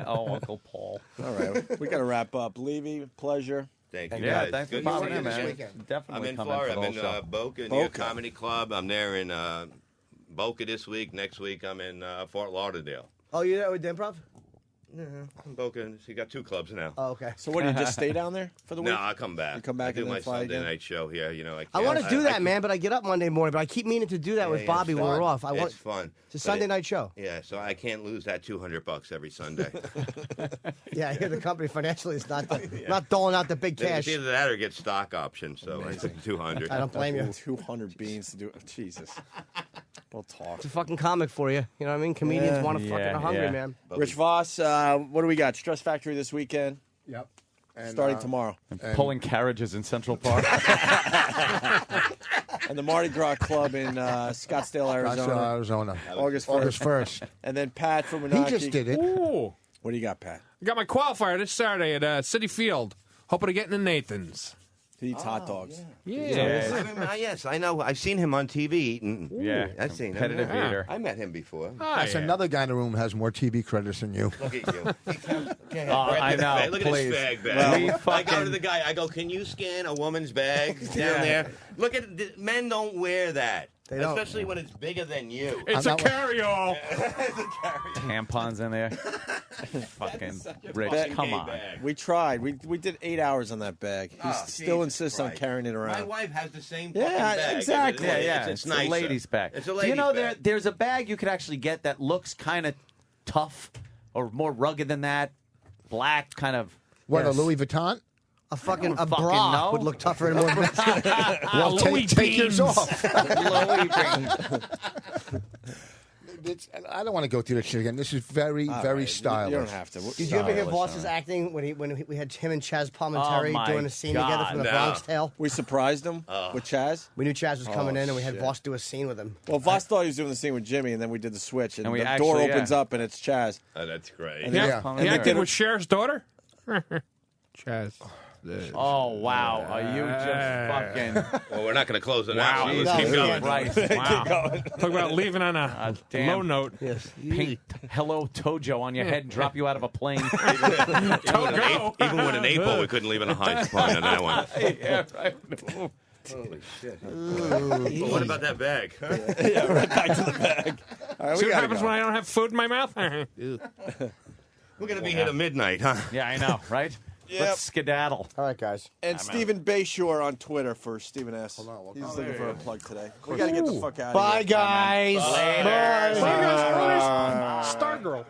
Oh, Uncle Paul. All right, we got to wrap up. Levy, pleasure. Thank you, Yeah, guys. thanks for Good to popping see you in, this man. weekend. Definitely I'm in come Florida. for I'm the in whole show. Boca, New Boca. York Comedy Club. I'm there in Boca this week. Next week, I'm in Fort Lauderdale. Oh, you're there with the improv? Boca, you got 2 clubs now. Oh, okay. So what, do you just stay down there for the week? No, I'll come back. You come back I do and my then fly Sunday again? night show here. You know, I want to do that, man, but I get up Monday morning. But I keep meaning to do that with Bobby it's when we're fun. off. It's fun. It's a Sunday night show. Yeah, so I can't lose that $200 every Sunday. Yeah, I hear the company financially is not not doling out the big cash. It's either that or get stock options. So I think 200. I don't blame you. 200 beans to do it. Jesus. We'll talk. It's a fucking comic for you. You know what I mean? Comedians want to fucking are hungry, man. Rich Voss, what do we got? Stress Factory this weekend. Yep. And, Starting tomorrow. And pulling carriages in Central Park. And the Mardi Gras Club in Scottsdale, Arizona. August 1st. And then Pat from Menachie. He just did it. Ooh. What do you got, Pat? I got my qualifier this Saturday at City Field. Hoping to get into Nathan's. He eats hot dogs. Yeah. Yes, I know. I've seen him on TV eating. Yeah, I've seen him. competitive eater. I met him before. That's another guy in the room who has more TV credits than you. Look at you. I know. Look Please. at his bag. Well, I go to the guy. I go, "Can you scan a woman's bag down there?" Look at men don't wear that. They don't. Especially when it's bigger than you. It's a carry-all. Tampons in there. Fucking Rich, fucking come gay on. bag. We tried. We did 8 hours on that bag. He still Jesus insists on Christ. carrying it around. My wife has the same Yeah, fucking bag. exactly. It's, Yeah, it's it's a nicer. lady's bag. It's a Do lady's you know bag. there's a bag you could actually get that looks kind of tough or more rugged than that? Black, kind of. What, Yes. a Louis Vuitton? A fucking fucking bra know. would look tougher and more. Well, take yours off. Louis jeans. I don't want to go through this shit again. This is very, very stylish. You don't have to. Did you ever hear Voss's acting when we had him and Chaz Palminteri Oh, my doing a scene God, together from The no. Bronx Tale? We surprised him with Chaz. We knew Chaz was coming in, and we had shit. Voss do a scene with him. Well, Voss thought he was doing the scene with Jimmy, and then we did the switch, and And we the actually, door opens yeah. up, and it's Chaz. Oh, that's great. And Yeah. then- He and acted with Cher's daughter? Chaz. Oh, wow. Are you just fucking. Well, we're not going to close it Wow. out. Let's keep going. Christ. Wow. Talk about leaving on a damn. low note. Yes. Paint hello Tojo on your head and drop you out of a plane. Even with an 8-ball, we couldn't leave it a high point on that one. Yeah, right. Holy shit. But what about that bag? Yeah, right back to the bag. All right, See we what gotta happens go. when I don't have food in my mouth? We're going to be here till midnight, huh? Yeah, I know, right? Let's skedaddle. All right, guys. And Stephen Bayshore on Twitter for Stephen S. He's looking for a plug today. We got to get the fuck out of here. Bye, guys. Later. Bye, guys. Stargirl.